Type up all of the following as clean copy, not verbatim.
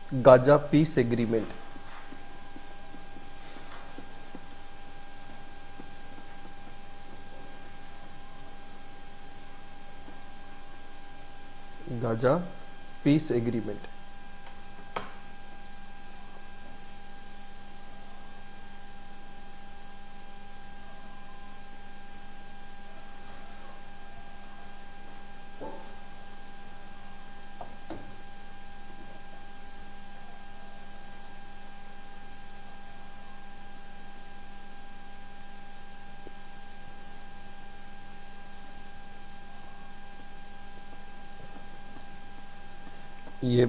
Gaza piece agreement. Gaza piece agreement. ये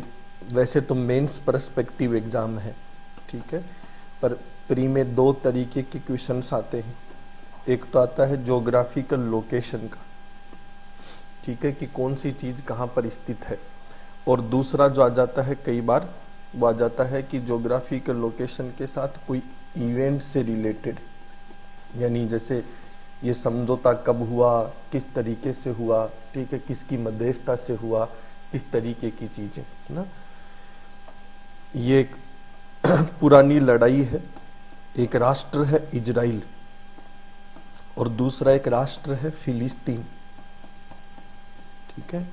वैसे तो मेंस पर्सपेक्टिव एग्जाम है, ठीक है, पर प्री में दो तरीके के क्वेश्चंस आते हैं। एक तो आता है ज्योग्राफिकल लोकेशन का, ठीक है, कि कौन सी चीज कहाँ पर स्थित है, और दूसरा जो आ जाता है कई बार वो आ जाता है कि ज्योग्राफिकल लोकेशन के साथ कोई इवेंट से रिलेटेड, यानी जैसे ये समझौता कब हुआ, किस तरीके से हुआ, ठीक है, किसकी मध्यस्थता से हुआ, इस तरीके की चीजें ना। ये एक पुरानी लड़ाई है। एक राष्ट्र है इजराइल और दूसरा एक राष्ट्र है फिलिस्तीन, ठीक है।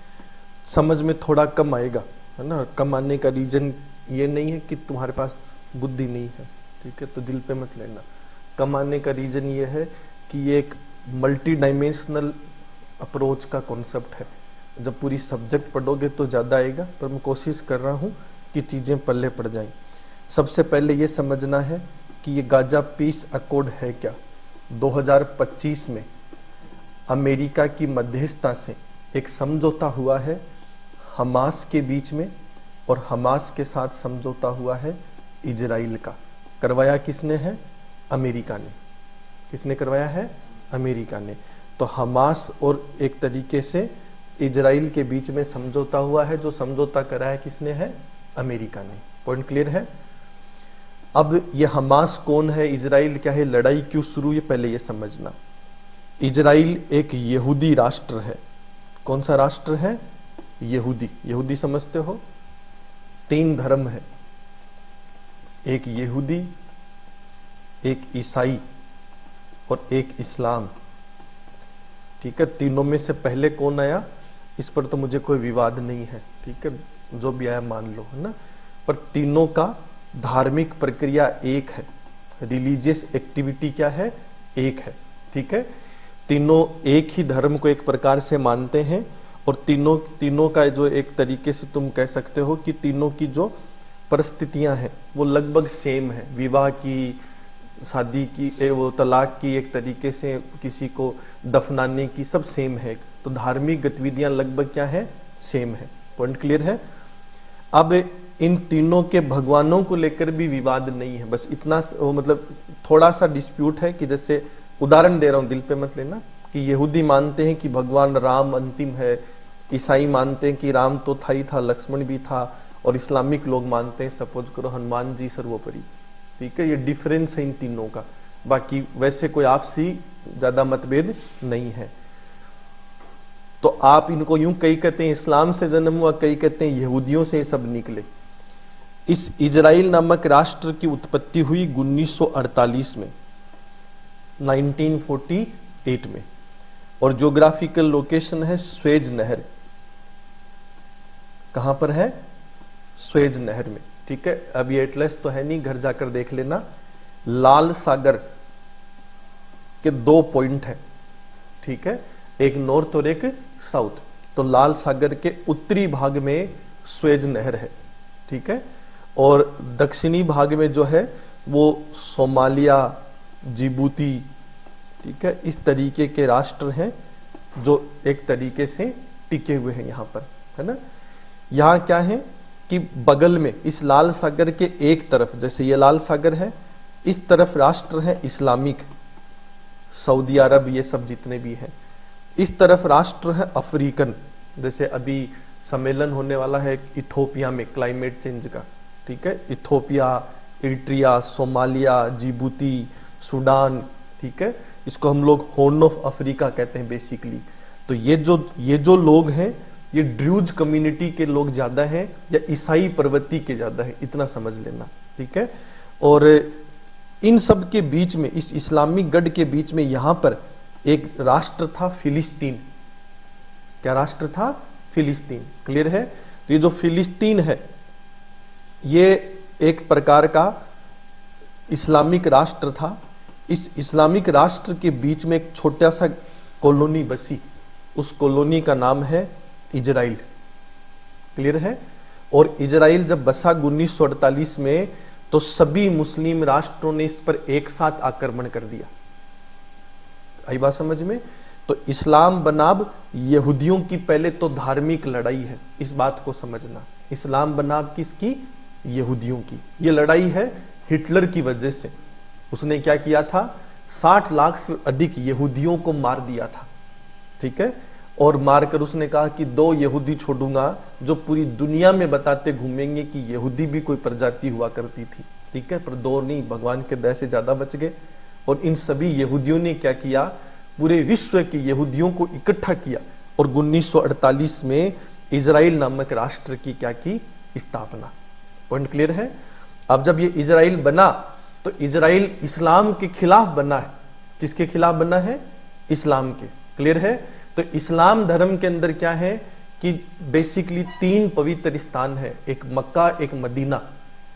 समझ में थोड़ा कम आएगा, है ना। कम आने का रीजन ये नहीं है कि तुम्हारे पास बुद्धि नहीं है, ठीक है, तो दिल पे मत लेना। कम आने का रीजन ये है कि ये एक मल्टी डायमेंशनल अप्रोच का कॉन्सेप्ट है। जब पूरी सब्जेक्ट पढ़ोगे तो ज़्यादा आएगा, पर मैं कोशिश कर रहा हूँ कि चीज़ें पल्ले पड़ जाएं। सबसे पहले ये समझना है कि ये गाजा पीस अकॉर्ड है क्या। 2025 में अमेरिका की मध्यस्थता से एक समझौता हुआ है हमास के बीच में, और हमास के साथ समझौता हुआ है इजराइल का। करवाया किसने है? अमेरिका ने। किसने करवाया है? अमेरिका ने। तो हमास और एक तरीके से इजराइल के बीच में समझौता हुआ है। जो समझौता कराया किसने है? अमेरिका ने। पॉइंट क्लियर है? अब ये हमास कौन है, इजराइल क्या है, लड़ाई क्यों शुरू हुई, पहले ये समझना। इजराइल एक यहूदी राष्ट्र है। कौन सा राष्ट्र है? यहूदी। यहूदी समझते हो? 3 धर्म है, एक यहूदी, एक ईसाई और एक इस्लाम, ठीक है। तीनों में से पहले कौन आया, इस पर तो मुझे कोई विवाद नहीं है, ठीक है, जो भी आया मान लो, है ना। पर तीनों का धार्मिक प्रक्रिया एक है, रिलीजियस एक्टिविटी क्या है? एक है, ठीक है। तीनों एक ही धर्म को एक प्रकार से मानते हैं, और तीनों का जो एक तरीके से तुम कह सकते हो कि तीनों की जो परिस्थितियां हैं वो लगभग सेम है। विवाह की, शादी की, वो तलाक की, एक तरीके से किसी को दफनाने की, सब सेम है। तो धार्मिक गतिविधियां लगभग क्या है? सेम है। पॉइंट क्लियर है? अब इन तीनों के भगवानों को लेकर भी विवाद नहीं है, बस इतना मतलब थोड़ा सा डिस्प्यूट है कि जैसे उदाहरण दे रहा हूं, दिल पे मत लेना, कि यहूदी मानते हैं कि भगवान राम अंतिम है, ईसाई मानते हैं कि राम तो था ही था, लक्ष्मण भी था, और इस्लामिक लोग मानते हैं सपोज करो हनुमान जी सर्वोपरि, ठीक है। ये डिफरेंस है इन तीनों का। बाकी वैसे कोई आपसी ज्यादा मतभेद नहीं है। तो आप इनको यूं कई कहते हैं इस्लाम से जन्म हुआ, कई कहते हैं यहूदियों से ये सब निकले। इस इजराइल नामक राष्ट्र की उत्पत्ति हुई 1948 में, 1948 में, और ज्योग्राफिकल लोकेशन है स्वेज नहर। कहां पर है? स्वेज नहर में, ठीक है। अब ये एटलस तो है नहीं, घर जाकर देख लेना। लाल सागर के 2 पॉइंट है, ठीक है, एक नॉर्थ और एक साउथ। तो लाल सागर के उत्तरी भाग में स्वेज नहर है, ठीक है, और दक्षिणी भाग में जो है वो सोमालिया, जिबूती, ठीक है, इस तरीके के राष्ट्र हैं जो एक तरीके से टिके हुए हैं यहाँ पर, है ना। यहाँ क्या है कि बगल में इस लाल सागर के एक तरफ, जैसे ये लाल सागर है, इस तरफ राष्ट्र है इस्लामिक, सऊदी अरब, ये सब जितने भी हैं। इस तरफ राष्ट्र है अफ्रीकन, जैसे अभी सम्मेलन होने वाला है इथोपिया में क्लाइमेट चेंज का, ठीक है। Ethiopia, Eritrea, Somalia, Djibouti, Sudan, ठीक है, इसको हम लोग हॉर्न ऑफ अफ्रीका कहते हैं बेसिकली। तो ये जो लोग हैं ये ड्रूज कम्युनिटी के लोग ज्यादा हैं या ईसाई प्रवृत्ति के ज्यादा है, इतना समझ लेना, ठीक है। और इन सब के बीच में, इस इस्लामिक गढ़ के बीच में यहां पर एक राष्ट्र था फिलिस्तीन। क्या राष्ट्र था? फिलिस्तीन। क्लियर है? तो ये जो फिलिस्तीन है ये एक प्रकार का इस्लामिक राष्ट्र था। इस इस्लामिक राष्ट्र के बीच में एक छोटा सा कॉलोनी बसी, उस कॉलोनी का नाम है इजराइल। क्लियर है? और इजराइल जब बसा 1948 में, तो सभी मुस्लिम राष्ट्रों ने इस पर एक साथ आक्रमण कर दिया। आई बात समझ में? तो इस्लाम बनाम यहूदियों की पहले तो धार्मिक लड़ाई है, इस बात को समझना। इस्लाम बनाम किसकी? यहूदियों की। ये लड़ाई है हिटलर की वजह से। उसने क्या किया था? 60 लाख से अधिक यहूदियों को मार दिया था, ठीक है। और मारकर उसने कहा कि 2 यहूदी छोड़ूंगा जो पूरी दुनिया में बताते घूमेंगे कि यहूदी भी कोई प्रजाति हुआ करती थी, ठीक है। पर 2 नहीं, भगवान के दया से ज्यादा बच गए। और इन सभी यहूदियों ने क्या किया? पूरे विश्व के यहूदियों को इकट्ठा किया और 1948 में इजराइल नामक राष्ट्र की क्या की? स्थापना। पॉइंट क्लियर है? अब जब ये इजराइल बना तो इजराइल इस्लाम के खिलाफ बना है। किसके खिलाफ बना है? इस्लाम के। क्लियर है? तो इस्लाम धर्म के अंदर क्या है कि बेसिकली 3 पवित्र स्थान है, एक मक्का, एक मदीना,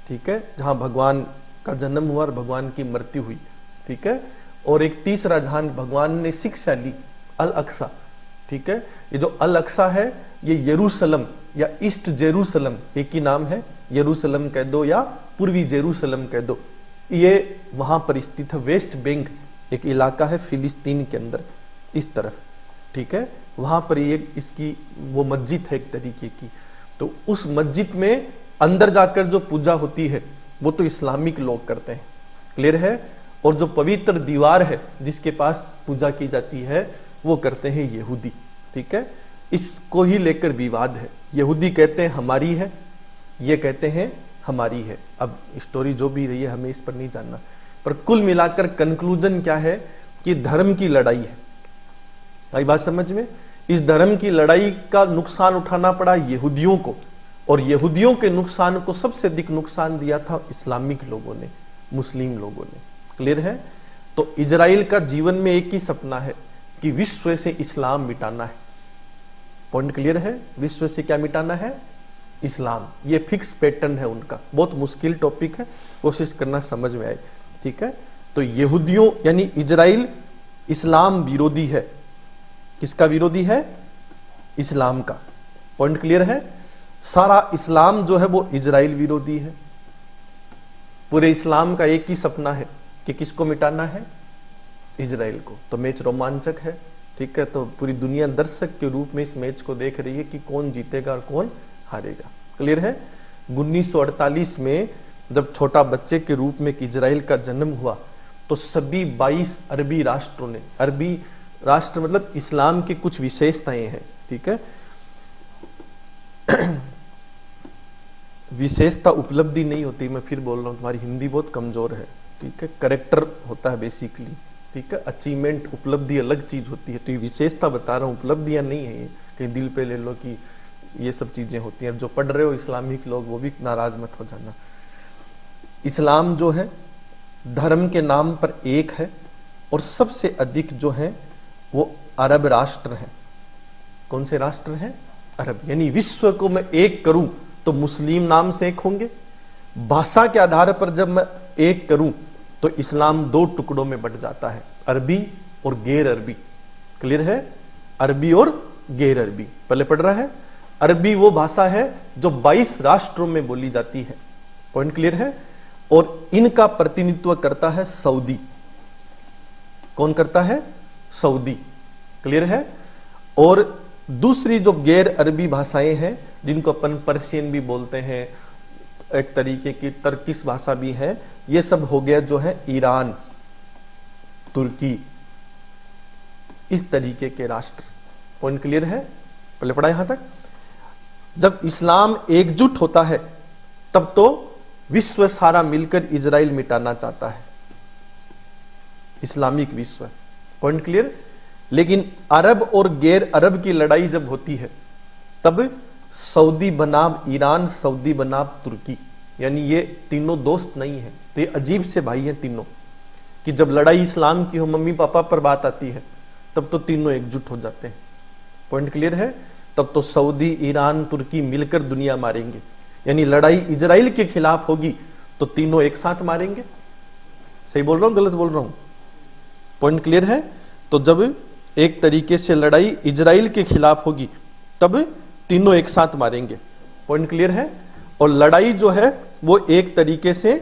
ठीक है, जहां भगवान का जन्म हुआ और भगवान की मृत्यु हुई, ठीक है। और एक तीसरा जहां भगवान ने शिक्षा ली, अल अक्सा, ठीक है। ये जो अल अक्सा है ये यरूशलम या ईस्ट जेरूशलम, एक ही नाम है, यरूशलम कह दो या पूर्वी जेरूशलम कह दो, ये वहां पर स्थित है। वेस्ट बैंक एक इलाका है फिलिस्तीन के अंदर इस तरफ, ठीक है। वहां पर एक इसकी वो मस्जिद है एक तरीके की। तो उस मस्जिद में अंदर जाकर जो पूजा होती है वो तो इस्लामिक लोग करते हैं। क्लियर है? और जो पवित्र दीवार है जिसके पास पूजा की जाती है वो करते हैं यहूदी, ठीक है। इसको ही लेकर विवाद है। यहूदी कहते हैं हमारी है, ये कहते हैं हमारी है। अब स्टोरी जो भी रही है हमें इस पर नहीं जानना, पर कुल मिलाकर कंक्लूजन क्या है कि धर्म की लड़ाई है। आई बात समझ में? इस धर्म की लड़ाई का नुकसान उठाना पड़ा यहूदियों को, और यहूदियों के नुकसान को सबसे अधिक नुकसान दिया था इस्लामिक लोगों ने, मुस्लिम लोगों ने। क्लियर है? तो इजराइल का जीवन में एक ही सपना है कि विश्व से इस्लाम मिटाना है। पॉइंट क्लियर है? विश्व से क्या मिटाना है? इस्लाम। ये फिक्स पैटर्न है उनका। बहुत मुश्किल टॉपिक है, कोशिश करना समझ में आए, ठीक है। तो यहूदियों यानी इजराइल इस्लाम विरोधी है। किसका विरोधी है? इस्लाम का। पॉइंट क्लियर है? सारा इस्लाम जो है वो इजराइल विरोधी है। पूरे इस्लाम का एक ही सपना है कि किसको मिटाना है? इजराइल को। तो मैच रोमांचक है, ठीक है। तो पूरी दुनिया दर्शक के रूप में इस मैच को देख रही है कि कौन जीतेगा और कौन हारेगा। क्लियर है? 1948 में जब छोटा बच्चे के रूप में इजराइल का जन्म हुआ तो सभी 22 अरबी राष्ट्रों ने, अरबी राष्ट्र मतलब इस्लाम की कुछ विशेषताएं हैं, ठीक है। विशेषता उपलब्धि नहीं होती, मैं फिर बोल रहा हूं तुम्हारी हिंदी बहुत कमजोर है, ठीक है। करेक्टर होता है बेसिकली, ठीक है। अचीवमेंट, उपलब्धि अलग चीज होती है। तो ये विशेषता बता रहा हूं, उपलब्धियां नहीं है ये, कहीं दिल पे ले लो कि ये सब चीजें होती हैं। जो पढ़ रहे हो इस्लामिक लोग वो भी नाराज मत हो जाना। इस्लाम जो है धर्म के नाम पर एक है, और सबसे अधिक जो है वो अरब राष्ट्र हैं। कौन से राष्ट्र हैं? अरब। यानी विश्व को मैं एक करूं तो मुस्लिम नाम से एक होंगे। भाषा के आधार पर जब मैं एक करूं तो इस्लाम 2 टुकड़ों में बंट जाता है, अरबी और गैर अरबी। क्लियर है? अरबी और गैर अरबी। पहले पढ़ रहा है। अरबी वो भाषा है जो 22 राष्ट्रों में बोली जाती है। पॉइंट क्लियर है? और इनका प्रतिनिधित्व करता है सऊदी। कौन करता है? सऊदी। क्लियर है? और दूसरी जो गैर अरबी भाषाएं हैं जिनको अपन पर्शियन भी बोलते हैं, एक तरीके की तर्किश भाषा भी है, ये सब हो गया जो है ईरान, तुर्की, इस तरीके के राष्ट्र। पॉइंट क्लियर है? पहले पढ़ा यहां तक। जब इस्लाम एकजुट होता है तब तो विश्व सारा मिलकर इजराइल मिटाना चाहता है, इस्लामिक विश्व। Point clear? लेकिन अरब और गैर अरब की लड़ाई जब होती है तब सऊदी बनाम ईरान, सऊदी बनाम तुर्की, यानी ये तीनों दोस्त नहीं है। तो ये अजीब से भाई हैं तीनों, कि जब लड़ाई इस्लाम की हो, मम्मी पापा पर बात आती है, तब तो तीनों एकजुट हो जाते हैं। पॉइंट क्लियर है? तब तो सऊदी, ईरान, तुर्की मिलकर दुनिया मारेंगे। यानी लड़ाई इजराइल के खिलाफ होगी तो तीनों एक साथ मारेंगे। सही बोल रहा हूं, गलत बोल रहा हूं? पॉइंट क्लियर है? तो जब एक तरीके से लड़ाई इजराइल के खिलाफ होगी तब तीनों एक साथ मारेंगे। पॉइंट क्लियर है? और लड़ाई जो है वो एक तरीके से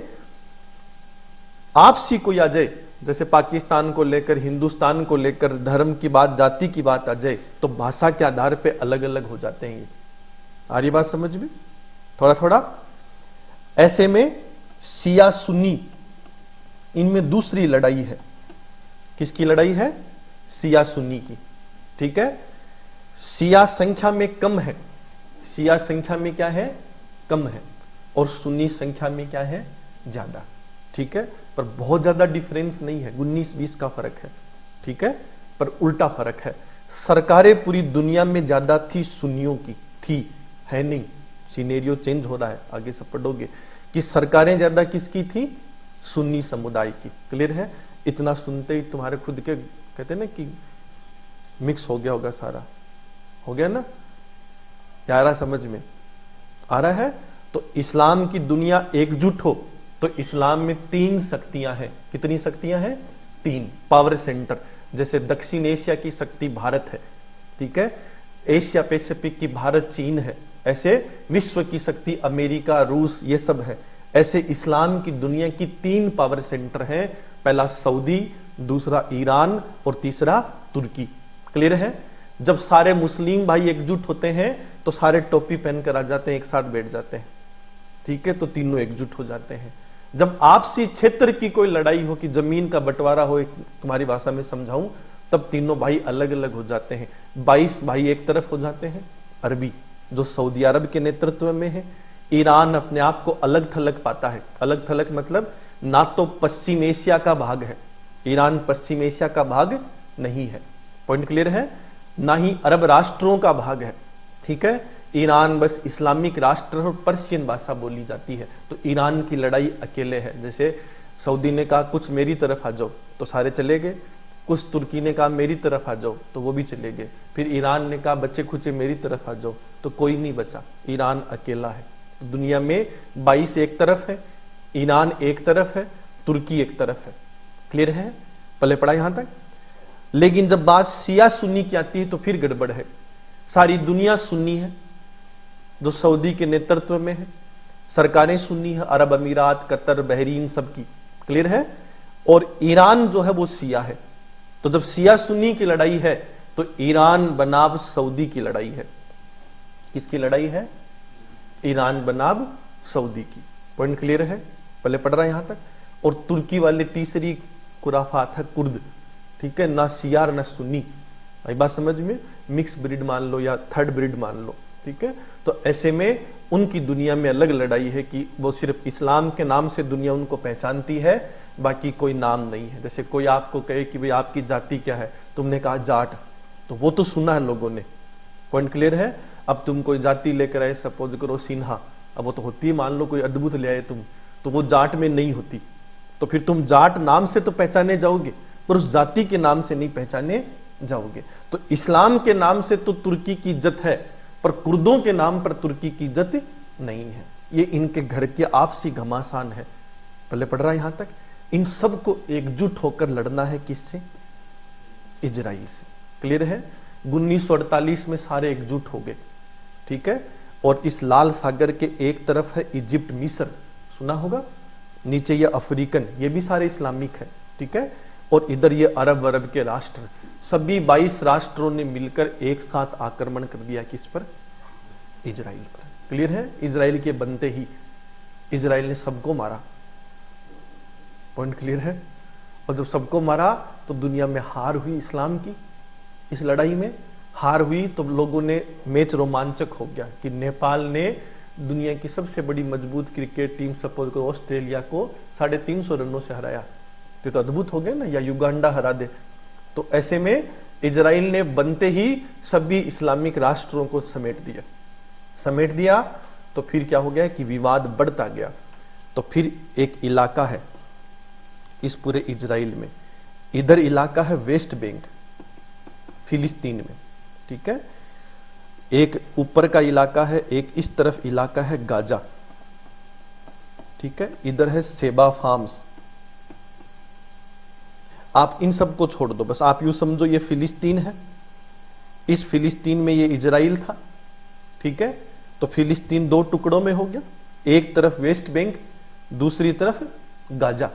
आपसी कोई आ जाए, जैसे पाकिस्तान को लेकर, हिंदुस्तान को लेकर धर्म की बात, जाति की बात आ जाए, तो भाषा के आधार पे अलग अलग हो जाते हैं। ये आ रही बात समझ में? थोड़ा थोड़ा। ऐसे में शिया सुन्नी, इनमें दूसरी लड़ाई है। किसकी लड़ाई है? शिया सुन्नी की। ठीक है? शिया संख्या में कम है, शिया संख्या में क्या है? कम है। और सुन्नी संख्या में क्या है? ज्यादा। ठीक है? पर बहुत ज्यादा डिफरेंस नहीं है, 19-20 का फर्क है। ठीक है? पर उल्टा फर्क है। सरकारें पूरी दुनिया में ज्यादा थी सुन्नियों की, थी, है नहीं। सिनेरियो चेंज हो रहा है, आगे सब पढ़ोगे कि सरकारें ज्यादा किसकी थी? सुन्नी समुदाय की। क्लियर है? इतना सुनते ही तुम्हारे खुद के कहते हैं ना कि मिक्स हो गया होगा, सारा हो गया ना? यारा समझ में आ रहा है? तो इस्लाम की दुनिया एकजुट हो तो इस्लाम में 3 शक्तियां हैं। कितनी शक्तियां हैं? 3 पावर सेंटर। जैसे दक्षिण एशिया की शक्ति भारत है, ठीक है? एशिया पैसिफिक की भारत, चीन है। ऐसे विश्व की शक्ति अमेरिका, रूस, ये सब है। ऐसे इस्लाम की दुनिया की 3 पावर सेंटर हैं। पहला सऊदी, दूसरा ईरान और तीसरा तुर्की। क्लियर है? जब सारे मुस्लिम भाई एकजुट होते हैं तो सारे टोपी पहनकर आ जाते हैं, एक साथ बैठ जाते हैं। ठीक है? तो तीनों एकजुट हो जाते हैं। जब आपसी क्षेत्र की कोई लड़ाई हो, कि जमीन का बंटवारा हो, एक तुम्हारी भाषा में समझाऊं, तब तीनों भाई अलग अलग हो जाते हैं। 22 भाई एक तरफ हो जाते हैं, अरबी, जो सऊदी अरब के नेतृत्व में है। ईरान अपने आप को अलग थलग पाता है। अलग थलग मतलब ना तो पश्चिम एशिया का भाग है, ईरान पश्चिम एशिया का भाग नहीं है। पॉइंट क्लियर है? ना ही अरब राष्ट्रों का भाग है। ठीक है? ईरान बस इस्लामिक राष्ट्र और पर्शियन भाषा बोली जाती है। तो ईरान की लड़ाई अकेले है। जैसे सऊदी ने कहा कुछ मेरी तरफ आ जाओ तो सारे चले गए, कुछ तुर्की ने कहा मेरी तरफ आ जाओ तो वो भी चले गए, फिर ईरान ने कहा बच्चे खुचे मेरी तरफ आ जाओ तो कोई नहीं बचा, ईरान अकेला है। तो दुनिया में 22 एक तरफ है, ईरान एक तरफ है, तुर्की एक तरफ है। क्लियर है? पहले पढ़ा यहां तक। लेकिन जब बात शिया सुन्नी की आती है तो फिर गड़बड़ है। सारी दुनिया सुन्नी है जो सऊदी के नेतृत्व में है, सरकारें सुन्नी है, अरब अमीरात, कतर, बहरीन सबकी। क्लियर है? और ईरान जो है वो शिया है। तो जब शिया सुन्नी की लड़ाई है तो ईरान बनाम सऊदी की लड़ाई है। किसकी लड़ाई है? ईरान बनाम सऊदी की। पॉइंट क्लियर है? पहले पढ़ रहा है यहां तक। और तुर्की वाले तीसरी खुराफात है कुर्द। ठीक है? ना शिया ना सुन्नी। भाई बात समझ में? मिक्स ब्रीड मान लो या थर्ड ब्रीड मान लो। ठीक है? तो ऐसे में उनकी दुनिया में अलग लड़ाई है कि वो सिर्फ इस्लाम के नाम से दुनिया उनको पहचानती है, बाकी कोई नाम नहीं है। जैसे कोई आपको कहे कि भाई आपकी जाति क्या है, तुमने कहा जाट, तो वो तो सुना है लोगों ने। पॉइंट क्लियर है? अब तुम कोई जाति लेकर आए, सपोज करो सिन्हा, अब वो तो होती है, मान लो कोई अद्भुत ले आए तुम, तो वो जाट में नहीं होती, तो फिर तुम जाट नाम से तो पहचाने जाओगे पर उस जाति के नाम से नहीं पहचाने जाओगे। तो इस्लाम के नाम से तो तुर्की की इज्जत है, पर कुर्दों के नाम पर तुर्की की इज्जत नहीं है। ये इनके घर के आपसी घमासान है। पहले पढ़ रहा है यहां तक। इन सबको एकजुट होकर लड़ना है किससे? इजराइल से। क्लियर है? 1948 में सारे एकजुट हो गए। ठीक है? और इस लाल सागर के एक तरफ है इजिप्ट, मिस्र, सुना होगा, नीचे ये अफ्रीकन, ये भी सारे इस्लामिक है। ठीक है? और इधर ये अरब वरब के राष्ट्र, सभी 22 राष्ट्रों ने मिलकर एक साथ आक्रमण कर दिया किस पर? इजराइल पर। क्लियर है? इजराइल के बनते ही इजराइल ने सबको मारा। पॉइंट क्लियर है? और जब सबको मारा तो दुनिया में हार हुई इस्लाम की। इस लड़ाई में हार हुई तो लोगों ने, मैच रोमांचक हो गया कि नेपाल ने दुनिया की सबसे बड़ी मजबूत क्रिकेट टीम सपोज करो ऑस्ट्रेलिया को 350 रनों से हराया, तो अद्भुत हो गया ना, या युगांडा हरा दे। तो ऐसे में इजराइल ने बनते ही सभी इस्लामिक राष्ट्रों को समेट दिया। तो फिर क्या हो गया कि विवाद बढ़ता गया। तो फिर एक इलाका है इस पूरे इजराइल में, इधर इलाका है वेस्ट बैंक फिलिस्तीन में, ठीक है। एक ऊपर का इलाका है, एक इस तरफ इलाका है गाजा, ठीक है। इधर है सेबा फार्म्स। आप इन सब को छोड़ दो, बस आप यूं समझो ये फिलिस्तीन है, इस फिलिस्तीन में ये इजराइल था, ठीक है। तो फिलिस्तीन दो टुकड़ों में हो गया, एक तरफ वेस्ट बैंक, दूसरी तरफ गाजा।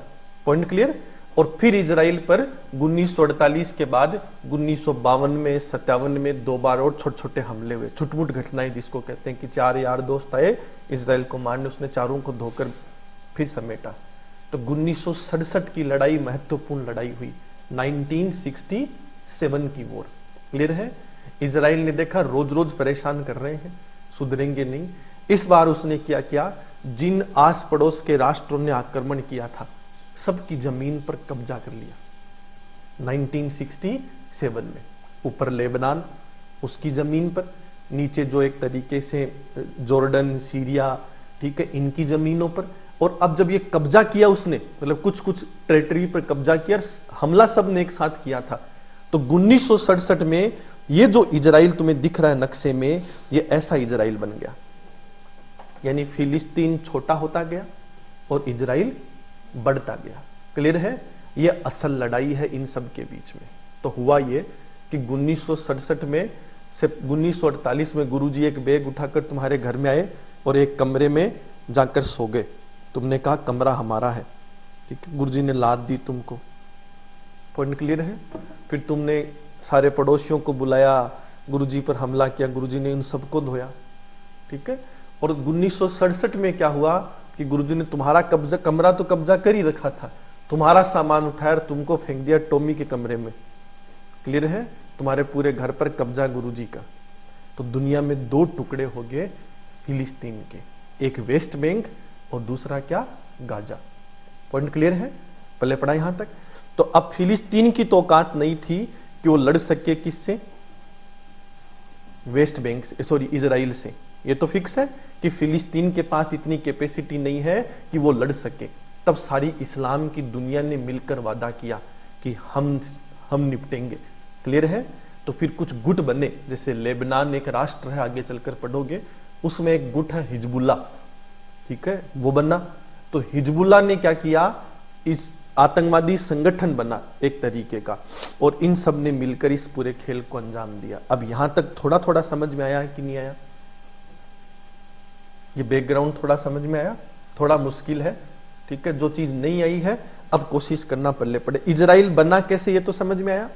Point clear. और फिर इजराइल पर 1948 के बाद 1952 में 57 में 2 बार और छोटे छोटे हमले हुए, छुटमुट घटनाएं जिसको कहते हैं कि 4 यार दोस्त आए इजराइल को मारने, उसने चारों को धोकर फिर समेटा। तो 1967 की लड़ाई महत्वपूर्ण लड़ाई हुई, 1967 की वॉर। क्लियर है। इजराइल ने देखा रोज रोज परेशान कर रहे हैं, सुधरेंगे नहीं। इस बार उसने क्या, जिन आस पड़ोस के राष्ट्रों ने आक्रमण किया था सबकी जमीन पर कब्जा कर लिया 1967 में। ऊपर लेबनान, उसकी जमीन पर, नीचे जो एक तरीके से जॉर्डन, सीरिया, ठीक है, इनकी जमीनों पर। और अब जब ये कब्जा किया उसने, मतलब कुछ कुछ टेरिटरी पर कब्जा किया, हमला सब ने एक साथ किया था। तो 1967 में ये जो इजराइल तुम्हें दिख रहा है नक्शे में, ये ऐसा इजराइल बन गया। यानी फिलिस्तीन छोटा होता गया और इजराइल बढ़ता गया। क्लियर है। ये असल लड़ाई है इन सब के बीच में। तो हुआ ये कि 1967 में से 1948 में गुरुजी एक बैग उठाकर तुम्हारे घर में आए और एक कमरे में जाकर सो गए। तुमने कहा कमरा हमारा है, ठीक है। गुरुजी ने लाद दी तुमको। पॉइंट क्लियर है। फिर तुमने सारे पड़ोसियों को बुलाया, गुरुजी पर हमला किया, गुरुजी ने उन सबको धोया, ठीक है। और 1967 में क्या हुआ कि गुरुजी ने तुम्हारा कमरा तो कब्जा कर ही रखा था, तुम्हारा सामान उठाया और तुमको फेंक दिया टॉमी के कमरे में। क्लियर है। तुम्हारे पूरे घर पर कब्जा गुरुजी का। तो दुनिया में 2 टुकड़े हो गए फिलिस्तीन के, एक वेस्ट बैंक और दूसरा क्या, गाजा। पॉइंट क्लियर है। पहले पढ़ा यहां तक। तो अब फिलिस्तीन की तो औकात नहीं थी कि वो लड़ सके किससे, वेस्ट बैंक से, सॉरी इजराइल से। ये तो फिक्स है कि फिलिस्तीन के पास इतनी कैपेसिटी नहीं है कि वो लड़ सके। तब सारी इस्लाम की दुनिया ने मिलकर वादा किया कि हम निपटेंगे। क्लियर है। तो फिर कुछ गुट बने, जैसे लेबनान एक राष्ट्र है, आगे चलकर पढ़ोगे, उसमें एक गुट है हिजबुल्ला, ठीक है, वो बना। तो हिजबुल्ला ने क्या किया, इस आतंकवादी संगठन बना एक तरीके का, और इन सब ने मिलकर इस पूरे खेल को अंजाम दिया। अब यहां तक थोड़ा थोड़ा समझ में आया है कि नहीं आया? ये बैकग्राउंड थोड़ा समझ में आया? थोड़ा मुश्किल है, ठीक है। जो चीज नहीं आई है अब कोशिश करना पल्ले पड़े। इजराइल बना कैसे, ये तो समझ में आया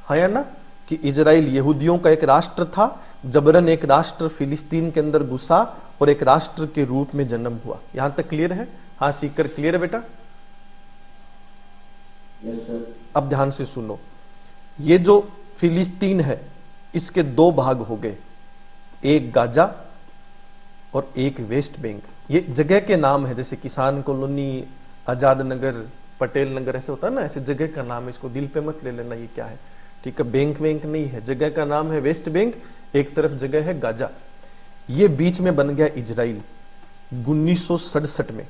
है या ना, कि इजराइल यहूदियों का एक राष्ट्र था, जबरन एक राष्ट्र फिलिस्तीन के अंदर घुसा और एक राष्ट्र के रूप में जन्म हुआ। यहां तक क्लियर है? हाँ सीकर क्लियर है बेटा? Yes sir. अब ध्यान से सुनो, ये जो फिलिस्तीन है इसके 2 भाग हो गए, एक गाजा और एक वेस्ट बैंक। ये जगह के नाम है, जैसे किसान कॉलोनी, आजाद नगर, पटेल नगर, ऐसे होता है ना, ऐसे जगह का नाम है। इसको दिल पे मत ले लेना ये क्या है, ठीक है। बैंक बैंक नहीं है, जगह का नाम है वेस्ट बैंक, एक तरफ जगह है गाजा। ये बीच में बन गया इजराइल 1967 में,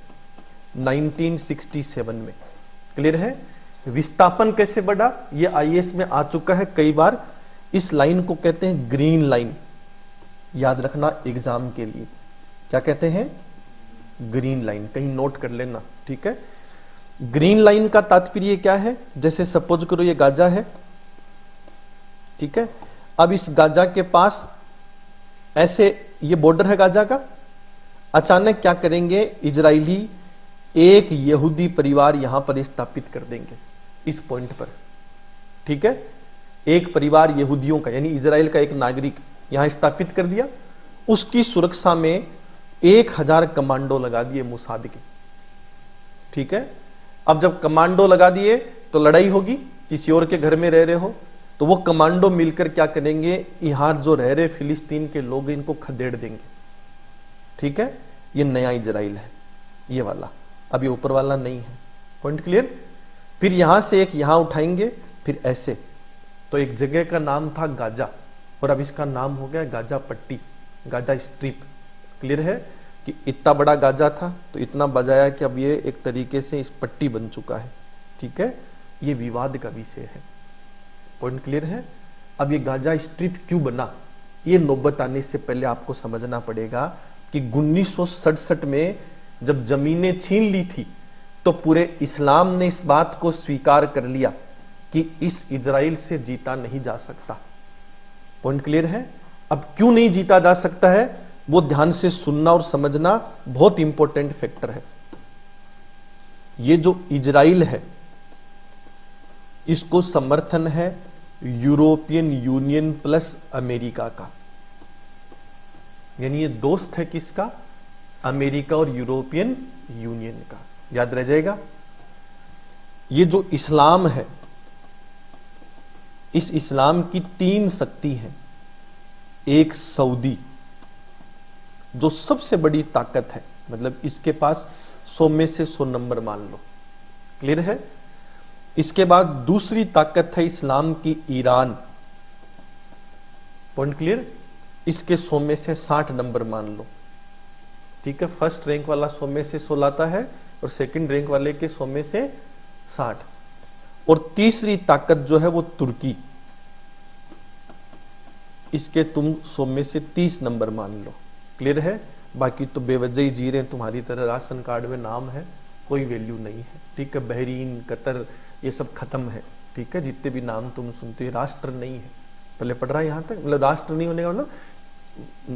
1967 में। क्लियर है। विस्थापन कैसे बढ़ा, ये आईएएस में आ चुका है कई बार। इस लाइन को कहते हैं ग्रीन लाइन, याद रखना एग्जाम के लिए। क्या कहते हैं? ग्रीन लाइन, कहीं नोट कर लेना, ठीक है। ग्रीन लाइन का तात्पर्य क्या है, जैसे सपोज करो ये गाजा है, ठीक है। अब इस गाजा के पास ऐसे ये बॉर्डर है गाजा का, अचानक क्या करेंगे इजरायली, एक यहूदी परिवार यहां पर स्थापित कर देंगे इस पॉइंट पर, ठीक है। एक परिवार यहूदियों का, यानी इजराइल का एक नागरिक यहां स्थापित कर दिया। उसकी सुरक्षा में 1000 कमांडो लगा दिए मोसाद के, ठीक है। अब जब कमांडो लगा दिए तो लड़ाई होगी, किसी और के घर में रह रहे हो तो वो कमांडो मिलकर क्या करेंगे, यहां जो रह रहे फिलिस्तीन के लोग इनको खदेड़ देंगे, ठीक है। ये नया इजराइल है ये वाला, अब ये ऊपर वाला नहीं है। Point clear. फिर यहां से एक यहां उठाएंगे, फिर ऐसे, तो एक जगह का नाम था गाजा और अब इसका नाम हो गया गाजा पट्टी, गाजा स्ट्रिप। क्लियर है कि इतना बड़ा गाजा था तो इतना बजाया कि अब ये एक तरीके से इस पट्टी बन चुका है। ठीक है, ये विवाद का विषय है। पॉइंट क्लियर है। अब ये गाजा स्ट्रिप क्यों बना, ये नौबत आने से पहले आपको समझना पड़ेगा कि 1967 में जब जमीनें छीन ली थी तो पूरे इस्लाम ने इस बात को स्वीकार कर लिया कि इस इजराइल से जीता नहीं जा सकता। पॉइंट क्लियर है। अब क्यों नहीं जीता जा सकता है वो ध्यान से सुनना और समझना बहुत इंपॉर्टेंट फैक्टर है। ये जो इजराइल है इसको समर्थन है यूरोपियन यूनियन प्लस अमेरिका का, यानी ये दोस्त है किसका, अमेरिका और यूरोपियन यूनियन का। याद रह जाएगा। ये जो इस्लाम है, इस इस्लाम की 3 शक्ति हैं। एक सऊदी जो सबसे बड़ी ताकत है, मतलब इसके पास 100 में से 100 नंबर मान लो। क्लियर है। इसके बाद दूसरी ताकत है इस्लाम की ईरान। Point clear. इसके 100 में से 60 नंबर मान लो। ठीक है, फर्स्ट रैंक वाला 100 में से 100 लाता है और सेकंड रैंक वाले के 100 में से 60। और तीसरी ताकत जो है वो तुर्की, इसके तुम 100 में से 30 नंबर मान लो। क्लियर है। बाकी तो बेवजह ही जी रहे हैं, तुम्हारी तरह राशन कार्ड में नाम है, कोई वैल्यू नहीं है। ठीक है, बहरीन, कतर, ये सब खत्म है। ठीक है, जितने भी नाम तुम सुनते हो राष्ट्र नहीं है। पहले पढ़ रहा है यहां तक, मतलब राष्ट्र नहीं होने का मतलब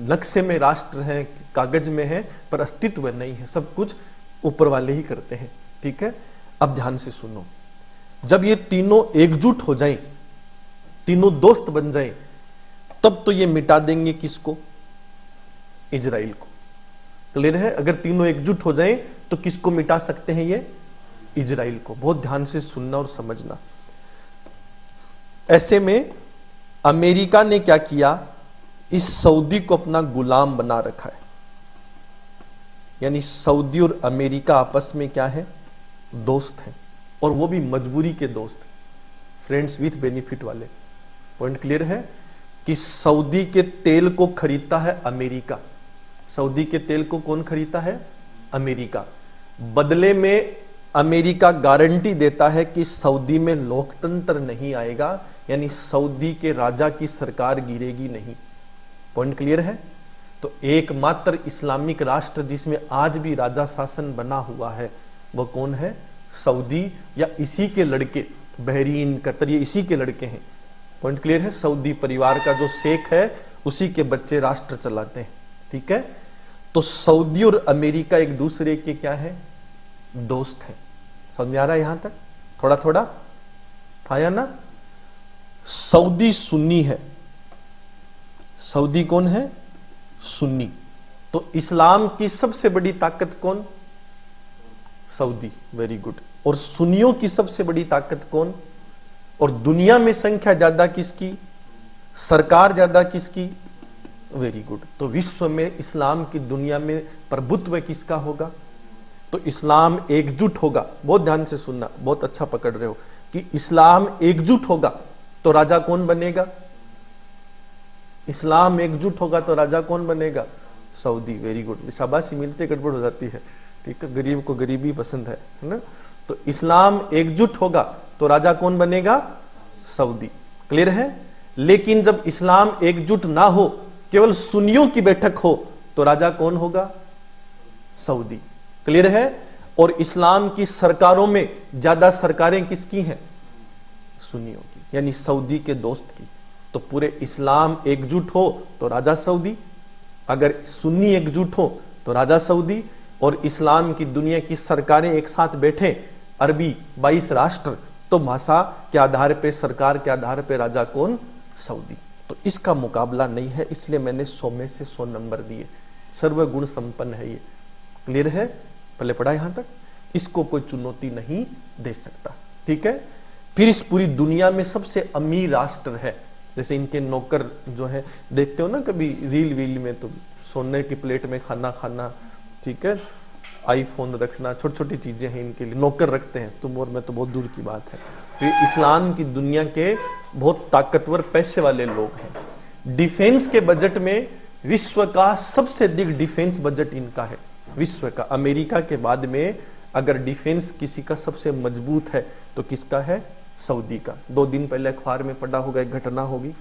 नक्शे में राष्ट्र है, कागज में है, पर अस्तित्व नहीं है। सब कुछ ऊपर वाले ही करते हैं। ठीक है, अब ध्यान से सुनो। जब ये तीनों एकजुट हो जाएं, तीनों दोस्त बन जाएं, तब तो ये मिटा देंगे किसको, इजराइल को। क्लियर है। अगर तीनों एकजुट हो जाएं तो किसको मिटा सकते हैं ये, इजराइल को। बहुत ध्यान से सुनना और समझना। ऐसे में अमेरिका ने क्या किया, इस सऊदी को अपना गुलाम बना रखा है। यानी सऊदी और अमेरिका आपस में क्या है, दोस्त हैं, और वो भी मजबूरी के दोस्त, फ्रेंड्स विथ बेनिफिट वाले। पॉइंट क्लियर है कि सऊदी के तेल को खरीदता है अमेरिका। सऊदी के तेल को कौन खरीदता है, अमेरिका। बदले में अमेरिका गारंटी देता है कि सऊदी में लोकतंत्र नहीं आएगा, यानी सऊदी के राजा की सरकार गिरेगी नहीं। पॉइंट क्लियर है। तो एकमात्र इस्लामिक राष्ट्र जिसमें आज भी राजा शासन बना हुआ है वो कौन है, सऊदी, या इसी के लड़के बहरीन, कतर, ये इसी के लड़के हैं। पॉइंट क्लियर है। सऊदी परिवार का जो शेख है उसी के बच्चे राष्ट्र चलाते हैं। ठीक है, तो सऊदी और अमेरिका एक दूसरे के क्या है, दोस्त हैं। समझ में आ रहा है यहां तक, थोड़ा थोड़ा आया ना। सऊदी सुन्नी है। सऊदी कौन है, सुन्नी। तो इस्लाम की सबसे बड़ी ताकत कौन, सऊदी। Very good. और सुन्नियों की सबसे बड़ी ताकत कौन, और दुनिया में संख्या ज्यादा किसकी, सरकार ज्यादा किसकी, वेरी गुड। तो विश्व में इस्लाम की दुनिया में प्रभुत्व किसका होगा, तो इस्लाम एकजुट होगा। बहुत ध्यान से सुनना, बहुत अच्छा पकड़ रहे हो कि इस्लाम एकजुट होगा तो राजा कौन बनेगा, इस्लाम एकजुट होगा तो राजा कौन बनेगा, सऊदी। Very good. शाबाशी मिलते गड़बड़ हो जाती है। ठीक है, गरीब को गरीबी पसंद है ना। तो इस्लाम एकजुट होगा तो राजा कौन बनेगा, सऊदी। क्लियर है। लेकिन जब इस्लाम एकजुट ना हो, केवल सुन्नियों की बैठक हो, तो राजा कौन होगा, सऊदी। क्लियर है। और इस्लाम की सरकारों में ज्यादा सरकारें किसकी हैं, सुन्नियों की, यानी सऊदी के दोस्त की। तो पूरे इस्लाम एकजुट हो तो राजा सऊदी, अगर सुन्नी एकजुट हो तो राजा सऊदी, और इस्लाम की दुनिया की सरकारें एक साथ बैठे, अरबी 22 राष्ट्र, तो भाषा के आधार पे, सरकार के आधार पे राजा कौन, सऊदी। तो इसका मुकाबला नहीं है, इसलिए मैंने 100 में से 100 नंबर दिए। सर्वगुण संपन्न है ये। क्लियर है। पहले पढ़ा यहां तक। इसको कोई चुनौती नहीं दे सकता। ठीक है। फिर इस पूरी दुनिया में सबसे अमीर राष्ट्र है, जैसे इनके नौकर जो है, देखते हो ना कभी रील वील में, तो सोने की प्लेट में खाना खाना, ठीक है, आईफोन रखना, छोटी छोटी चीजें हैं इनके लिए, नौकर रखते हैं, तुम और मैं तो बहुत दूर की बात है। तो ये इस्लाम की दुनिया के बहुत ताकतवर पैसे वाले लोग हैं। डिफेंस के बजट में विश्व का सबसे अधिक डिफेंस बजट इनका है, विश्व का। अमेरिका के बाद में अगर डिफेंस किसी का सबसे मजबूत है तो किसका है? सऊदी का। 2 दिन पहले अखबार में पढ़ा होगा, एक घटना होगी,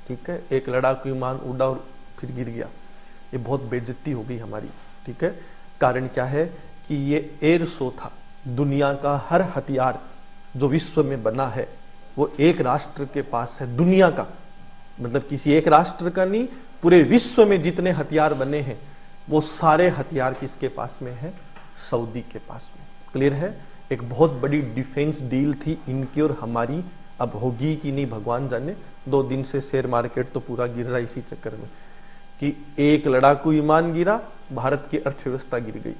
ठीक है, एक लड़ाकू विमान उड़ा और फिर गिर गया। ये बहुत बेइज्जती हो गई हमारी, ठीक है। कारण क्या है कि ये एयर शो था। दुनिया का हर हथियार जो विश्व में बना है वो एक राष्ट्र के पास है, दुनिया का, मतलब किसी एक राष्ट्र का नहीं, पूरे विश्व में जितने हथियार बने हैं वो सारे हथियार किसके पास में है? सऊदी के पास में। क्लियर है? एक बहुत बड़ी डिफेंस डील थी इनकी और हमारी, अब होगी कि नहीं भगवान जाने। 2 दिन से शेयर मार्केट तो पूरा गिर रहा है इसी चक्कर में कि एक लड़ाकू विमान गिरा, भारत की अर्थव्यवस्था गिर गई।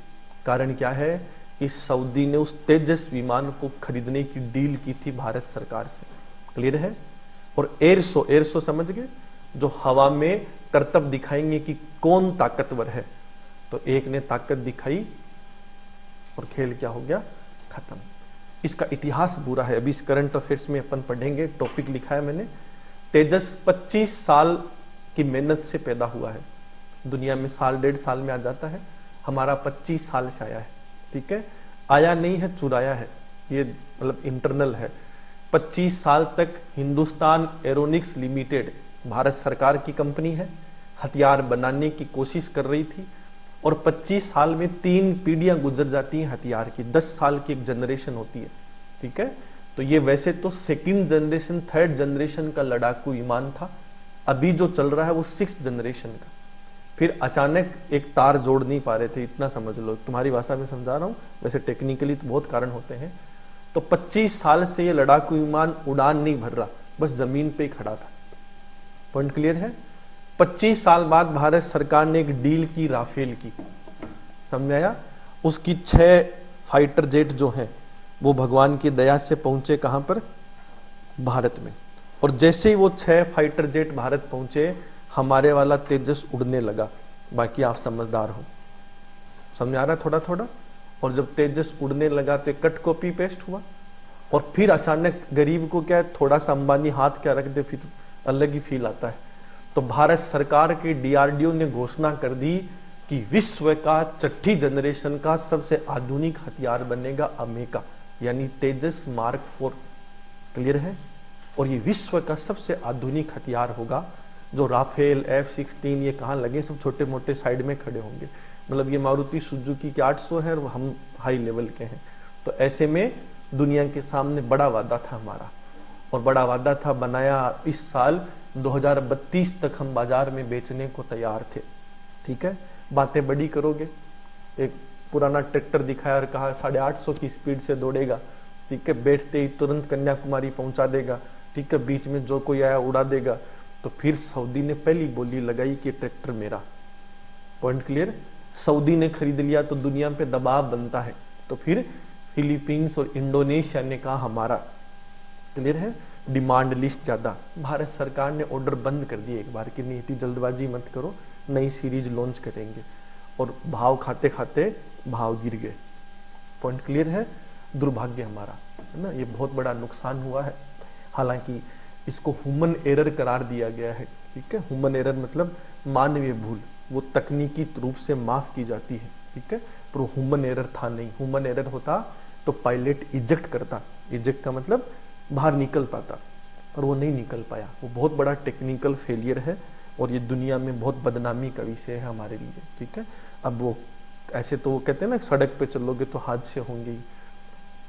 कारण क्या है कि सऊदी ने उस तेजस विमान को खरीदने की डील की थी भारत सरकार से। क्लियर है? और एयर शो समझ गए, जो हवा में करतब दिखाएंगे कि कौन ताकतवर है। तो एक ने ताकत दिखाई और खेल क्या हो गया? खत्म। इसका इतिहास बुरा है, अभी इस करंट अफेयर्स में अपन पढ़ेंगे, टॉपिक लिखा है मैंने। तेजस 25 साल की मेहनत से पैदा हुआ है। दुनिया में साल 1.5 साल में आ जाता है, हमारा 25 साल से आया है, ठीक है। आया नहीं है, चुराया है, ये मतलब इंटरनल है। 25 साल तक हिंदुस्तान एरोनिक्स लिमिटेड भारत सरकार की कंपनी है, हथियार बनाने की कोशिश कर रही थी, और 25 साल में 3 पीढ़ियां गुजर जाती हैं हथियार की। 10 साल की एक जनरेशन होती है, ठीक है। तो ये वैसे तो 2nd जनरेशन 3rd जनरेशन का लड़ाकू विमान था, अभी जो चल रहा है वो 6th जनरेशन का। फिर अचानक एक तार जोड़ नहीं पा रहे थे, इतना समझ लो, तुम्हारी भाषा में समझा रहा हूँ, वैसे टेक्निकली तो बहुत कारण होते हैं। तो 25 साल से ये लड़ाकू विमान उड़ान नहीं भर रहा, बस जमीन पे ही खड़ा था। पॉइंट क्लियर है? 25 साल बाद भारत सरकार ने एक डील की राफेल की, समझ आया? उसकी 6 फाइटर जेट जो हैं वो भगवान की दया से पहुंचे कहां पर? भारत में। और जैसे ही वो 6 फाइटर जेट भारत पहुंचे, हमारे वाला तेजस उड़ने लगा। बाकी आप समझदार हो, समझ आ रहा है थोड़ा थोड़ा? और जब तेजस उड़ने लगा तो कट कॉपी पेस्ट हुआ, और फिर अचानक गरीब को क्या है, थोड़ा सा अंबानी हाथ क्या रख दे, फिर अलग ही फील आता है। तो भारत सरकार के DRDO ने घोषणा कर दी कि विश्व का 6ठी जनरेशन का सबसे आधुनिक हथियार बनेगा अमेरिका, यानी तेजस मार्क 4। क्लियर है? और ये विश्व का सबसे आधुनिक हथियार होगा। जो राफेल F-16 ये कहाँ लगे? सब छोटे मोटे साइड में खड़े होंगे। मतलब ये मारुति सुजुकी के 800 है और हम हाई लेवल के हैं। तो ऐसे में दुनिया के सामने बड़ा वादा था हमारा, और बड़ा वादा था बनाया इस साल 2032 तक हम बाजार में बेचने को तैयार थे, ठीक है। बातें बड़ी करोगे, एक पुराना ट्रैक्टर दिखाया और कहा 850 की स्पीड से दौड़ेगा, ठीक है, बैठते ही तुरंत कन्याकुमारी पहुंचा देगा, ठीक है, बीच में जो कोई आया उड़ा देगा। तो फिर सऊदी ने पहली बोली लगाई कि ट्रैक्टर मेरा। Point clear? सऊदी ने खरीद लिया तो दुनिया पे दबाव बनता है, तो फिर फिलीपींस और इंडोनेशिया ने कहा हमारा। क्लियर है? डिमांड लिस्ट ज्यादा। भारत सरकार ने ऑर्डर बंद कर दिए एक बार की, नहीं इतनी जल्दबाजी मत करो, नई सीरीज लॉन्च करेंगे, और भाव खाते खाते भाव गिर गए। पॉइंट क्लियर है? दुर्भाग्य हमारा, है ना, ये बहुत बड़ा नुकसान हुआ है। हालांकि इसको ह्यूमन एरर करार दिया गया है, ठीक है। ह्यूमन एरर मतलब मानवीय भूल, वो तकनीकी रूप से माफ की जाती है, ठीक है, पर वो ह्यूमन एरर था नहीं। ह्यूमन एरर होता तो पायलट इजेक्ट करता, इजेक्ट का मतलब बाहर निकल पाता, और वो नहीं निकल पाया। वो बहुत बड़ा टेक्निकल फेलियर है, और ये दुनिया में बहुत बदनामी का विषय है हमारे लिए, ठीक है। अब वो ऐसे तो वो कहते हैं ना, सड़क पे चलोगे तो हादसे होंगे,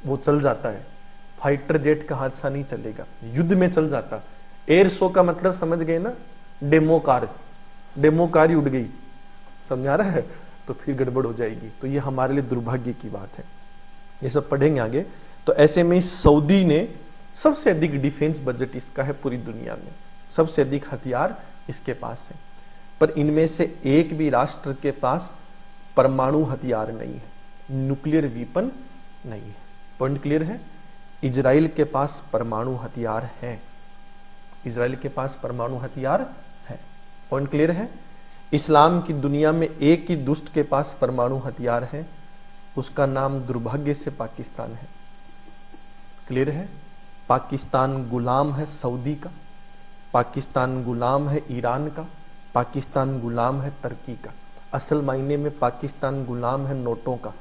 वो चल जाता है। फाइटर जेट का हादसा नहीं चलेगा, युद्ध में चल जाता। एयर शो का मतलब समझ गए ना, डेमो कार ही उड़ गई, समझ आ रहा है? तो फिर गड़बड़ हो जाएगी। तो ये हमारे लिए दुर्भाग्य की बात है, ये सब पढ़ेंगे आगे। तो ऐसे में सऊदी ने सबसे अधिक डिफेंस बजट इसका है पूरी दुनिया में, सबसे अधिक हथियार इसके पास है। पर इनमें से एक भी राष्ट्र के पास परमाणु हथियार नहीं है, न्यूक्लियर वीपन नहीं है। पॉइंट क्लियर है? इजराइल के पास परमाणु हथियार है, इजराइल के पास परमाणु हथियार है। पॉइंट क्लियर है? इस्लाम की दुनिया में एक ही दुष्ट के पास परमाणु हथियार है, उसका नाम दुर्भाग्य से पाकिस्तान है। क्लियर है? पाकिस्तान गुलाम है सऊदी का, पाकिस्तान गुलाम है ईरान का, पाकिस्तान गुलाम है तुर्की का। असल मायने में पाकिस्तान गुलाम है नोटों का,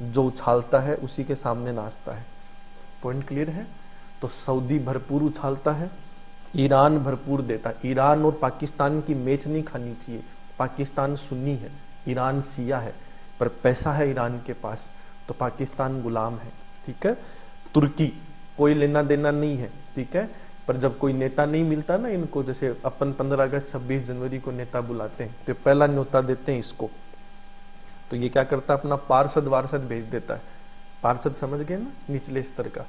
जो उछालता है उसी के सामने नाचता है। पॉइंट क्लियर है? तो सऊदी भरपूर उछालता है, ईरान भरपूर देता है। ईरान और पाकिस्तान की मैच नहीं खानी चाहिए। पाकिस्तान सुन्नी है, ईरान शिया है, पर पैसा है ईरान के पास, तो पाकिस्तान गुलाम है। ठीक है? तुर्की कोई लेना देना नहीं है, ठीक है, पर जब कोई नेता नहीं मिलता ना इनको, जैसे अपन 15 अगस्त 26 जनवरी को नेता बुलाते हैं तो पहला न्योता देते हैं इसको, तो ये क्या करता है, अपना पार्षद वार्षद भेज देता है। पार्षद समझ गए ना, निचले स्तर का।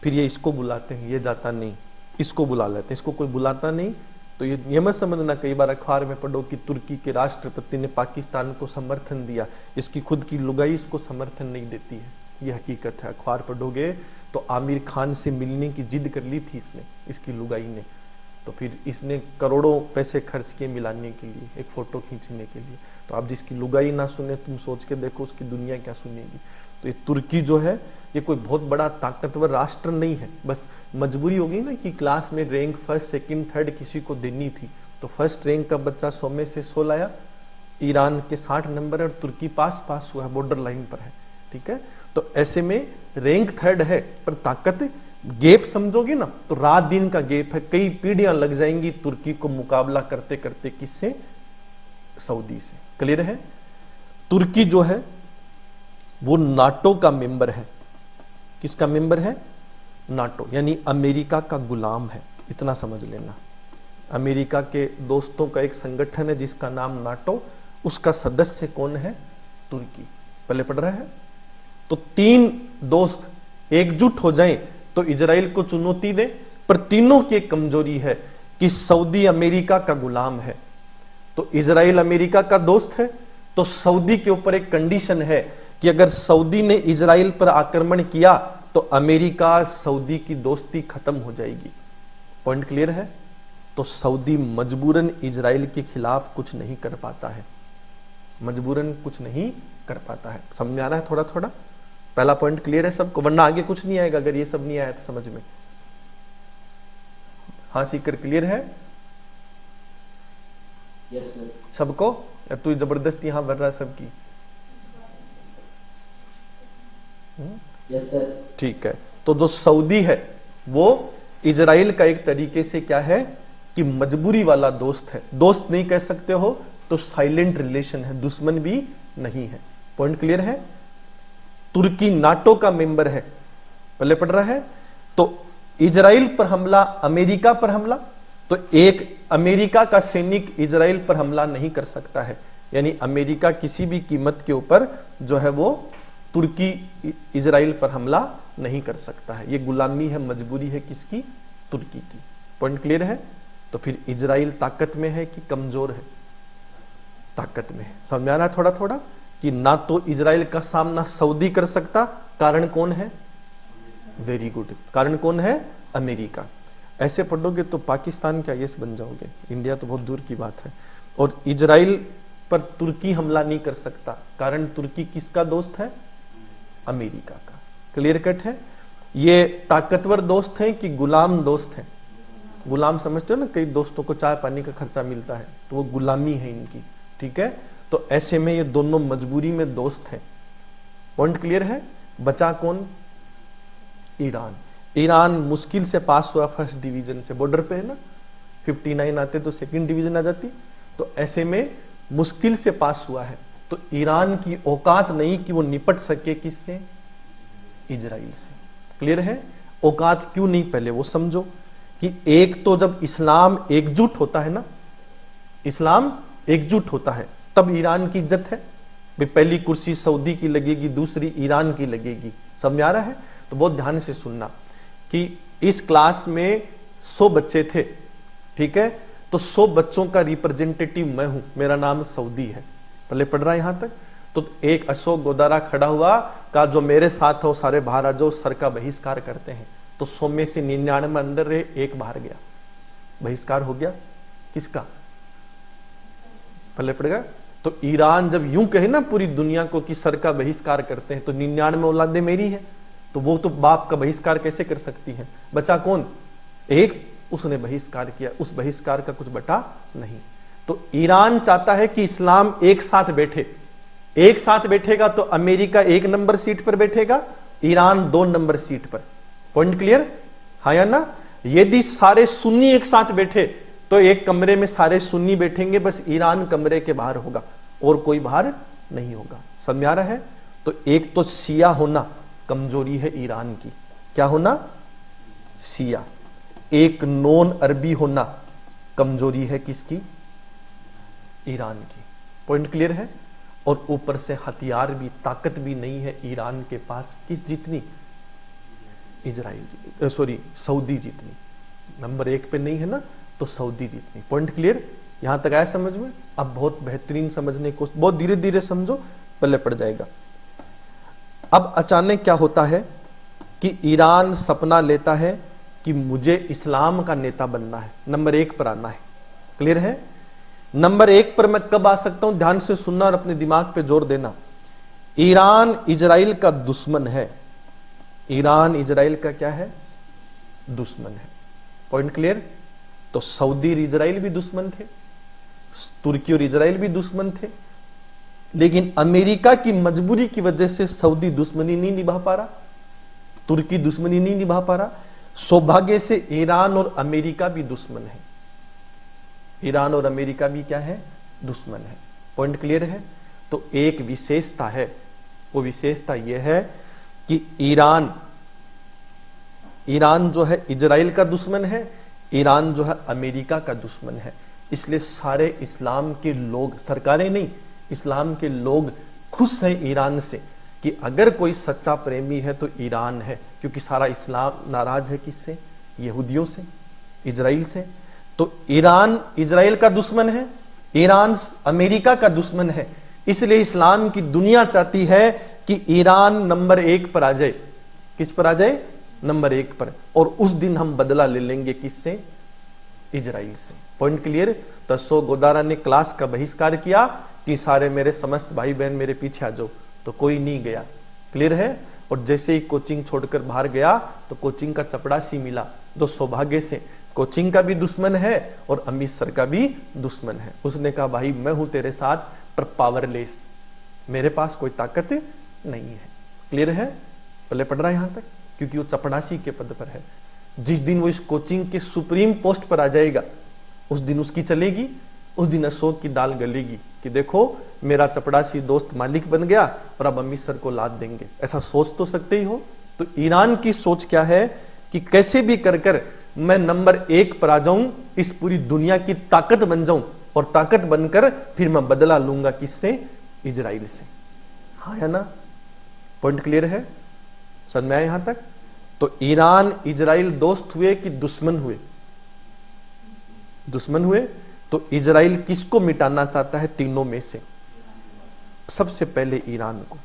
फिर ये इसको बुलाते हैं, ये जाता नहीं, इसको बुला लेते हैं। इसको कोई बुलाता नहीं तो ये मत समझना, कई बार अखबार में पढ़ो कि तुर्की के राष्ट्रपति ने पाकिस्तान को समर्थन दिया, इसकी खुद की लुगाई इसको समर्थन नहीं देती है। ये हकीकत है। अखबार पढ़ोगे तो आमिर खान से मिलने की जिद कर ली थी इसने, इसकी लुगाई ने, तो फिर इसने करोड़ों पैसे खर्च किए मिलाने के लिए, एक फोटो खींचने के लिए। तो आप जिसकी लुगाई ना सुने, तुम सोच के देखो उसकी दुनिया क्या सुनेगी। तो ये तुर्की जो है, ये कोई बहुत बड़ा ताकतवर राष्ट्र नहीं है, बस मजबूरी हो गई ना कि क्लास में रैंक फर्स्ट सेकंड थर्ड किसी को देनी थी, तो फर्स्ट रैंक का बच्चा 100 में से 100 लाया, ईरान के 60 नंबर है और तुर्की पास हुआ है, बॉर्डर लाइन पर है। ठीक है? तो ऐसे में रैंक थर्ड है, पर ताकत गैप समझोगे ना तो रात दिन का गैप है, कई पीढ़ियां लग जाएंगी तुर्की को मुकाबला करते करते। किससे? सऊदी से। क्लियर है? तुर्की जो है वो नाटो का मेंबर है। किसका मेंबर है? नाटो, यानी अमेरिका का गुलाम है, इतना समझ लेना। अमेरिका के दोस्तों का एक संगठन है जिसका नाम नाटो, उसका सदस्य कौन है? तुर्की। पहले पढ़ रहे हैं? तो 3 दोस्त एकजुट हो जाएं तो इजराइल को चुनौती दें, पर तीनों की एक कमजोरी है कि सऊदी अमेरिका का गुलाम है। तो इजराइल अमेरिका का दोस्त है, तो सऊदी के ऊपर एक कंडीशन है कि अगर सऊदी ने इजराइल पर आक्रमण किया तो अमेरिका सऊदी की दोस्ती खत्म हो जाएगी। पॉइंट क्लियर है? तो सऊदी मजबूरन इजराइल के खिलाफ कुछ नहीं कर पाता है, मजबूरन कुछ नहीं कर पाता है। समझ में आ रहा है थोड़ा थोड़ा? पहला पॉइंट क्लियर है सबको, वरना आगे कुछ नहीं आएगा अगर ये सब नहीं आया तो समझ में। हाँ सीकर क्लियर है? Yes sir. सबको? या तू जबरदस्ती यहां भर रहा है सबकी? Yes sir. ठीक है। तो जो सऊदी है वो इजराइल का एक तरीके से क्या है कि मजबूरी वाला दोस्त है। दोस्त नहीं कह सकते हो तो साइलेंट रिलेशन है, दुश्मन भी नहीं है। पॉइंट क्लियर है? तुर्की नाटो का मेंबर है, पहले पढ़ रहा है। तो इजराइल पर हमला, अमेरिका पर हमला, तो एक अमेरिका का सैनिक इजराइल पर हमला नहीं कर सकता है, यानी अमेरिका किसी भी कीमत के ऊपर जो है वो तुर्की इजराइल पर हमला नहीं कर सकता है। ये गुलामी है, मजबूरी है किसकी? तुर्की की। पॉइंट क्लियर है? तो फिर इजराइल ताकत में है कि कमजोर है? ताकत में है। समझ में आ रहा है थोड़ा थोड़ा कि ना तो इजराइल का सामना सऊदी कर सकता, कारण कौन है? वेरी गुड, कारण कौन है? अमेरिका। ऐसे पढ़ोगे तो पाकिस्तान के आईएएस बन जाओगे, इंडिया तो बहुत दूर की बात है। और इजराइल पर तुर्की हमला नहीं कर सकता, कारण तुर्की किसका दोस्त है? अमेरिका का। क्लियर कट है? ये ताकतवर दोस्त हैं कि गुलाम दोस्त हैं? गुलाम समझते हो ना, कई दोस्तों को चाय पानी का खर्चा मिलता है, तो वो गुलामी है इनकी। ठीक है? तो ऐसे में ये दोनों मजबूरी में दोस्त हैं। पॉइंट क्लियर है? बचा कौन? ईरान। ईरान मुश्किल से पास हुआ फर्स्ट डिवीजन से, बॉर्डर पे है ना, 59 आते तो सेकंड डिवीजन आ जाती, तो ऐसे में मुश्किल से पास हुआ है। तो ईरान की औकात नहीं कि वो निपट सके किससे? इजराइल से। क्लियर है? औकात क्यों नहीं, पहले वो समझो कि एक तो जब इस्लाम एकजुट होता है ना, इस्लाम एकजुट होता है तब ईरान की इज्जत है। भाई पहली कुर्सी सऊदी की लगेगी, दूसरी ईरान की लगेगी। समझ में आ रहा है? तो बहुत ध्यान से सुनना कि इस क्लास में 100 बच्चे थे, ठीक है, तो 100 बच्चों का रिप्रेजेंटेटिव मैं हूं, मेरा नाम सऊदी है। पहले पढ़ रहा है यहां तक? तो एक अशोक गोदारा खड़ा हुआ, कहा जो मेरे साथ हो सारे बाहर आ जाओ, सर का बहिष्कार करते हैं। तो 100 में से 99 अंदर रहे, एक बाहर गया, बहिष्कार हो गया। किसका? पल्ले पड़ेगा। तो ईरान जब यूं कहे ना पूरी दुनिया को कि सर का बहिष्कार करते हैं, तो 99 औलादे मेरी है, तो वो तो बाप का बहिष्कार कैसे कर सकती हैं? बचा कौन? एक, उसने बहिष्कार किया, उस बहिष्कार का कुछ बटा नहीं। तो ईरान चाहता है कि इस्लाम एक साथ बैठे, एक साथ बैठेगा तो अमेरिका 1 नंबर सीट पर बैठेगा, ईरान 2 नंबर सीट पर। Point clear? हाँ या ना? यदि सारे सुन्नी एक साथ बैठे तो एक कमरे में सारे सुन्नी बैठेंगे, बस ईरान कमरे के बाहर होगा और कोई बाहर नहीं होगा। समझ में आ रहा है? तो एक तो शिया होना कमजोरी है ईरान की। क्या होना? शिया। एक नॉन अरबी होना कमजोरी है किसकी? ईरान की। पॉइंट क्लियर है? और ऊपर से हथियार भी, ताकत भी नहीं है ईरान के पास, किस जितनी? इजराइल, सॉरी सऊदी जितनी। नंबर 1 पे नहीं है ना, तो सऊदी जितनी। Point clear? यहां तक आया समझ में? अब बहुत बेहतरीन समझने को, बहुत धीरे धीरे समझो, पल्ले पड़ जाएगा। अब अचानक क्या होता है कि ईरान सपना लेता है कि मुझे इस्लाम का नेता बनना है, नंबर 1 पर आना है। क्लियर है? नंबर 1 पर मैं कब आ सकता हूं? ध्यान से सुनना और अपने दिमाग पे जोर देना। ईरान इजराइल का दुश्मन है। ईरान इजराइल का क्या है? दुश्मन है। Point clear? तो सऊदी और इजराइल भी दुश्मन थे, तुर्की और इजराइल भी दुश्मन थे, लेकिन अमेरिका की मजबूरी की वजह से सऊदी दुश्मनी नहीं निभा पा रहा, तुर्की दुश्मनी नहीं निभा पा रहा। सौभाग्य से ईरान और अमेरिका भी दुश्मन है। ईरान और अमेरिका भी क्या है? दुश्मन है। पॉइंट क्लियर है? तो एक विशेषता है, वो विशेषता यह है कि ईरान जो है इजराइल का दुश्मन है, ईरान जो है अमेरिका का दुश्मन है। इसलिए सारे इस्लाम के लोग, सरकारें नहीं, इस्लाम के लोग खुश हैं ईरान से कि अगर कोई सच्चा प्रेमी है तो ईरान है, क्योंकि सारा इस्लाम नाराज है किससे? यहूदियों से, इजराइल से। तो ईरान इजराइल का दुश्मन है, ईरान अमेरिका का दुश्मन है। इसलिए इस्लाम की दुनिया चाहती है कि ईरान नंबर 1 पर आ जाए। किस पर आ जाए? नंबर 1 पर। और उस दिन हम बदला ले लेंगे किससे? इजराइल से। Point clear? तो सो गोदारा ने क्लास का बहिष्कार किया कि सारे मेरे समस्त भाई बहन मेरे पीछे आ जाओ, तो कोई नहीं गया। क्लियर है? और जैसे ही कोचिंग छोड़कर बाहर गया तो कोचिंग का चपड़ासी मिला, जो सौभाग्य से कोचिंग का भी दुश्मन है और अमित सर का भी दुश्मन है। उसने कहा भाई मैं हूं तेरे साथ, पर पावरलेस, मेरे पास कोई ताकत नहीं है। क्लियर है? पहले पढ़ रहा है यहां तक? क्योंकि वो चपड़ासी के पद पर है। जिस दिन वो इस कोचिंग के सुप्रीम पोस्ट पर आ जाएगा, उस दिन उसकी चलेगी, उस दिन अशोक की दाल गलेगी कि देखो मेरा चपड़ासी दोस्त मालिक बन गया और अब अमित सर को लाद देंगे। ऐसा सोच तो सकते ही हो। तो ईरान की सोच क्या है कि कैसे भी कर मैं नंबर 1 पर आ जाऊं, इस पूरी दुनिया की ताकत बन जाऊं, और ताकत बनकर फिर मैं बदला लूंगा किससे? इजराइल से। हाँ या ना? पॉइंट क्लियर है? समझ में आया यहां तक? तो ईरान इजराइल दोस्त हुए कि दुश्मन हुए? दुश्मन हुए। तो इजराइल किसको मिटाना चाहता है तीनों में से? सबसे पहले ईरान को।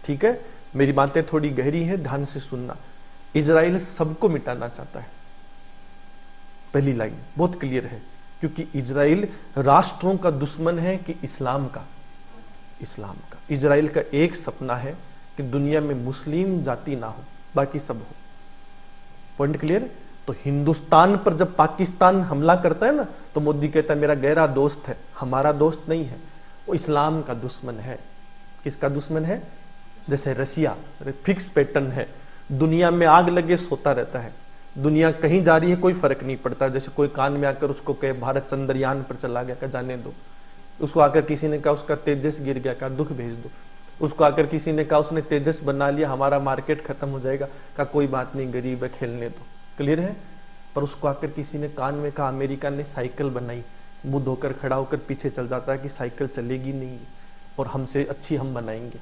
ठीक है? मेरी बातें थोड़ी गहरी हैं, ध्यान से सुनना। इजराइल सबको मिटाना चाहता है। पहली लाइन बहुत क्लियर है, क्योंकि इजराइल राष्ट्रों का दुश्मन है कि इस्लाम का? इस्लाम का। इजराइल का एक सपना है कि दुनिया में मुस्लिम जाति ना हो, बाकी सब हो। Point clear? तो हिंदुस्तान पर जब पाकिस्तान हमला करता है ना, तो मोदी कहता है मेरा गहरा दोस्त है, हमारा दोस्त नहीं है, वो इस्लाम का दुश्मन है। किसका दुश्मन है? जैसे रसिया फिक्स पैटर्न है, दुनिया में आग लगे सोता रहता है, दुनिया कहीं जा रही है कोई फर्क नहीं पड़ता। जैसे कोई कान में आकर उसको कहे भारत चंद्रयान पर चला गया, का जाने दो। उसको आकर किसी ने कहा उसका तेजस गिर गया, का दुख भेज दो। उसको आकर किसी ने कहा उसने तेजस बना लिया, हमारा मार्केट खत्म हो जाएगा, का कोई बात नहीं, गरीब है, खेलने दो। क्लियर है? पर उसको आकर किसी ने कान में कहा अमेरिका ने साइकिल बनाई, मुंह धोकर खड़ा होकर पीछे चल जाता है कि साइकिल चलेगी नहीं और हमसे अच्छी हम बनाएंगे।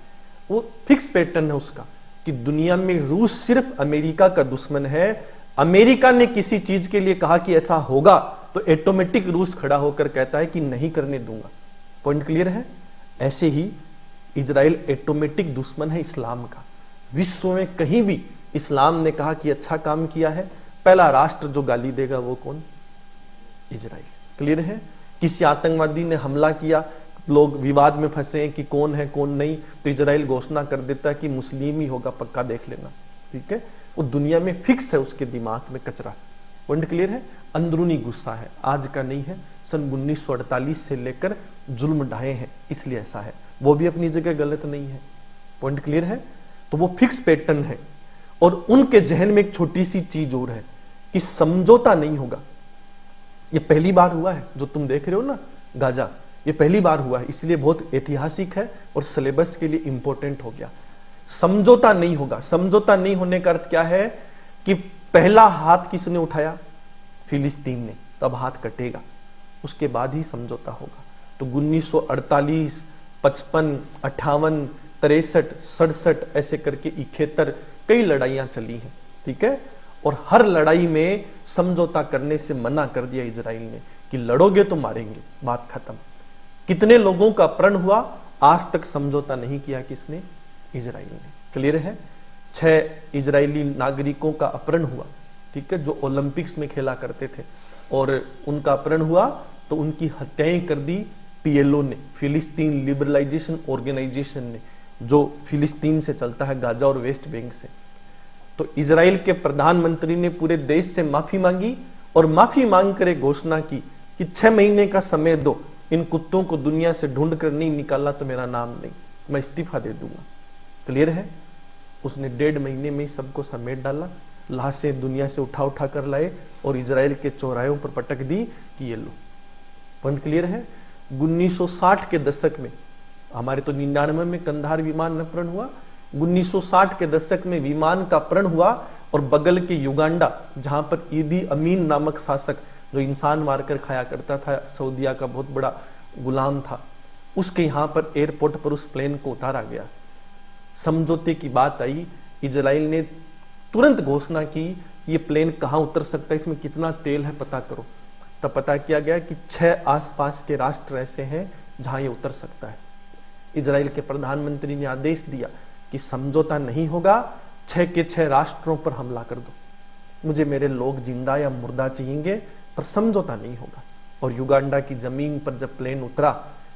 वो फिक्स पैटर्न है उसका कि दुनिया में रूस सिर्फ अमेरिका का दुश्मन है। अमेरिका ने किसी चीज के लिए कहा कि ऐसा होगा तो ऑटोमेटिक रूस खड़ा होकर कहता है कि नहीं करने दूंगा। पॉइंट क्लियर है? ऐसे ही इजराइल ऑटोमेटिक दुश्मन है इस्लाम का। विश्व में कहीं भी इस्लाम ने कहा कि अच्छा काम किया है, पहला राष्ट्र जो गाली देगा वो कौन? इजराइल। क्लियर है? किसी आतंकवादी ने हमला किया, लोग विवाद में फंसे हैं कि कौन है कौन नहीं, तो इजराइल घोषणा कर देता है कि मुस्लिम ही होगा, पक्का देख लेना, ठीक है। वो दुनिया में फिक्स है, उसके दिमाग में कचरा। पॉइंट क्लियर है? अंदरूनी गुस्सा है, आज का नहीं है, सन 1948 से लेकर जुल्म ढाए हैं, इसलिए ऐसा है। वो भी अपनी जगह गलत नहीं है। पॉइंट क्लियर है? तो वो फिक्स पैटर्न है। और उनके जहन में एक छोटी सी चीज और है कि समझौता नहीं होगा। ये पहली बार हुआ है जो तुम देख रहे हो ना गाजा, ये पहली बार हुआ है, इसलिए बहुत ऐतिहासिक है और सिलेबस के लिए इंपॉर्टेंट हो गया। समझौता नहीं होगा। समझौता नहीं होने का अर्थ क्या है कि पहला हाथ किसने उठाया? फिलिस्तीन ने, तब हाथ कटेगा, उसके बाद ही समझौता होगा। तो 1948, 55, 58, 63, 67 ऐसे करके 71 कई लड़ाइयां चली हैं, ठीक है। और हर लड़ाई में समझौता करने से मना कर दिया इजराइल ने कि लड़ोगे तो मारेंगे, बात खत्म। कितने लोगों का अपहरण हुआ, आज तक समझौता नहीं किया किसने? इजराइल ने। क्लियर है? 6 इजरायली नागरिकों का अपहरण हुआ, ठीक है, जो ओलंपिक्स में खेला करते थे, और उनका अपहरण हुआ तो उनकी हत्याएं कर दी पीएलओ ने, फिलिस्तीन लिबरलाइजेशन ऑर्गेनाइजेशन ने, जो फिलिस्तीन से चलता है, गाजा और वेस्ट बैंक से। तो इजराइल के प्रधानमंत्री ने पूरे देश से माफी मांगी और माफी मांग कर घोषणा की कि 6 महीने का समय दो, इन कुत्तों को दुनिया से ढूंढ कर नहीं निकाला तो मेरा नाम नहीं, मैं इस्तीफा दे दूंगा। क्लियर है? उसने 1.5 महीने में ही सबको समेट डाला, लाशें दुनिया से उठा उठा कर लाए और इजराइल के चौराहों पर पटक दी कि ये लो। पॉइंट क्लियर है? 1960 के दशक में, हमारे तो 99 में कंधार विमान अपहरण हुआ, 1960 के दशक में विमान का अपहरण हुआ और बगल के युगांडा, जहां पर ईदी अमीन नामक शासक जो इंसान मारकर खाया करता था, सऊदिया का बहुत बड़ा गुलाम था, उसके यहां पर एयरपोर्ट पर उस प्लेन को उतारा गया। समझौते की बात आई, इजराइल ने तुरंत घोषणा की कि ये प्लेन कहां उतर सकता है, इसमें कितना तेल है पता करो। तब पता किया गया कि 6 आसपास के राष्ट्र ऐसे हैं जहां ये उतर सकता है। इजराइल के प्रधानमंत्री ने आदेश दिया कि समझौता नहीं होगा, 6 के 6 राष्ट्रों पर हमला कर दो, मुझे मेरे लोग जिंदा या मुर्दा चाहिए, पर समझौता नहीं होगा। और युगांडा की जमीन पर जब प्लेन उतरा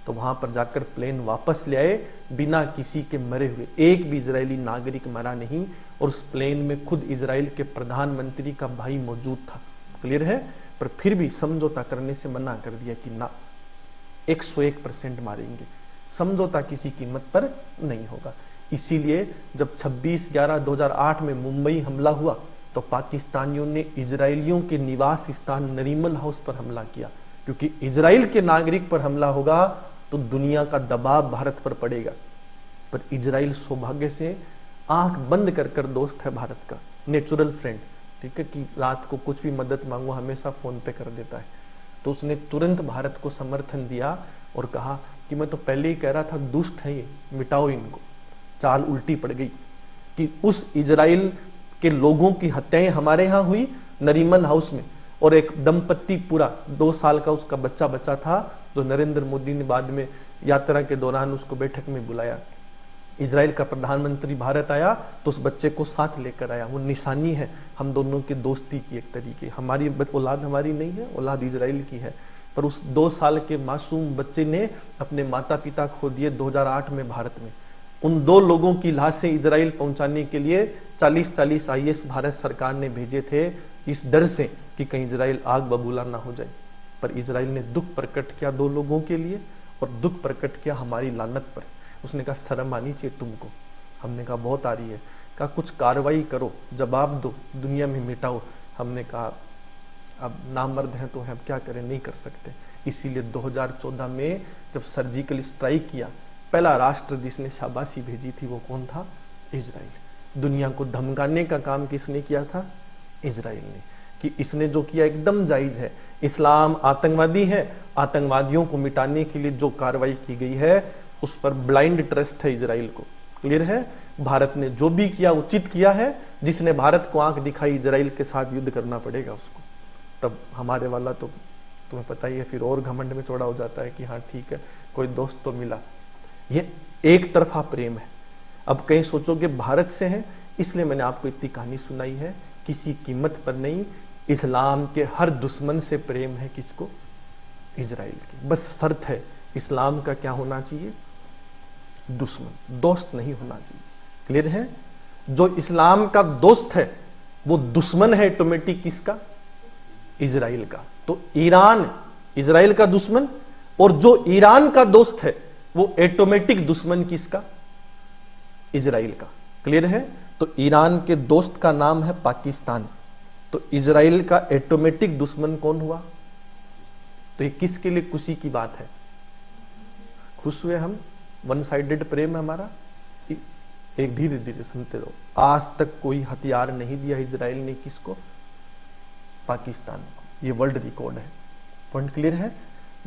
तो वहां पर जाकर प्लेन वापस ले आए बिना किसी के मरे हुए, एक भी इजरायली नागरिक मरा नहीं, और उस प्लेन में खुद इजराइल के प्रधानमंत्री का भाई मौजूद था। क्लियर है? पर फिर भी समझौता करने से मना कर दिया कि ना, 101% मारेंगे, समझौता किसी कीमत पर नहीं होगा। इसीलिए जब 26/11/2008 में मुंबई हमला हुआ तो पाकिस्तानियों ने इजरायलियों के निवास स्थान नरीमन हाउस पर हमला किया, क्योंकि इजराइल के नागरिक पर हमला होगा तो दुनिया का दबाव भारत पर पड़ेगा। पर इजराइल सौभाग्य से आंख बंद कर कर दोस्त है भारत का, नेचुरल फ्रेंड, ठीक है, कि रात को कुछ भी मदद मांगो हमेशा फोन पे कर देता है। तो उसने तुरंत भारत को समर्थन दिया और कहा कि मैं तो पहले ही कह रहा था दुष्ट है ये, मिटाओ इनको। चाल उल्टी पड़ गई कि उस इजराइल के लोगों की हत्याएं हमारे यहाँ हुई नरीमन हाउस में, और एक दंपत्ति पूरा 2 साल का उसका बच्चा बचा था, जो नरेंद्र मोदी ने बाद में यात्रा के दौरान उसको बैठक में बुलाया। इजराइल का प्रधानमंत्री भारत आया तो उस बच्चे को साथ लेकर आया। वो निशानी है हम दोनों की दोस्ती की, एक तरीके, हमारी औलाद हमारी नहीं है, औलाद इजराइल की है। पर उस 2 साल के मासूम बच्चे ने अपने माता पिता खो दिए 2008 में भारत में। उन 2 लोगों की लाशें इजराइल पहुंचाने के लिए 40-40 IAS भारत सरकार ने भेजे थे, इस डर से कि कहीं इजराइल आग बबूला ना हो जाए। पर इजराइल ने दुख प्रकट किया 2 लोगों के लिए और दुख प्रकट किया हमारी लानत पर। उसने कहा शर्म आनी चाहिए तुमको। हमने कहा बहुत आ रही है। कहा कुछ कार्रवाई करो, जवाब दो, दुनिया में मिटाओ। हमने कहा अब नामर्द हैं तो हम क्या करें, नहीं कर सकते। इसीलिए 2014 में जब सर्जिकल स्ट्राइक किया, पहला राष्ट्र जिसने शाबाशी भेजी थी वो कौन था? इजराइल। दुनिया को धमकाने का काम किसने किया था? इजराइल ने, कि इसने जो किया एकदम जायज है, इस्लाम आतंकवादी है, आतंकवादियों को मिटाने के लिए जो कार्रवाई की गई है उस पर ब्लाइंड ट्रस्ट है इजराइल को। क्लियर है? भारत ने जो भी किया उचित किया है, जिसने भारत को आंख दिखाई इजराइल के साथ युद्ध करना पड़ेगा उसको। तब हमारे वाला तो तुम्हें पता ही है, फिर और घमंड में चौड़ा हो जाता है कि हाँ ठीक है कोई दोस्त तो मिला। ये एक तरफा प्रेम है। अब कहीं सोचोगे भारत से है, इसलिए मैंने आपको इतनी कहानी सुनाई है, किसी कीमत पर नहीं। इस्लाम के हर दुश्मन से प्रेम है किसको? इजराइल की। बस शर्त है इस्लाम का क्या होना चाहिए, दुश्मन, दोस्त नहीं होना चाहिए। क्लियर है? जो इस्लाम का दोस्त है वो दुश्मन है ऑटोमेटिक किसका, इजराइल का। तो ईरान इजराइल का दुश्मन, और जो ईरान का दोस्त है वो ऑटोमेटिक दुश्मन किसका, इजराइल का। क्लियर है? तो ईरान के दोस्त का नाम है पाकिस्तान, तो इजराइल का ऑटोमेटिक दुश्मन कौन हुआ। तो ये किसके लिए खुशी की बात है, खुश हुए हम, वन साइडेड प्रेम है हमारा। एक धीरे धीरे सुनते रहो। आज तक कोई हथियार नहीं दिया इजराइल ने किसको, पाकिस्तान को। ये वर्ल्ड रिकॉर्ड है। पॉइंट क्लियर है?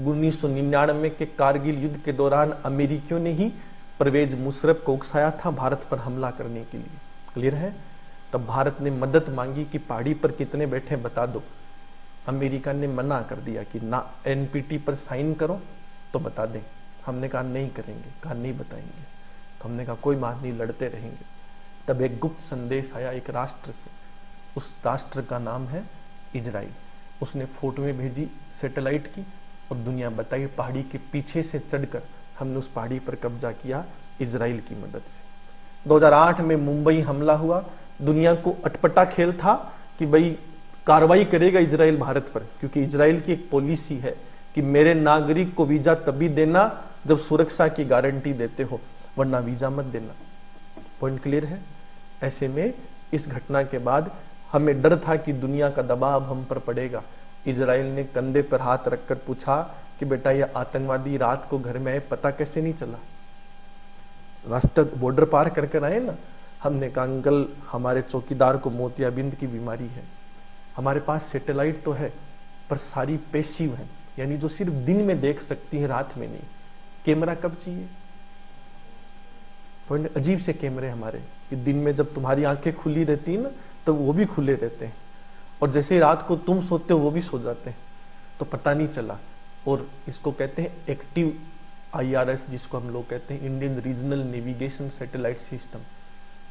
1999 के कारगिल युद्ध के दौरान अमेरिकियों ने ही परवेज मुशर्रफ को उकसाया था भारत पर हमला करने के लिए। क्लियर है? तब भारत ने मदद मांगी कि पहाड़ी पर कितने बैठे बता दो। अमेरिका ने मना कर दिया कि ना, एनपीटी पर साइन करो तो बता दें। हमने कहा नहीं करेंगे, कहा नहीं बताएंगे। तो हमने कहा कोई बात नहीं, लड़ते रहेंगे। तब एक गुप्त संदेश आया एक राष्ट्र से, उस राष्ट्र का नाम है इजराइल। उसने फोटोएं भेजी सैटेलाइट की और दुनिया बताई, पहाड़ी के पीछे से चढ़कर हमने उस पहाड़ी पर कब्जा किया इजराइल की मदद से। 2008 में मुंबई हमला हुआ। दुनिया को अटपटा खेल था कि भाई कार्रवाई करेगा इजराइल भारत पर, क्योंकि इजराइल की एक पॉलिसी है कि मेरे नागरिक को वीजा तभी देना जब सुरक्षा की गारंटी देते हो, वरना वीजा मत देना। पॉइंट क्लियर है? ऐसे में इस घटना के बाद हमें डर था कि दुनिया का दबाव हम पर पड़ेगा। इजराइल ने कंधे पर हाथ रखकर पूछा कि बेटा ये आतंकवादी रात को घर में आए, पता कैसे नहीं चला, रास्ता बॉर्डर पार कर आए ना। हमने कहा अंकल हमारे चौकीदार को मोतियाबिंद की बीमारी है, हमारे पास सैटेलाइट तो है पर सारी पैसिव है, यानी जो सिर्फ दिन में देख सकती है रात में नहीं। कैमरा कब चाहिए, पॉइंट अजीब से कैमरे हमारे कि दिन में जब तुम्हारी आंखें खुली रहती है ना तो वो भी खुले रहते हैं, और जैसे ही रात को तुम सोते हो वो भी सो जाते हैं, तो पता नहीं चला। और इसको कहते हैं एक्टिव IRS, जिसको हम लोग कहते हैं Indian regional navigation satellite system.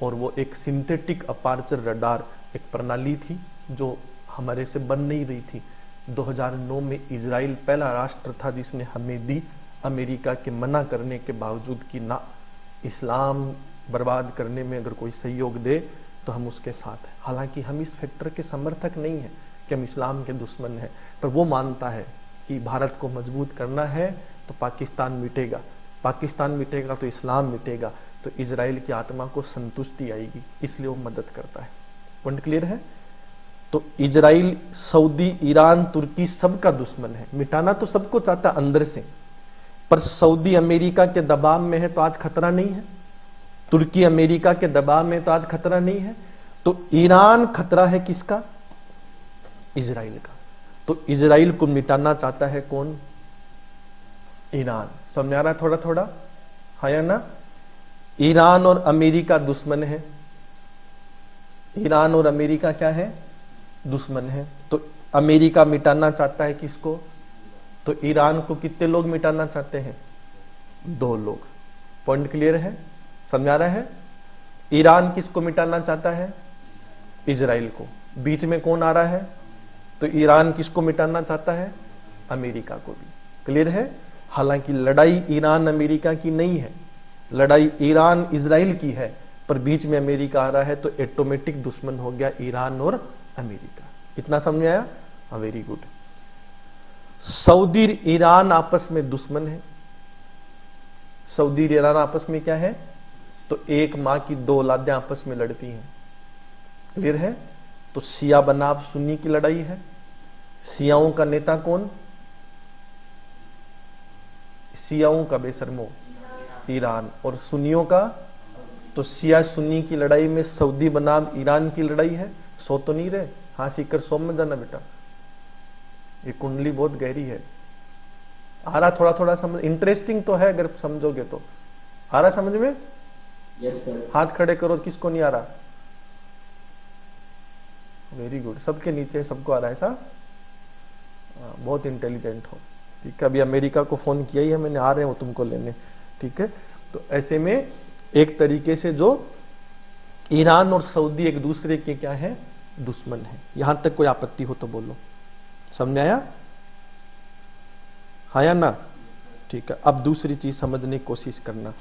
और वो एक सिंथेटिक अपार्चर रडार एक प्रणाली थी जो हमारे से बन नहीं रही थी। 2009 में इजराइल पहला राष्ट्र था जिसने हमें दी, अमेरिका के मना करने के बावजूद कि ना, इस्लाम बर्बाद करने में अगर कोई सहयोग दे तो हम उसके साथ हैं। हालांकि हम इस फैक्टर के समर्थक नहीं हैं कि हम इस्लाम के दुश्मन हैं, पर वो मानता है कि भारत को मजबूत करना है तो पाकिस्तान मिटेगा, पाकिस्तान मिटेगा तो इस्लाम मिटेगा, तो इजराइल की आत्मा को संतुष्टि आएगी, इसलिए वो मदद करता है। पॉइंट क्लियर है? तो इजराइल, सऊदी, ईरान, तुर्की सबका दुश्मन है। मिटाना तो सबको चाहता अंदर से, पर सऊदी अमेरिका के दबाव में है तो आज खतरा नहीं है, तुर्की अमेरिका के दबाव में तो आज खतरा नहीं है। तो ईरान खतरा है किसका, इजराइल का। तो इजराइल को मिटाना चाहता है कौन, ईरान। समझ आ रहा है थोड़ा थोड़ा, हाँ या ना? ईरान और अमेरिका दुश्मन है, ईरान और अमेरिका क्या है, दुश्मन है। तो अमेरिका मिटाना चाहता है किसको, तो ईरान को कितने लोग मिटाना चाहते हैं, 2 लोग। पॉइंट क्लियर है, समझ आ रहा है? ईरान किसको मिटाना चाहता है, इजराइल को। बीच में कौन आ रहा है, तो ईरान किसको मिटाना चाहता है, अमेरिका को भी। क्लियर है? हालांकि लड़ाई ईरान अमेरिका की नहीं है, लड़ाई ईरान इजराइल की है, पर बीच में अमेरिका आ रहा है तो ऑटोमेटिक दुश्मन हो गया ईरान और अमेरिका। इतना समझ आया? हाँ, वेरी गुड। सऊदी ईरान आपस में दुश्मन है, सऊदी ईरान आपस में क्या है, तो एक मां की 2 औलादें आपस में लड़ती हैं। क्लियर है? तो शिया बनाम सुन्नी की लड़ाई है। शियाओं का नेता कौन, शियाओं का बेशर्मो ईरान, और सुन्नियों का, तो शिया सुन्नी की लड़ाई में सऊदी बनाम ईरान की लड़ाई है। सो तो नहीं रहे, हाँ सीकर सो में जाना बेटा, ये कुंडली बहुत गहरी है। आ रहा थोड़ा थोड़ा समझ, इंटरेस्टिंग तो है अगर समझोगे तो। आ रहा समझ में? Yes sir. हाथ खड़े करो किसको नहीं आ रहा, वेरी गुड, सबके नीचे सबको आ रहा है ऐसा, बहुत इंटेलिजेंट हो। ठीक है, अभी अमेरिका को फोन किया ही है मैंने, आ रहे हो तुमको लेने। ठीक है, तो ऐसे में एक तरीके से जो ईरान और सऊदी एक दूसरे के क्या है, दुश्मन है। यहां तक कोई आपत्ति हो तो बोलो। समझ आया? हाँ या ना? ठीक है, अब दूसरी चीज समझने की कोशिश करना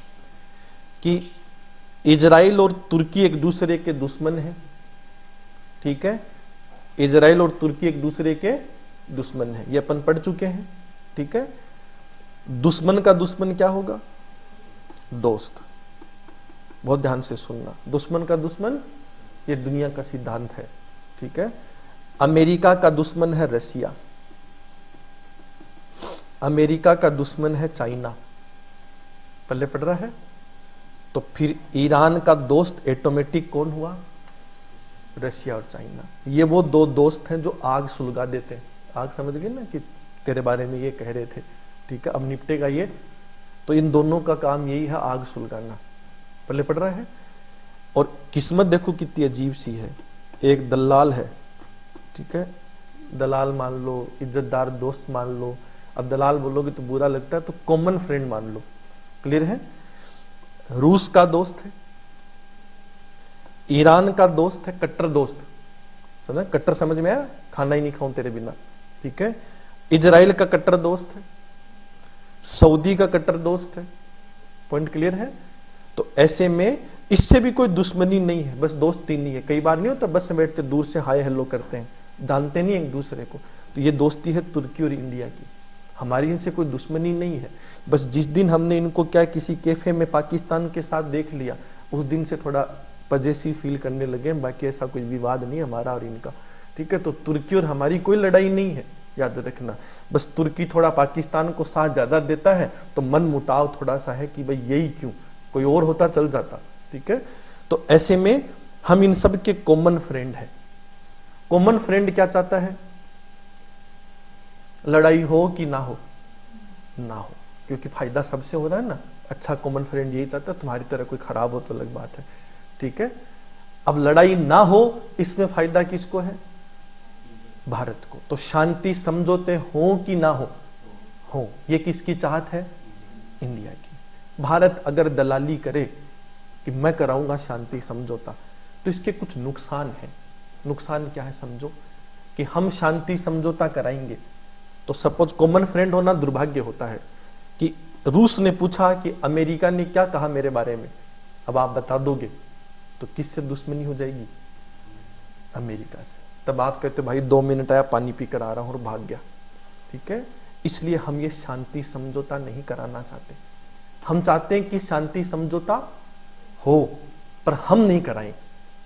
कि इजराइल और तुर्की एक दूसरे के दुश्मन है। ठीक है, इजराइल और तुर्की एक दूसरे के दुश्मन है, ये अपन पढ़ चुके हैं। ठीक है, दुश्मन का दुश्मन क्या होगा? दोस्त। बहुत ध्यान से सुनना, दुश्मन का दुश्मन ये दुनिया का सिद्धांत है। ठीक है, अमेरिका का दुश्मन है रसिया, अमेरिका का दुश्मन है चाइना, पल्ले पड़ रहा है। तो फिर ईरान का दोस्त ऑटोमेटिक कौन हुआ? रशिया और चाइना। ये वो दो दोस्त हैं जो आग सुलगा देते हैं। आग समझ गए ना कि तेरे बारे में ये कह रहे थे। ठीक है, अब निपटेगा ये। तो इन दोनों का काम यही है, आग सुलगाना। पल्ले पड़ रहा है। और किस्मत देखो कितनी अजीब सी है। एक दलाल है, ठीक है, दलाल मान लो, इज्जतदार दोस्त मान लो। अब दलाल बोलोगे तो बुरा लगता है, तो कॉमन फ्रेंड मान लो। क्लियर है? रूस का दोस्त है, ईरान का दोस्त है, कट्टर दोस्त। समझा? कट्टर समझ में आया? खाना ही नहीं खाऊं तेरे बिना। ठीक है, इजराइल का कट्टर दोस्त है, सऊदी का कट्टर दोस्त है। पॉइंट क्लियर है? तो ऐसे में इससे भी कोई दुश्मनी नहीं है, बस दोस्ती नहीं है। कई बार नहीं होता, बस से बैठते दूर से हाय हेलो करते हैं, जानते नहीं एक दूसरे को। तो ये दोस्ती है तुर्की और इंडिया की। हमारी इनसे कोई दुश्मनी नहीं है, बस जिस दिन हमने इनको क्या किसी कैफे में पाकिस्तान के साथ देख लिया, उस दिन से थोड़ा पजेसिव फील करने लगे। बाकी ऐसा कोई विवाद नहीं हमारा और इनका। ठीक है, तो तुर्की और हमारी कोई लड़ाई नहीं है, याद रखना। बस तुर्की थोड़ा पाकिस्तान को साथ ज्यादा देता है, तो मन मुटाव थोड़ा सा है कि भाई यही क्यों, कोई और होता चल जाता। ठीक है, तो ऐसे में हम इन सब के कॉमन फ्रेंड है। कॉमन फ्रेंड क्या चाहता है? लड़ाई हो कि ना हो, ना हो, क्योंकि फायदा सबसे हो रहा है ना। अच्छा कॉमन फ्रेंड यही चाहता है, तुम्हारी तरह कोई खराब हो तो अलग बात है। ठीक है, अब लड़ाई ना हो, इसमें फायदा किसको है? भारत को। तो शांति समझौते हो कि ना हो, ये किसकी चाहत है? इंडिया की। भारत अगर दलाली करे कि मैं कराऊंगा शांति समझौता, तो इसके कुछ नुकसान है। नुकसान क्या है समझो, कि हम शांति समझौता कराएंगे तो सपोज कॉमन फ्रेंड होना दुर्भाग्य होता है कि रूस ने पूछा कि अमेरिका ने क्या कहा मेरे बारे में, अब आप बता दोगे, तो किससे दुश्मनी हो जाएगी? अमेरिका से। तब आप कहते भाई 2 मिनट आया, पानी पी कर आ रहा हूं और भाग गया। ठीक है, इसलिए हम ये शांति समझौता नहीं कराना चाहते। हम चाहते हैं कि शांति समझौता हो, पर हम नहीं कराएं।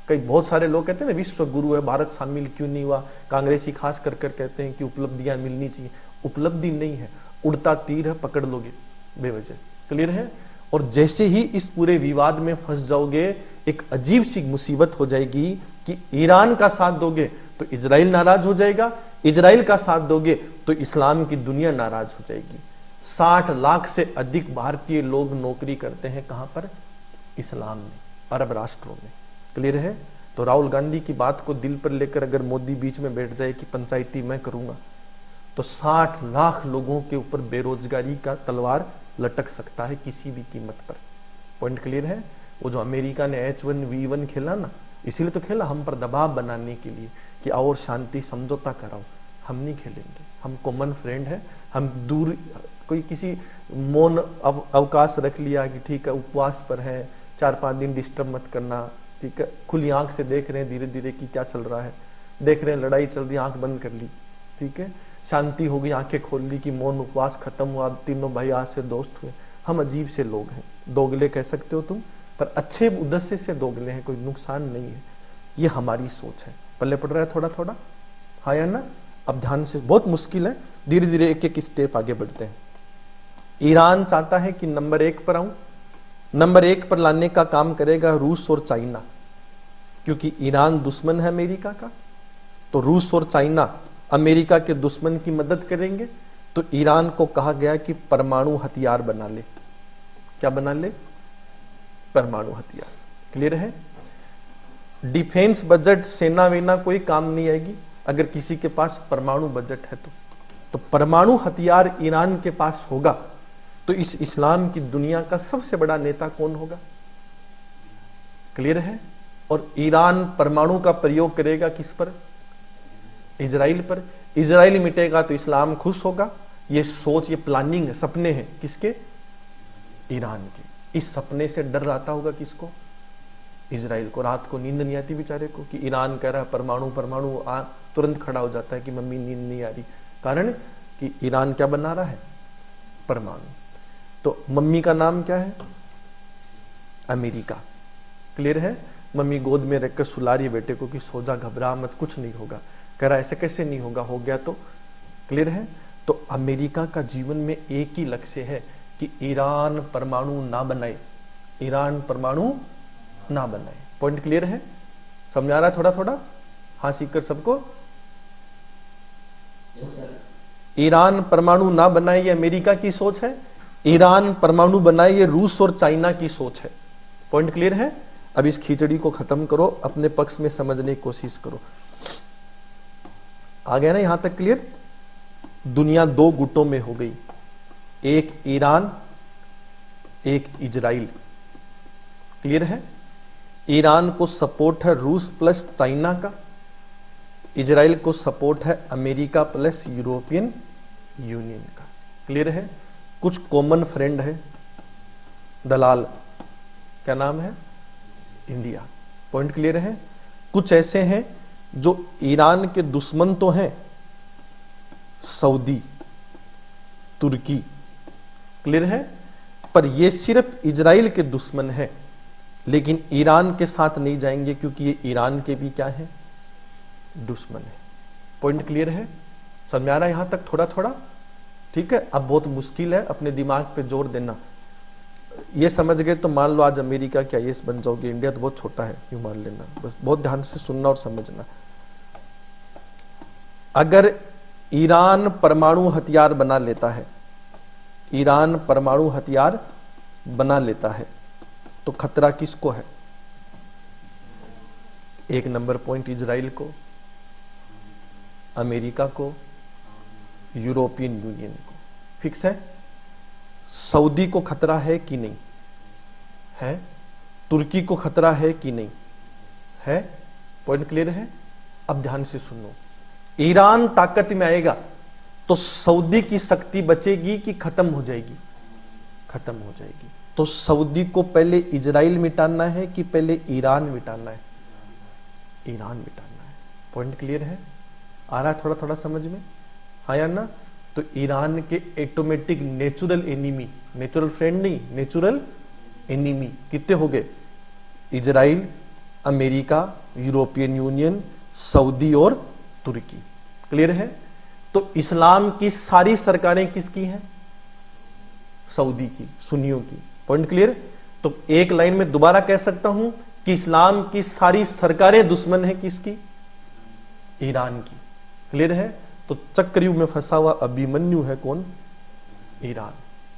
कई बहुत सारे लोग कहते हैं ना विश्व गुरु है, भारत शामिल क्यों नहीं हुआ? कांग्रेसी खास कर कहते हैं कि उपलब्धियां मिलनी चाहिए। उपलब्धि नहीं है, उड़ता तीर है, पकड़ लोगे बेवजह। क्लियर है? और जैसे ही इस पूरे विवाद में फंस जाओगे, एक अजीब सी मुसीबत हो जाएगी कि ईरान का साथ दोगे तो इजराइल नाराज हो जाएगा, इजराइल का साथ दोगे तो इस्लाम की दुनिया नाराज हो जाएगी। 60 लाख से अधिक भारतीय लोग नौकरी करते हैं कहां पर? इस्लाम में, अरब राष्ट्रों में। क्लियर है? तो राहुल गांधी की बात को दिल पर लेकर अगर मोदी बीच में बैठ जाए कि पंचायती मैं करूंगा, तो 60 लाख लोगों के ऊपर बेरोजगारी का तलवार लटक सकता है किसी भी कीमत पर। पॉइंट क्लियर है? वो जो अमेरिका ने H1V1 खेला ना, इसीलिए तो खेला, हम पर दबाव बनाने के लिए कि आओ शांति समझौता कराओ। हम नहीं खेलेंगे, हम कॉमन फ्रेंड है। हम दूर कोई किसी मौन अवकाश रख लिया कि ठीक है उपवास पर है, 4-5 दिन डिस्टर्ब मत करना। ठीक है, खुली आंख से देख रहे हैं धीरे धीरे कि क्या चल रहा है, देख रहे हैं लड़ाई चल रही, आंख बंद कर ली। ठीक है, शांति हो गई, आंखें खोल ली कि मौन उपवास खत्म हुआ, तीनों भाई आज से दोस्त हुए। हम अजीब से लोग हैं, दोगले कह सकते हो तुम, पर अच्छे उद्देश्य से दोगले हैं, कोई नुकसान नहीं है। ये हमारी सोच है। पल्ले पड़ रहा है थोड़ा थोड़ा? हाँ या ना? अब ध्यान से, बहुत मुश्किल है, धीरे धीरे एक एक स्टेप आगे बढ़ते हैं। ईरान चाहता है कि नंबर 1 पर आऊं। नंबर 1 पर लाने का काम करेगा रूस और चाइना, क्योंकि ईरान दुश्मन है अमेरिका का। तो रूस और चाइना अमेरिका के दुश्मन की मदद करेंगे। तो ईरान को कहा गया कि परमाणु हथियार बना ले। क्या बना ले? परमाणु हथियार। क्लियर है? डिफेंस बजट, सेना वेना कोई काम नहीं आएगी अगर किसी के पास परमाणु बजट है तो परमाणु हथियार ईरान के पास होगा तो इस इस्लाम की दुनिया का सबसे बड़ा नेता कौन होगा? क्लियर है? और ईरान परमाणु का प्रयोग करेगा किस पर? इजराइल पर। इजराइल मिटेगा तो इस्लाम खुश होगा, ये सोच, ये प्लानिंग है, सपने हैं किसके? ईरान के। इस सपने से डर आता होगा किसको? इजराइल को। रात को नींद नहीं आती बेचारे को कि ईरान कह रहा है परमाणु परमाणु, तुरंत खड़ा हो जाता है कि मम्मी नींद नहीं आ रही। कारण कि ईरान क्या बना रहा है? परमाणु। तो मम्मी का नाम क्या है? अमेरिका। क्लियर है? मम्मी गोद में रखकर सुला रही बेटे को कि सो जा, घबरा मत, कुछ नहीं होगा। कह रहा ऐसे कैसे नहीं होगा, हो गया तो। क्लियर है? तो अमेरिका का जीवन में एक ही लक्ष्य है कि ईरान परमाणु ना बनाए, ईरान परमाणु ना बनाए। पॉइंट क्लियर है? समझ आ रहा है थोड़ा थोड़ा? हाँ सीकर सबको। ईरान परमाणु ना बनाए ये अमेरिका की सोच है, ईरान परमाणु बनाए ये रूस और चाइना की सोच है। पॉइंट क्लियर है? अब इस खिचड़ी को खत्म करो, अपने पक्ष में समझने की कोशिश करो। आ गया ना यहां तक? क्लियर? दुनिया दो गुटों में हो गई, एक ईरान, एक इजराइल। क्लियर है? ईरान को सपोर्ट है रूस प्लस चाइना का, इजराइल को सपोर्ट है अमेरिका प्लस यूरोपियन यूनियन का। क्लियर है? कुछ कॉमन फ्रेंड है, दलाल, क्या नाम है? इंडिया। पॉइंट क्लियर है? कुछ ऐसे हैं जो ईरान के दुश्मन तो हैं, सऊदी, तुर्की। क्लियर है? पर ये सिर्फ इजराइल के दुश्मन है, लेकिन ईरान के साथ नहीं जाएंगे क्योंकि ये ईरान के भी क्या है? दुश्मन है। पॉइंट क्लियर है? समझ आ रहा है यहां तक थोड़ा थोड़ा? ठीक है। अब बहुत मुश्किल है, अपने दिमाग पे जोर देना। ये समझ गए तो मान लो आज अमेरिका क्या ये बन जाओगे, इंडिया तो बहुत छोटा है, यूं मान लेना। बस बहुत ध्यान से सुनना और समझना। अगर ईरान परमाणु हथियार बना लेता है, ईरान परमाणु हथियार बना लेता है, तो खतरा किसको है? एक नंबर पॉइंट इजराइल को, अमेरिका को, यूरोपियन यूनियन को। फिक्स है? सऊदी को खतरा है कि नहीं है? तुर्की को खतरा है कि नहीं है? पॉइंट क्लियर है? अब ध्यान से सुनो। ईरान ताकत में आएगा तो सऊदी की शक्ति बचेगी कि खत्म हो जाएगी? खत्म हो जाएगी। तो सऊदी को पहले इजराइल मिटाना है कि पहले ईरान मिटाना है? ईरान मिटाना है। पॉइंट क्लियर है? आ रहा है थोड़ा थोड़ा समझ में? हाँ या ना? तो ईरान के automatic natural enemy, natural friend नहीं, नेचुरल एनिमी कितने हो गए? Israel, America, European union, Saudi और तुर्की। क्लियर है? तो इस्लाम की सारी सरकारें किसकी हैं? सऊदी की, सुन्नियों की। Point clear? तो एक लाइन में दोबारा कह सकता हूं कि इस्लाम की सारी सरकारें दुश्मन है किसकी? ईरान की। क्लियर है? तो चक्रव्यूह में फंसा हुआ अभिमन्यु है कौन? ईरान।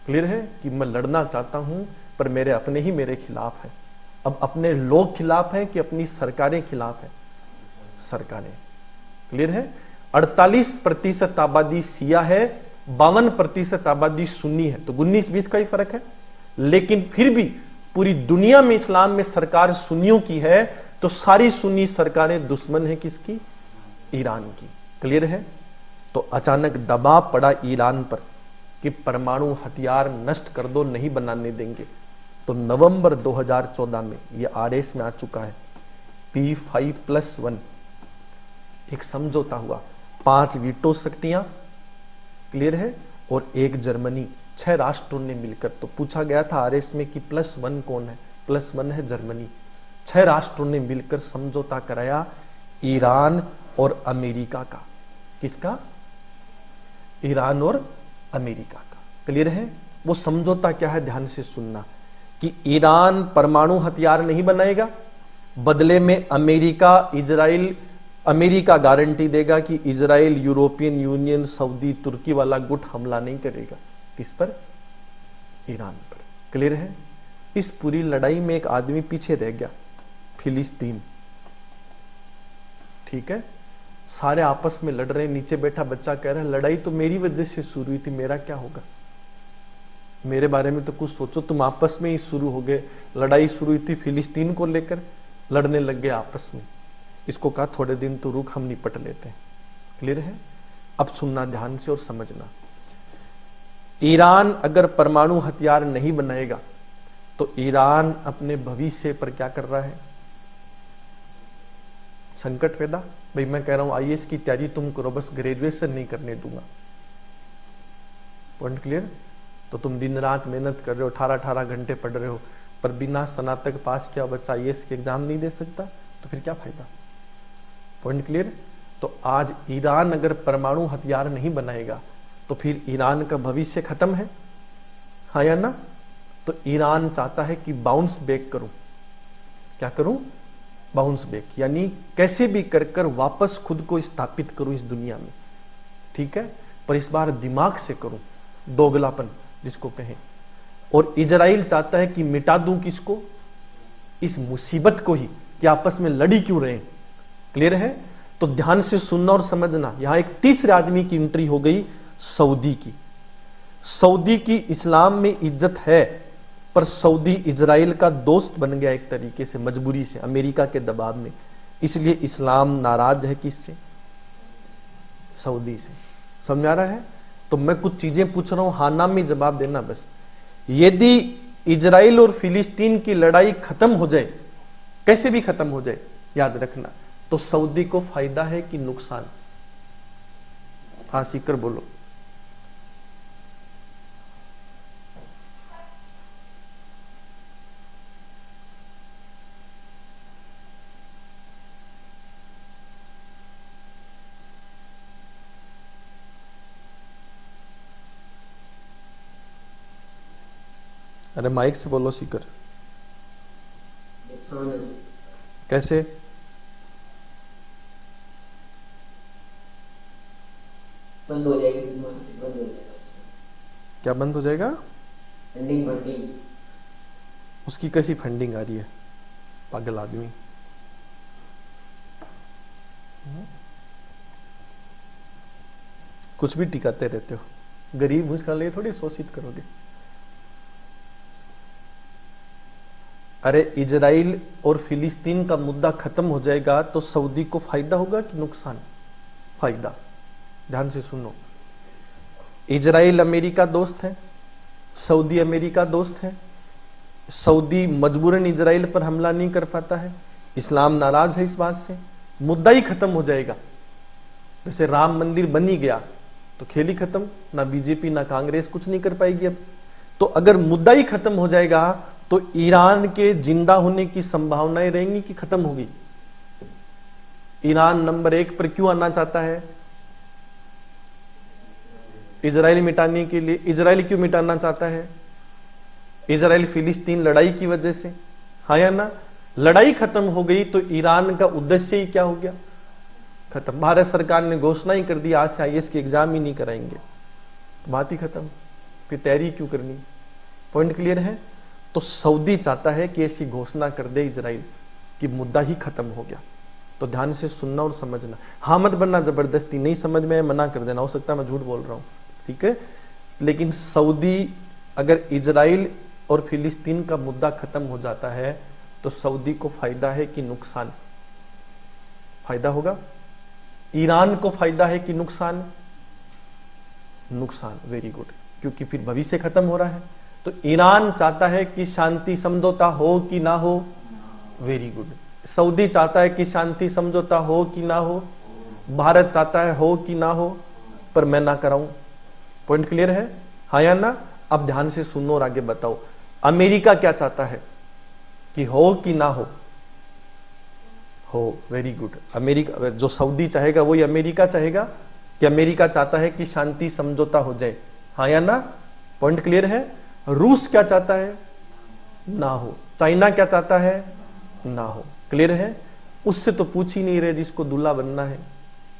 क्लियर है? कि मैं लड़ना चाहता हूं पर मेरे अपने ही मेरे खिलाफ है। अब अपने लोग खिलाफ है कि अपनी सरकारें खिलाफ है? सरकारें। क्लियर है? 48% आबादी शिया है, 52% आबादी सुन्नी है, तो 19-20 का ही फर्क है। लेकिन फिर भी पूरी दुनिया में इस्लाम में सरकार सुन्नियों की है, तो सारी सुन्नी सरकारें दुश्मन है किसकी? ईरान की। क्लियर है? तो अचानक दबाव पड़ा ईरान पर कि परमाणु हथियार नष्ट कर दो, नहीं बनाने देंगे। तो नवंबर 2014 में ये आरएस में आ चुका है, P5+1 एक समझौता हुआ। 5 वीटो शक्तियां, क्लियर है, और 1 जर्मनी, 6 राष्ट्रों ने मिलकर। तो पूछा गया था आरएस में कि +1 कौन है? +1 है जर्मनी। 6 राष्ट्रों ने मिलकर समझौता कराया ईरान और अमेरिका का। किसका? ईरान और अमेरिका का। क्लियर है? वो समझौता क्या है? ध्यान से सुनना कि ईरान परमाणु हथियार नहीं बनाएगा, बदले में अमेरिका, इजराइल, अमेरिका गारंटी देगा कि इजराइल, यूरोपियन यूनियन, सऊदी, तुर्की वाला गुट हमला नहीं करेगा। किस पर? ईरान पर। क्लियर है? इस पूरी लड़ाई में एक आदमी पीछे रह गया, फिलिस्तीन। ठीक है? सारे आपस में लड़ रहे हैं, नीचे बैठा बच्चा कह रहा है लड़ाई तो मेरी वजह से शुरू हुई थी, मेरा क्या होगा? मेरे बारे में तो कुछ सोचो, तुम आपस में ही शुरू हो गए। लड़ाई शुरू हुई थी फिलिस्तीन को लेकर, लड़ने लग गए आपस में। इसको कहा थोड़े दिन तो रुक, हम निपट लेते हैं। क्लियर है? अब सुनना ध्यान से और समझना। ईरान अगर परमाणु हथियार नहीं बनाएगा तो ईरान अपने भविष्य पर क्या कर रहा है? संकट पैदा। भाई मैं कह रहा हूं आईएएस की तैयारी तुम करो, बस ग्रेजुएशन नहीं करने दूंगा। Point clear? तो तुम दिन रात मेहनत कर रहे हो, 18-18 घंटे पढ़ रहे हो, पर बिना स्नातक पास किया बच्चा आईएएस के एग्जाम नहीं दे सकता, तो फिर क्या फायदा? Point clear? तो आज ईरान अगर परमाणु हथियार नहीं बनाएगा तो फिर ईरान का भविष्य खत्म है, हाँ या ना? तो ईरान चाहता है कि बाउंस बैक करूं। क्या करूं? बाउंस बैक, यानी कैसे भी कर कर वापस खुद को स्थापित करूं इस दुनिया में, ठीक है? पर इस बार दिमाग से करूं, दोगलापन जिसको कहें। और इजराइल चाहता है कि मिटा दूं किसको? इस मुसीबत को ही, कि आपस में लड़ी क्यों रहे। क्लियर है? तो ध्यान से सुनना और समझना। यहां एक तीसरे आदमी की एंट्री हो गई, सऊदी की। सऊदी की इस्लाम में इज्जत है, पर सऊदी इजराइल का दोस्त बन गया एक तरीके से, मजबूरी से, अमेरिका के दबाव में। इसलिए इस्लाम नाराज है किससे? सऊदी से। समझ आ रहा है? तो मैं कुछ चीजें पूछ रहा हूं, हाँ नाम में जवाब देना बस। यदि इजराइल और फिलिस्तीन की लड़ाई खत्म हो जाए, कैसे भी खत्म हो जाए, याद रखना, तो सऊदी को फायदा है कि नुकसान? हाँ सीकर बोलो। अरे माइक से बोलो सीकर। कैसे? बंद हो जाएगी, बंद हो जाएगा। क्या बंद हो जाएगा? फंडिंग। उसकी कैसी फंडिंग आ रही है? पागल आदमी। कुछ भी टिकाते रहते हो, गरीब उसका लिए थोड़ी शोषित करोगे। अरे इजराइल और फिलिस्तीन का मुद्दा खत्म हो जाएगा तो सऊदी को फायदा होगा कि नुकसान? फायदा। ध्यान से सुनो, इजराइल अमेरिका दोस्त है, सऊदी अमेरिका दोस्त है। सऊदी मजबूरन इजराइल पर हमला नहीं कर पाता है, इस्लाम नाराज है इस बात से, मुद्दा ही खत्म हो जाएगा। जैसे राम मंदिर बन ही गया तो खेल ही खत्म, ना बीजेपी ना कांग्रेस कुछ नहीं कर पाएगी अब। तो अगर मुद्दा ही खत्म हो जाएगा तो ईरान के जिंदा होने की संभावनाएं रहेंगी कि खत्म होगी? ईरान नंबर 1 पर क्यों आना चाहता है? इजराइल मिटाने के लिए। इजराइल क्यों मिटाना चाहता है? इजराइल फिलिस्तीन लड़ाई की वजह से, हाँ या ना? लड़ाई खत्म हो गई तो ईरान का उद्देश्य ही क्या हो गया? खत्म। भारत सरकार ने घोषणा ही कर दी आज से आईएएस के एग्जाम ही नहीं कराएंगे, तो बात ही खत्म, फिर तैयारी क्यों करनी? पॉइंट क्लियर है? तो सऊदी चाहता है कि ऐसी घोषणा कर दे इजराइल कि मुद्दा ही खत्म हो गया। तो ध्यान से सुनना और समझना, हाँ मत बनना जबरदस्ती, नहीं समझ में मना कर देना, हो सकता है मैं झूठ बोल रहा हूं, ठीक है? लेकिन सऊदी, अगर इजराइल और फिलिस्तीन का मुद्दा खत्म हो जाता है तो सऊदी को फायदा है कि नुकसान? फायदा होगा। ईरान को फायदा है कि नुकसान? नुकसान। वेरी गुड, क्योंकि फिर भविष्य खत्म हो रहा है। तो ईरान चाहता है कि शांति समझौता हो कि ना हो? Very good. सऊदी चाहता है कि शांति समझौता हो कि ना हो? भारत चाहता है हो कि ना हो, पर मैं ना कराऊं। पॉइंट क्लियर है, हाँ या ना? अब ध्यान से सुनो और आगे बताओ। अमेरिका क्या चाहता है, कि हो कि ना हो? हो। Very good. अमेरिका, जो सऊदी चाहेगा वही अमेरिका चाहेगा, कि अमेरिका चाहता है कि शांति समझौता हो जाए, हाँ या ना? पॉइंट क्लियर है? रूस क्या चाहता है? ना हो। चाइना क्या चाहता है? ना हो। क्लियर है? उससे तो पूछ ही नहीं रहे जिसको दूल्हा बनना है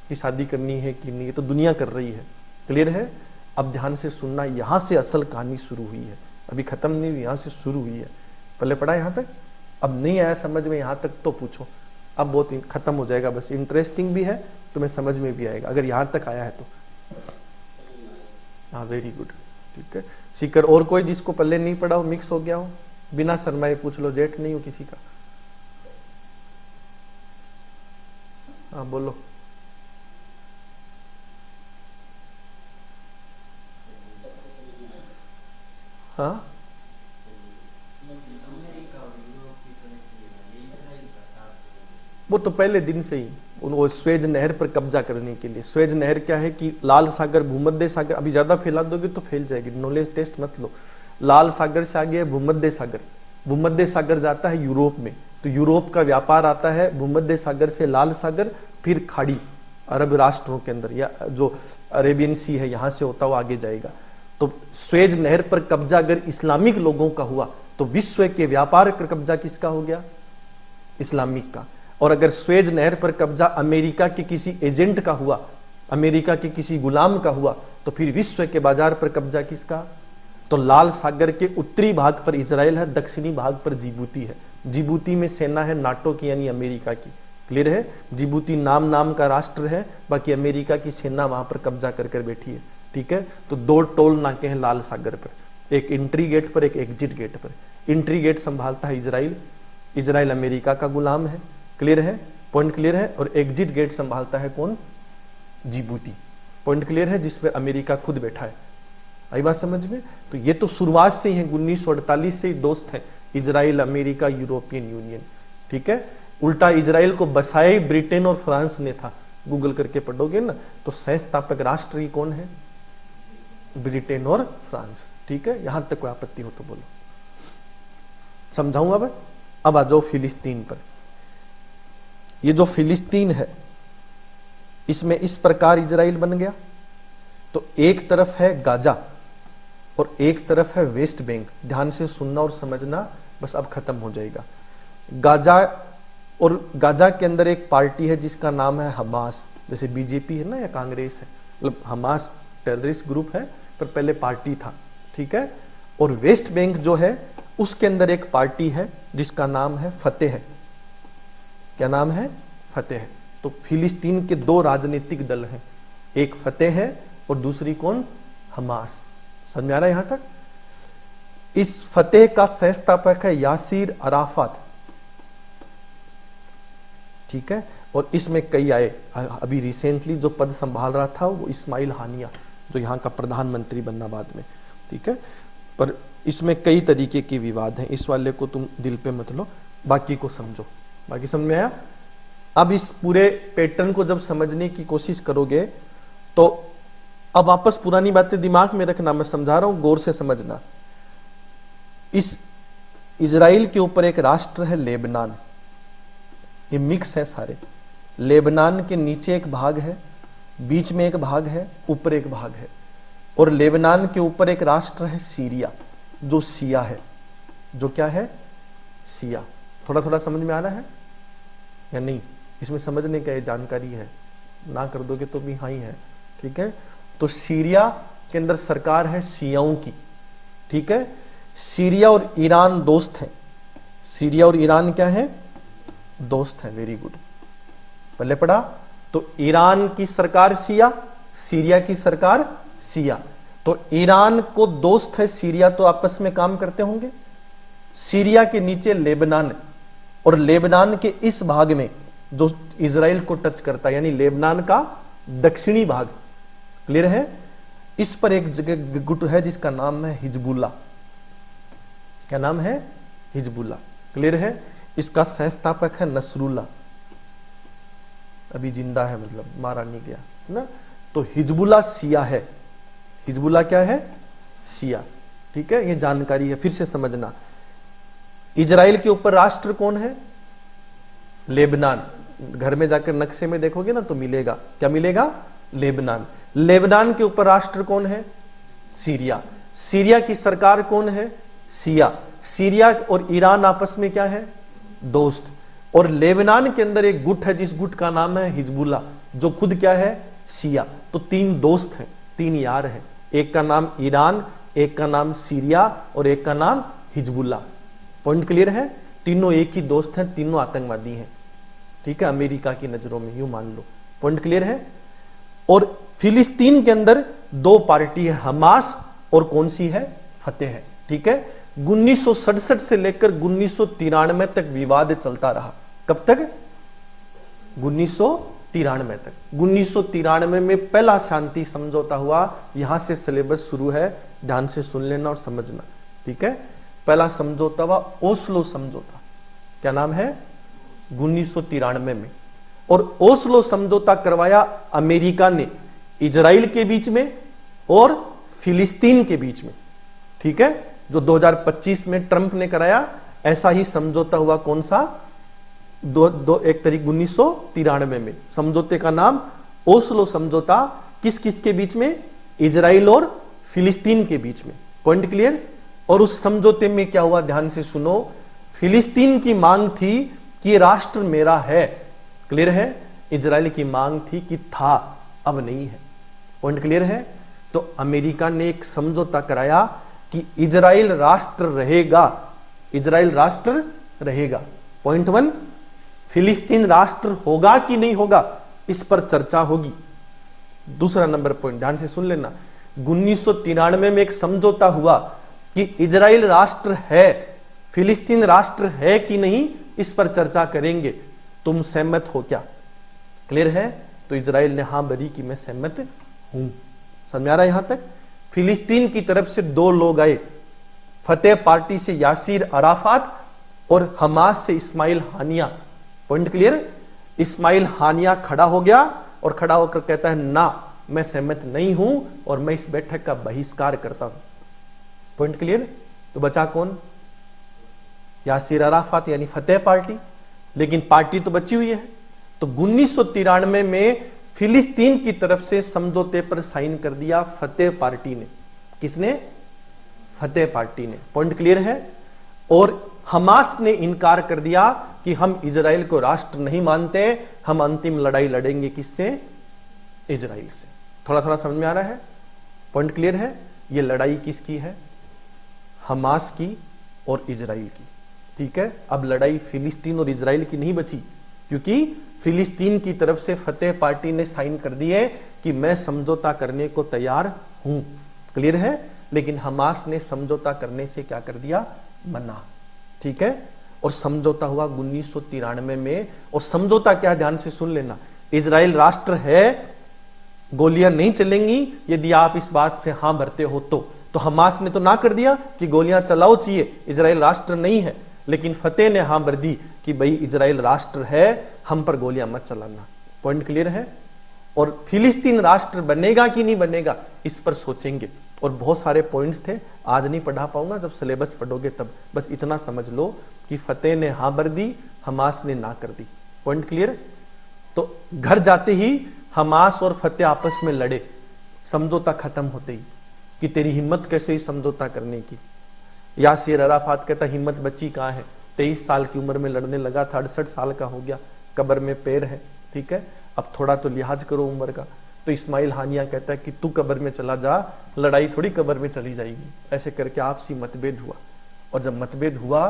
कि शादी करनी है कि नहीं, तो दुनिया कर रही है। क्लियर है? अब ध्यान से सुनना, यहां से असल कहानी शुरू हुई है, अभी खत्म नहीं हुई, यहां से शुरू हुई है। पहले पढ़ा यहां तक, अब नहीं आया समझ में यहां तक तो पूछो, अब बहुत खत्म हो जाएगा। बस इंटरेस्टिंग भी है, तुम्हें समझ में भी आएगा अगर यहां तक आया है तो। हाँ वेरी गुड, ठीक है। सीकर और कोई जिसको पहले नहीं पढ़ा हो, मिक्स हो गया हो, बिना शर्माए पूछ लो, जेठ नहीं हो किसी का। हाँ बोलो। हाँ, वो तो पहले दिन से ही वो स्वेज नहर पर कब्जा करने के लिए। स्वेज नहर क्या है कि लाल सागर, भूमध्य सागर, अभी ज्यादा फैला दोगे तो फैल जाएगी, नॉलेज टेस्ट मत लो। लाल सागर से आगे है भूमध्य सागर, भूमध्य सागर जाता है यूरोप में, तो यूरोप का व्यापार आता है भूमध्य सागर से लाल सागर, फिर खाड़ी अरब राष्ट्रों के अंदर, या जो अरेबियन सी है यहां से होता हुआ आगे जाएगा। तो स्वेज नहर पर कब्जा अगर इस्लामिक लोगों का हुआ तो विश्व के व्यापार का कब्जा किसका हो गया? इस्लामिक का। और अगर स्वेज नहर पर कब्जा अमेरिका के किसी एजेंट का हुआ, अमेरिका के किसी गुलाम का हुआ, तो फिर विश्व के बाजार पर कब्जा किसका? तो लाल सागर के उत्तरी भाग पर इजराइल है, दक्षिणी भाग पर जिबूती है। जिबूती में सेना है नाटो की यानी अमेरिका की, क्लियर है? जिबूती नाम का राष्ट्र है, बाकी अमेरिका की सेना वहां पर कब्जा कर बैठी है, ठीक है? तो दो टोल नाके हैं लाल सागर पर, एक एंट्री गेट पर, एक एग्जिट गेट पर। एंट्री गेट संभालता है इजराइल, इजराइल अमेरिका का गुलाम है, क्लियर है? पॉइंट क्लियर है? और एग्जिट गेट संभालता है कौन? जिबूती। पॉइंट क्लियर है? जिसमें अमेरिका खुद बैठा है। आई बात समझ में? तो ये तो शुरुआत से ही है, 1948 से ही दोस्त है इजराइल, अमेरिका, यूरोपियन यूनियन, ठीक है? उल्टा इजराइल को बसाए ब्रिटेन और फ्रांस ने था, गूगल करके पढ़ोगे ना तो संस्थापक राष्ट्र ही कौन है? ब्रिटेन और फ्रांस, ठीक है? यहां तक कोई आपत्ति हो तो बोलो, समझाऊं अब आ जाओ फिलिस्तीन पर। ये जो फिलिस्तीन है इसमें इस प्रकार इजराइल बन गया, तो एक तरफ है गाजा और एक तरफ है वेस्ट बैंक। ध्यान से सुनना और समझना, बस अब खत्म हो जाएगा। गाजा, और गाजा के अंदर एक पार्टी है जिसका नाम है हमास, जैसे बीजेपी है ना या कांग्रेस है, मतलब हमास टेररिस्ट ग्रुप है पर पहले पार्टी था, ठीक है? और वेस्ट बैंक जो है उसके अंदर एक पार्टी है जिसका नाम है फतेह है। क्या नाम है? फतेह। तो फिलिस्तीन के दो राजनीतिक दल हैं, एक फतेह है और दूसरी कौन? हमास। समझ में आ रहा है यहां तक? इस फतेह का सहस्थापक है यासीर अराफात, ठीक है? और इसमें कई आए, अभी रिसेंटली जो पद संभाल रहा था वो इस्माइल हानिया, जो यहाँ का प्रधानमंत्री बनना बाद में, ठीक है? पर इसमें कई तरीके के विवाद हैं, इस वाले को तुम दिल पे मत लो, बाकी को समझो। बाकी समझ में आया? अब इस पूरे पैटर्न को जब समझने की कोशिश करोगे तो अब वापस पुरानी बातें दिमाग में रखना, मैं समझा रहा हूं, गौर से समझना। इस इजराइल के ऊपर एक राष्ट्र है लेबनान, ये मिक्स है सारे। लेबनान के नीचे एक भाग है, बीच में एक भाग है, ऊपर एक भाग है। और लेबनान के ऊपर एक राष्ट्र है सीरिया, जो सिया है। जो क्या है? सिया। थोड़ा थोड़ा समझ में आ रहा है या नहीं? इसमें समझने का ये जानकारी है, ना कर दोगे तो भी हाँ ही है, ठीक है? तो सीरिया के अंदर सरकार है सियाओं की, ठीक है? सीरिया और ईरान दोस्त हैं। सीरिया और ईरान क्या है? दोस्त हैं। वेरी गुड, पहले पढ़ा। तो ईरान की सरकार सिया, सीरिया की सरकार सिया। तो ईरान को दोस्त है सीरिया, तो आपस में काम करते होंगे। सीरिया के नीचे लेबनान, और लेबनान के इस भाग में जो इजराइल को टच करता है, यानी लेबनान का दक्षिणी भाग, क्लियर है? इस पर एक जगह गुट है जिसका नाम है हिजबुल्ला। क्या नाम है? हिजबुल्ला, क्लियर है? इसका संस्थापक है नसरुल्ला, अभी जिंदा है, मतलब मारा नहीं गया ना। तो हिजबुल्ला सिया है। हिजबुल्ला क्या है? सिया, ठीक है? ये जानकारी है, फिर से समझना। इजराइल के ऊपर राष्ट्र कौन है? लेबनान। घर में जाकर नक्शे में देखोगे ना तो मिलेगा, क्या मिलेगा? लेबनान। लेबनान के ऊपर राष्ट्र कौन है? सीरिया। सीरिया की सरकार कौन है? सिया। सीरिया और ईरान आपस में क्या है? दोस्त। और लेबनान के अंदर एक गुट है जिस गुट का नाम है हिजबुल्ला, जो खुद क्या है? सिया। तो तीन दोस्त हैं, तीन यार हैं, एक का नाम ईरान, एक का नाम सीरिया और एक का नाम हिजबुल्ला। पॉइंट क्लियर है? तीनों एक ही दोस्त हैं, तीनों आतंकवादी हैं, ठीक है? अमेरिका की नजरों में, यूं मान लो। पॉइंट क्लियर है? और फिलिस्तीन के अंदर दो पार्टी है, हमास और कौन सी है? फतेह है, ठीक है? 1967 से लेकर 1993 तक विवाद चलता रहा। कब तक? 1993 तक। 1993 में पहला शांति समझौता हुआ। यहां से सिलेबस शुरू है, ध्यान से सुन लेना और समझना। ठीक है। पहला समझौता हुआ ओस्लो समझौता, क्या नाम है, 1993 में। और ओस्लो समझौता करवाया अमेरिका ने इजराइल के बीच में और फिलिस्तीन के बीच में, ठीक है। जो 2025 में ट्रंप ने कराया, ऐसा ही समझौता हुआ कौन सा, 1 तारीख 1993 में। समझौते का नाम ओस्लो समझौता, किस किस के बीच में, इजराइल और फिलिस्तीन के बीच में। Point clear. और उस समझौते में क्या हुआ, ध्यान से सुनो, फिलिस्तीन की मांग थी कि राष्ट्र मेरा है, क्लियर है। इजराइल की मांग थी कि था, अब नहीं है। पॉइंट क्लियर है। तो अमेरिका ने एक समझौता कराया कि इजराइल राष्ट्र रहेगा, इजराइल राष्ट्र रहेगा। पॉइंट 1, फिलिस्तीन राष्ट्र होगा कि नहीं होगा, इस पर चर्चा होगी। दूसरा नंबर पॉइंट ध्यान से सुन लेना, 1993 में एक समझौता हुआ कि इजराइल राष्ट्र है, फिलिस्तीन राष्ट्र है कि नहीं, इस पर चर्चा करेंगे। तुम सहमत हो क्या, क्लियर है। तो इजराइल ने हां भरी कि मैं सहमत हूं। समझ में आ रहा है यहां तक। फिलिस्तीन की तरफ से 2 लोग आए, फतेह पार्टी से यासीर अराफात और हमास से Ismail Haniyeh. Point clear. Ismail Haniyeh खड़ा हो गया और खड़ा होकर कहता है ना, मैं सहमत नहीं हूं और मैं इस बैठक का बहिष्कार करता हूं। Point clear. तो बचा कौन, यासीर अराफात यानी फतेह पार्टी, लेकिन पार्टी तो बची हुई है। तो 1993 में फिलिस्तीन की तरफ से समझौते पर साइन कर दिया फतेह पार्टी ने। किसने, फतेह पार्टी ने। पॉइंट क्लियर है। और हमास ने इनकार कर दिया कि हम इजराइल को राष्ट्र नहीं मानते, हम अंतिम लड़ाई लड़ेंगे किससे, इजराइल से। थोड़ा थोड़ा समझ में आ रहा है। पॉइंट क्लियर है। यह लड़ाई किसकी है, हमास की और इजराइल की, ठीक है। अब लड़ाई फिलिस्तीन और इजराइल की नहीं बची, क्योंकि फिलिस्तीन की तरफ से फतेह पार्टी ने साइन कर दिए कि मैं समझौता करने को तैयार हूं, क्लियर है। लेकिन हमास ने समझौता करने से क्या कर दिया, मना, ठीक है। और समझौता हुआ 1993 में। और समझौता क्या, ध्यान से सुन लेना, इजराइल राष्ट्र है, गोलियां नहीं चलेंगी यदि आप इस बात पे हां भरते हो तो हमास ने तो ना कर दिया कि गोलियां चलाओ चाहिए, इजराइल राष्ट्र नहीं है। लेकिन फतेह ने हां भर दी कि भाई इजराइल राष्ट्र है, हम पर गोलियां मत चलाना। पॉइंट क्लियर है। और फिलिस्तीन राष्ट्र बनेगा कि नहीं बनेगा, इस पर सोचेंगे। और बहुत सारे पॉइंट्स थे, आज नहीं पढ़ा पाऊंगा, जब सिलेबस पढ़ोगे तब। बस इतना समझ लो कि फतेह ने हां भर दी, हमास ने ना कर दी। Point clear. तो घर जाते ही हमास और फतेह आपस में लड़े, समझौता खत्म होते ही कि तेरी हिम्मत कैसे ही समझौता करने की। यासीर अराफात कहता हिम्मत बच्ची कहाँ है, 23 साल की उम्र में लड़ने लगा था, 68 साल का हो गया, कब्र में पैर है, ठीक है, अब थोड़ा तो लिहाज करो उम्र का। तो इस्माइल हानिया कहता है कि तू कब्र में चला जा, लड़ाई थोड़ी कब्र में चली जाएगी। ऐसे करके आपसी मतभेद हुआ। और जब मतभेद हुआ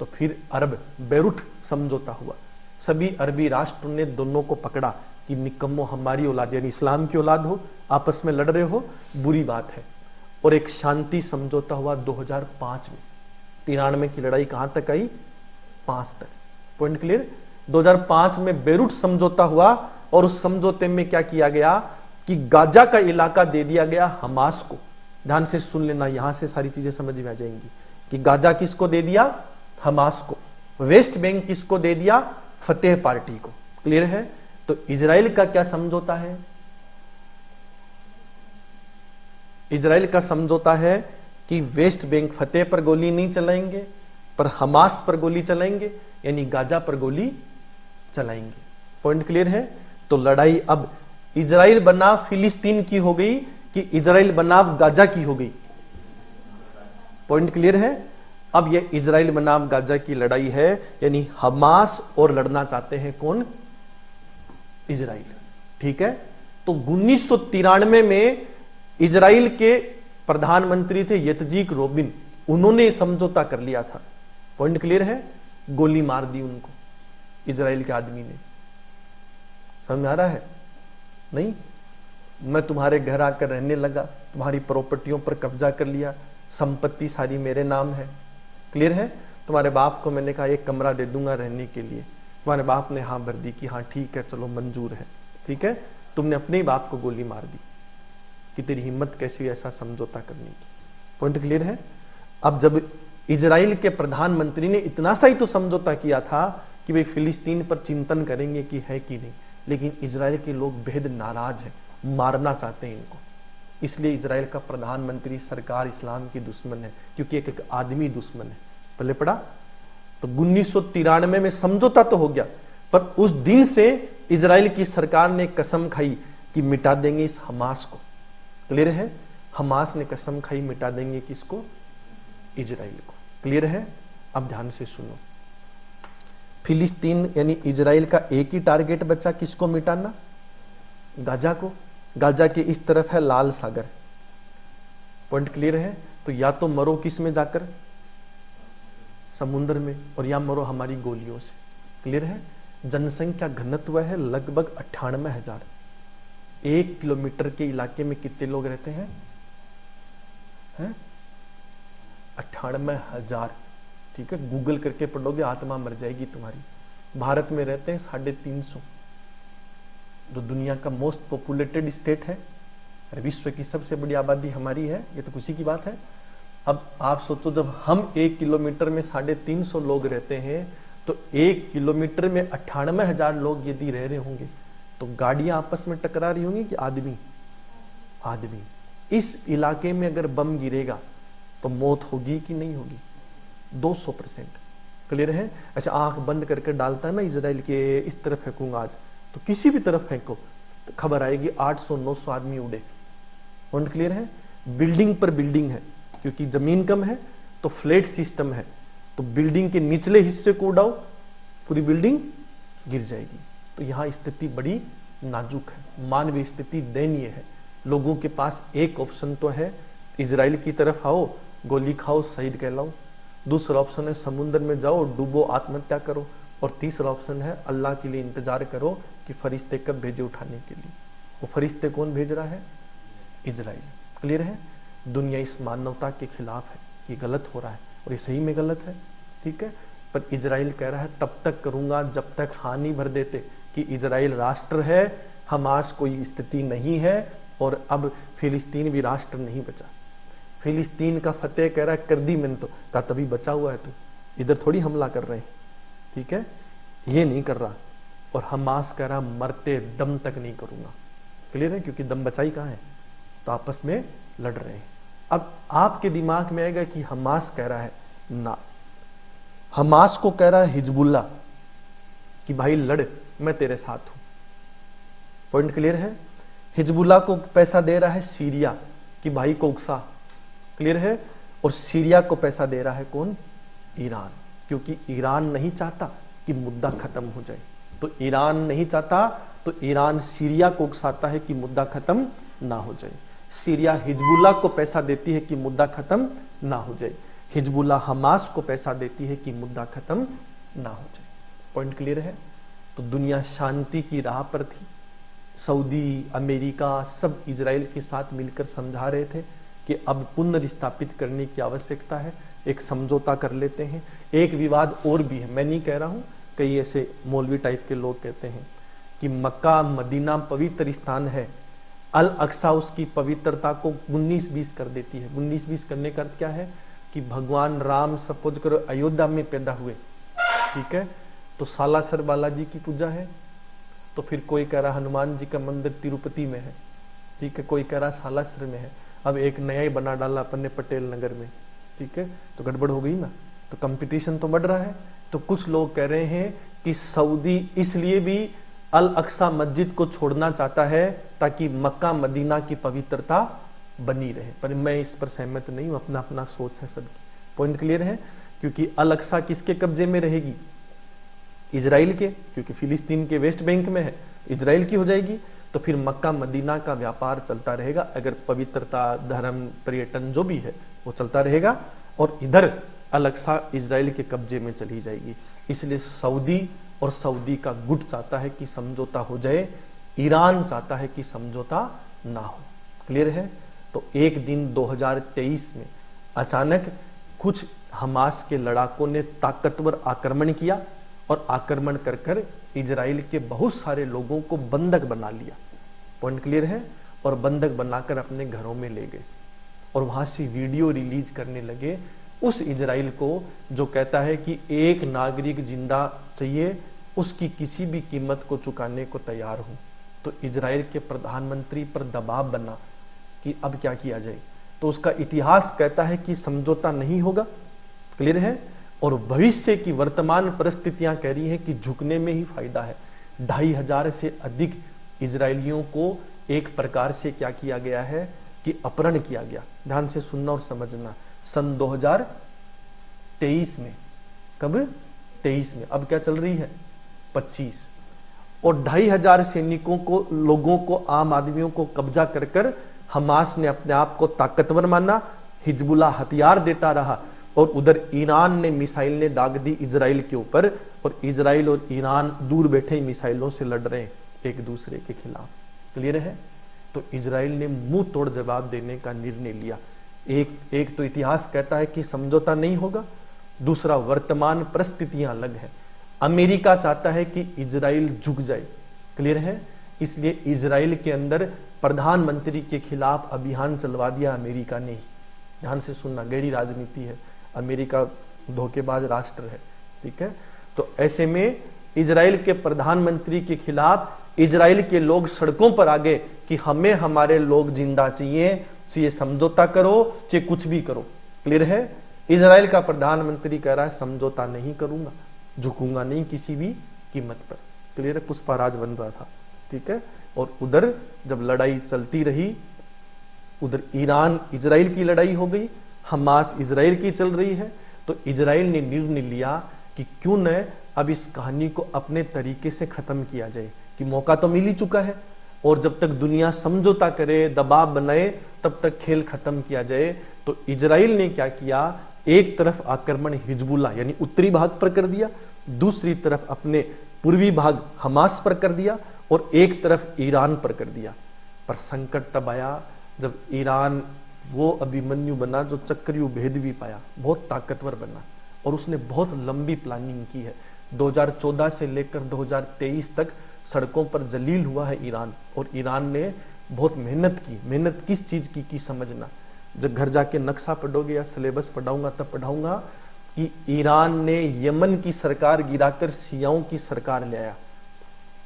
तो फिर अरब बेरूट समझौता हुआ। सभी अरबी राष्ट्रों ने दोनों को पकड़ा कि निकम्मो, हमारी औलाद यानी इस्लाम की औलाद हो, आपस में लड़ रहे हो, बुरी बात है। और एक शांति समझौता हुआ 2005 में। 93 की लड़ाई कहां तक आई, 5 तक। Point clear. 2005 में बेरूट समझौता हुआ और उस समझौते में क्या किया गया कि गाजा का इलाका दे दिया गया हमास को। ध्यान से सुन लेना, यहां से सारी चीजें समझ में आ जाएंगी कि गाजा किसको दे दिया, हमास को। वेस्ट बैंक किसको दे दिया, फतेह पार्टी को। क्लियर है। तो इजराइल का क्या समझौता है, इजराइल का समझौता है कि वेस्ट बैंक फतेह पर गोली नहीं चलाएंगे, पर हमास पर गोली चलाएंगे, यानी गाजा पर गोली चलाएंगे। पॉइंट क्लियर है। तो लड़ाई अब इजराइल बनाम फिलिस्तीन की हो गई कि इजराइल बनाम गाजा की हो गई। पॉइंट क्लियर है। अब ये इजराइल बनाम गाजा की लड़ाई है, यानी हमास और लड़ना चाहते हैं कौन, इजराइल, ठीक है। तो 1993 में इजराइल के प्रधानमंत्री थे यतजीक रोबिन, उन्होंने समझौता कर लिया था। पॉइंट क्लियर है। गोली मार दी उनको इजराइल के आदमी ने। समझ में आ रहा है, नहीं, मैं तुम्हारे घर आकर रहने लगा, तुम्हारी प्रॉपर्टियों पर कब्जा कर लिया, संपत्ति सारी मेरे नाम है। क्लियर है। तुम्हारे बाप को मैंने कहा एक कमरा दे दूंगा रहने के लिए, तुम्हारे बाप ने हाँ भर दी कि हाँ ठीक है चलो मंजूर है, ठीक है। तुमने अपने ही बाप को गोली मार दी कि तेरी हिम्मत कैसी ऐसा समझौता करने की। पॉइंट क्लियर है। अब जब इजराइल के प्रधानमंत्री ने इतना सा ही तो समझौता किया था कि भाई फिलिस्तीन पर चिंतन करेंगे कि है कि नहीं, लेकिन इजराइल के लोग बेहद नाराज हैं, मारना चाहते हैं इनको। इसलिए इजराइल का प्रधानमंत्री, सरकार इस्लाम की दुश्मन है, क्योंकि एक आदमी दुश्मन है। पहले पढ़ा तो 1993 में समझौता तो हो गया, पर उस दिन से इजराइल की सरकार ने कसम खाई कि मिटा देंगे इस हमास को। क्लियर है? हमास ने कसम खाई मिटा देंगे किसको? इजराइल को। क्लियर है? अब ध्यान से सुनो, फिलिस्तीन यानी इजराइल का एक ही टारगेट बचा, किसको मिटाना? गाजा को। गाजा के इस तरफ है लाल सागर। पॉइंट क्लियर है? तो या तो मरो किस में जाकर? समुद्र में, और या मरो हमारी गोलियों से। क्लियर है? जनसंख्या घनत्व है लगभग 98,000। 1 किलोमीटर के इलाके में कितने लोग रहते हैं? 98,000। ठीक है, गूगल करके पढ़ोगे आत्मा मर जाएगी तुम्हारी। भारत में रहते हैं 350, जो दुनिया का मोस्ट पॉपुलेटेड स्टेट है, विश्व की सबसे बड़ी आबादी हमारी है, ये तो खुशी की बात है। अब आप सोचो, जब हम 1 किलोमीटर में 350 लोग रहते हैं, तो 1 किलोमीटर में 98,000 लोग यदि रह रहे होंगे, तो गाड़ियां आपस में टकरा रही होंगी कि आदमी आदमी। इस इलाके में अगर बम गिरेगा तो मौत होगी कि नहीं होगी? 200%। क्लियर है? अच्छा, आंख बंद करके डालता है ना इजराइल के इस तरफ फेंकूंगा आज, तो किसी भी तरफ फेंको तो खबर आएगी 800-900 आदमी उड़े। पॉइंट क्लियर है? बिल्डिंग पर बिल्डिंग है, क्योंकि जमीन कम है तो फ्लैट सिस्टम है, तो बिल्डिंग के निचले हिस्से को उड़ाओ, पूरी बिल्डिंग गिर जाएगी। तो यहां स्थिति बड़ी नाजुक है, मानवीय स्थिति दयनीय है। लोगों के पास एक ऑप्शन तो है, इजराइल की तरफ आओ, गोली खाओ, शहीद कहलाओ। दूसरा ऑप्शन है समुद्र में जाओ, डूबो, आत्महत्या करो। और तीसरा ऑप्शन है अल्लाह के लिए इंतजार करो कि फरिश्ते कब भेजे उठाने के लिए। वो फरिश्ते कौन भेज रहा है? इजराइल। क्लियर है? दुनिया इस मानवता के खिलाफ है कि गलत हो रहा है, और ये सही में गलत है। ठीक है, पर इजराइल कह रहा है तब तक करूंगा जब तक हानि भर देते कि इजराइल राष्ट्र है, हमास कोई स्थिति नहीं है, और अब फिलिस्तीन भी राष्ट्र नहीं बचा। फिलिस्तीन का फतेह कह रहा है कर दी मैंने, तो कहा तभी बचा हुआ है तू, इधर थोड़ी हमला कर रहे हैं। ठीक है, ये नहीं कर रहा। और हमास कह रहा मरते दम तक नहीं करूंगा। क्लियर है? क्योंकि दम बचाई कहां है, तो आपस में लड़ रहे हैं। अब आपके दिमाग में आएगा कि हमास कह रहा है ना, हमास को कह रहा है हिजबुल्ला कि भाई लड़, मैं तेरे साथ हूं। पॉइंट क्लियर है? हिजबुल्ला को पैसा दे रहा है सीरिया कि भाई को उकसा। क्लियर है? और सीरिया को पैसा दे रहा है कौन? ईरान, क्योंकि ईरान नहीं चाहता कि मुद्दा खत्म हो जाए। तो ईरान नहीं चाहता, तो ईरान सीरिया को उकसाता है कि मुद्दा खत्म ना हो जाए। सीरिया हिजबुल्ला को पैसा देती है कि मुद्दा खत्म ना हो जाए। हिजबुल्ला हमास को पैसा देती है कि मुद्दा खत्म ना हो जाए। पॉइंट क्लियर है? तो दुनिया शांति की राह पर थी। सऊदी, अमेरिका सब इजराइल के साथ मिलकर समझा रहे थे कि अब पुनर्स्थापित करने की आवश्यकता है, एक समझौता कर लेते हैं। एक विवाद और भी है, मैं नहीं कह रहा हूं, कई ऐसे मौलवी टाइप के लोग कहते हैं कि मक्का मदीना पवित्र स्थान है, अल अक्सा उसकी पवित्रता को 19-20 कर देती है। 19-20 करने का अर्थ क्या है कि भगवान राम सपोज करो अयोध्या में पैदा हुए, ठीक है, तो सालासर बालाजी की पूजा है, तो फिर कोई कह रहा हनुमान जी का मंदिर तिरुपति में है, ठीक है, कोई कह रहा सालासर में है। अब एक नया ही बना डाला अपन ने पटेल नगर में, ठीक है, तो गड़बड़ हो गई ना, तो कंपटीशन तो बढ़ रहा है। तो कुछ लोग कह रहे हैं कि सऊदी इसलिए भी अल अक्सा मस्जिद को छोड़ना चाहता है ताकि मक्का मदीना की पवित्रता बनी रहे, पर मैं इस पर सहमत नहीं हूं, अपना अपना सोच है सबकी। पॉइंट क्लियर है? क्योंकि अल अक्सा किसके कब्जे में रहेगी? इजराइल के, क्योंकि फिलिस्तीन के वेस्ट बैंक में है, इजराइल की हो जाएगी। तो फिर मक्का मदीना का व्यापार चलता रहेगा, अगर पवित्रता, धर्म, पर्यटन जो भी है वो चलता रहेगा, और इधर अल अक्सा इजराइल के कब्जे में चली जाएगी। इसलिए सऊदी और सऊदी का गुट चाहता है कि समझौता हो जाए, ईरान चाहता है कि समझौता ना हो। क्लियर है? तो एक दिन 2023 में अचानक कुछ हमास के लड़ाकों ने ताकतवर आक्रमण किया, और आक्रमण कर कर इजराइल के बहुत सारे लोगों को बंधक बना लिया। पॉइंट क्लियर है? और बंधक बनाकर अपने घरों में ले गए, और वहां से वीडियो रिलीज करने लगे उस इजराइल को जो कहता है कि एक नागरिक जिंदा चाहिए, उसकी किसी भी कीमत को चुकाने को तैयार हूं। तो इजराइल के प्रधानमंत्री पर दबाव बना कि अब क्या किया जाए। तो उसका इतिहास कहता है कि समझौता नहीं होगा, क्लियर है। और भविष्य की वर्तमान परिस्थितियां कह रही हैं कि झुकने में ही फायदा है। 2500 से अधिक इजरायलियों को एक प्रकार से क्या किया गया है कि अपहरण किया गया। ध्यान से सुनना और समझना। सन 2023 में, कब 23 में, अब क्या चल रही है 25, और 2500 सैनिकों को, लोगों को, आम आदमियों को कब्जा कर कर हमास ने अपने आप को ताकतवर माना, हिजबुल्लाह हथियार देता रहा, और उधर ईरान ने मिसाइल ने दाग दी इजराइल के ऊपर, और इजराइल और ईरान दूर बैठे मिसाइलों से लड़ रहे हैं एक दूसरे के खिलाफ। क्लियर है। तो इजराइल ने मुंह तोड़ जवाब देने का निर्णय लिया। एक तो इतिहास कहता है कि समझौता नहीं होगा, दूसरा वर्तमान परिस्थितियां अलग है। अमेरिका चाहता है कि इजराइल झुक जाए, क्लियर है। इसलिए इजराइल के अंदर प्रधानमंत्री के खिलाफ अभियान चलवा दिया अमेरिका ने ही। ध्यान से सुनना, गहरी राजनीति है, अमेरिका धोखेबाज राष्ट्र है, ठीक है। तो ऐसे में इजराइल के प्रधानमंत्री के खिलाफ इजराइल के लोग सड़कों पर आ गए कि हमें हमारे लोग जिंदा चाहिए, चाहे समझौता करो चाहे कुछ भी करो, क्लियर है। इजराइल का प्रधानमंत्री कह रहा है समझौता नहीं करूंगा, झुकूंगा नहीं किसी भी कीमत पर, क्लियर है। पुष्पाराज बन रहा था, ठीक है। और उधर जब लड़ाई चलती रही, उधर ईरान इजराइल की लड़ाई हो गई, हमास इजराइल की चल रही है। तो इजराइल ने निर्णय लिया कि क्यों न अब इस कहानी को अपने तरीके से खत्म किया जाए, कि मौका तो मिल ही चुका है, और जब तक दुनिया समझौता करे, दबाव बनाए, तब तक खेल खत्म किया जाए। तो इजराइल ने क्या किया, एक तरफ आक्रमण हिजबुल्लाह यानी उत्तरी भाग पर कर दिया, दूसरी तरफ अपने पूर्वी भाग हमास पर कर दिया, और एक तरफ ईरान पर कर दिया। पर संकट तब आया जब ईरान वो अभिमन्यु बना जो चक्रव्यूह भेद भी पाया, बहुत ताकतवर बना, और उसने बहुत लंबी प्लानिंग की है। 2014 से लेकर 2023 तक सड़कों पर जलील हुआ है ईरान, और ईरान ने बहुत मेहनत की। मेहनत किस चीज की समझना, जब घर जाके नक्शा पढ़ोगे या सिलेबस पढ़ाऊंगा तब पढ़ाऊंगा कि ईरान ने यमन की सरकार गिराकर शियाओं की सरकार ले आया।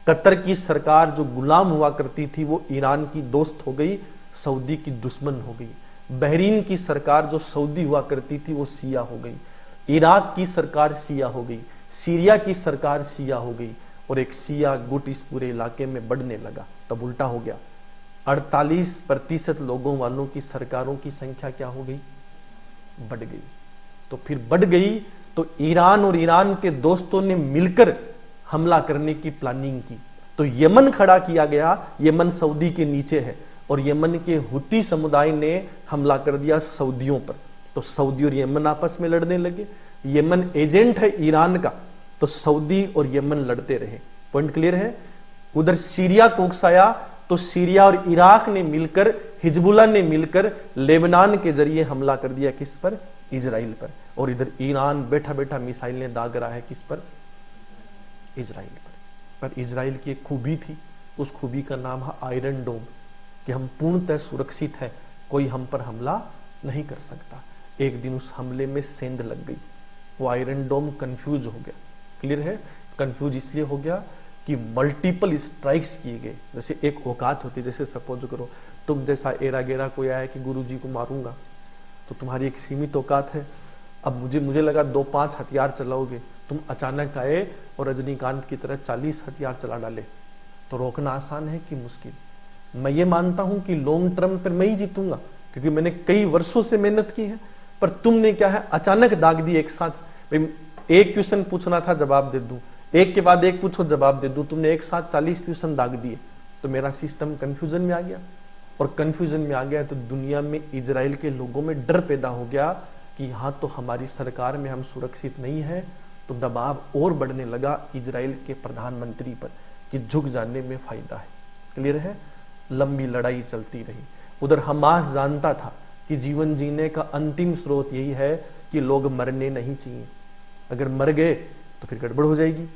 कतर की सरकार जो गुलाम हुआ करती थी वो ईरान की दोस्त हो गई, सऊदी की दुश्मन हो गई। बहरीन की सरकार जो सऊदी हुआ करती थी वो शिया हो गई। इराक की सरकार शिया हो गई, सीरिया की सरकार शिया हो गई, और एक शिया गुट इस पूरे इलाके में बढ़ने लगा। तब उल्टा हो गया, 48% लोगों वालों की सरकारों की संख्या क्या हो गई, बढ़ गई। तो फिर बढ़ गई तो ईरान और ईरान के दोस्तों ने मिलकर हमला करने की प्लानिंग की। तो यमन खड़ा किया गया, यमन सऊदी के नीचे है, और यमन के हुती समुदाय ने हमला कर दिया सऊदियों पर। तो सऊदी और यमन आपस में लड़ने लगे। यमन एजेंट है ईरान का, तो सऊदी और यमन लड़ते रहे। पॉइंट क्लियर है। उधर सीरिया को उकसाया, तो सीरिया और इराक ने मिलकर, हिजबुल्लाह ने मिलकर लेबनान के जरिए हमला कर दिया, किस पर, इजराइल पर। और इधर ईरान बैठा बैठा मिसाइल ने दाग रहा है, किस पर, इजराइल पर। इजराइल की एक खूबी थी, उस खूबी का नाम है आयरन डोम, कि हम पूर्णतः सुरक्षित हैं, कोई हम पर हमला नहीं कर सकता। एक दिन उस हमले में सेंध लग गई, वो आयरन डोम कंफ्यूज हो गया। क्लियर है। कंफ्यूज इसलिए हो गया कि मल्टीपल स्ट्राइक्स किए गए। जैसे एक औकात होती है, जैसे सपोज करो तुम जैसा एरा गेरा कोई आया कि गुरुजी को मारूंगा, तो तुम्हारी एक सीमित औकात है। अब मुझे लगा 2-5 हथियार चलाओगे, तुम अचानक आए और रजनीकांत की तरह 40 हथियार चला डाले, तो रोकना आसान है कि मुश्किल। मैं ये मानता हूं कि लॉन्ग टर्म पर मैं ही जीतूंगा, क्योंकि मैंने कई वर्षों से मेहनत की है। पर तुमने क्या है, अचानक दाग दी एक साथ। एक क्वेश्चन पूछना था, जवाब दे दूं, एक के बाद एक पूछो जवाब दे दूं, तुमने एक साथ 40 क्वेश्चन दाग दिए, तो मेरा सिस्टम कंफ्यूजन में आ गया। और कंफ्यूजन में आ गया तो दुनिया में इजराइल के लोगों में डर पैदा हो गया कि यहां तो हमारी सरकार में हम सुरक्षित नहीं है। तो दबाव और बढ़ने लगा इजराइल के प्रधानमंत्री पर कि झुक जाने में फायदा है। क्लियर है। लंबी लड़ाई चलती रही। उधर हमास जानता था कि जीवन जीने का अंतिम स्रोत यही है कि लोग मरने नहीं चाहिए, अगर मर गए तो फिर गड़बड़ हो जाएगी।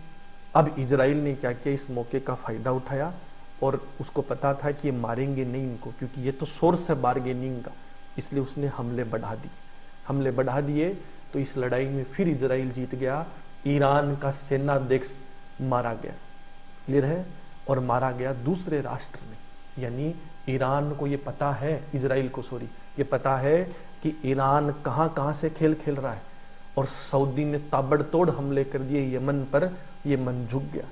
अब इजराइल ने क्या किया, इस मौके का फायदा उठाया, और उसको पता था कि ये मारेंगे नहीं इनको, क्योंकि ये तो सोर्स है बार्गेनिंग का, इसलिए उसने हमले बढ़ा दिए। हमले बढ़ा दिए, तो इस लड़ाई में फिर इजराइल जीत गया। ईरान का सेनाध्यक्ष मारा गया, क्लियर है, और मारा गया दूसरे राष्ट्र में। यानी ईरान को ये पता है, इजराइल को सॉरी, ये पता है कि ईरान कहाँ कहाँ से खेल खेल रहा है, और सऊदी ने ताबड़तोड़ हमले कर दिए यमन पर, यमन झुक गया।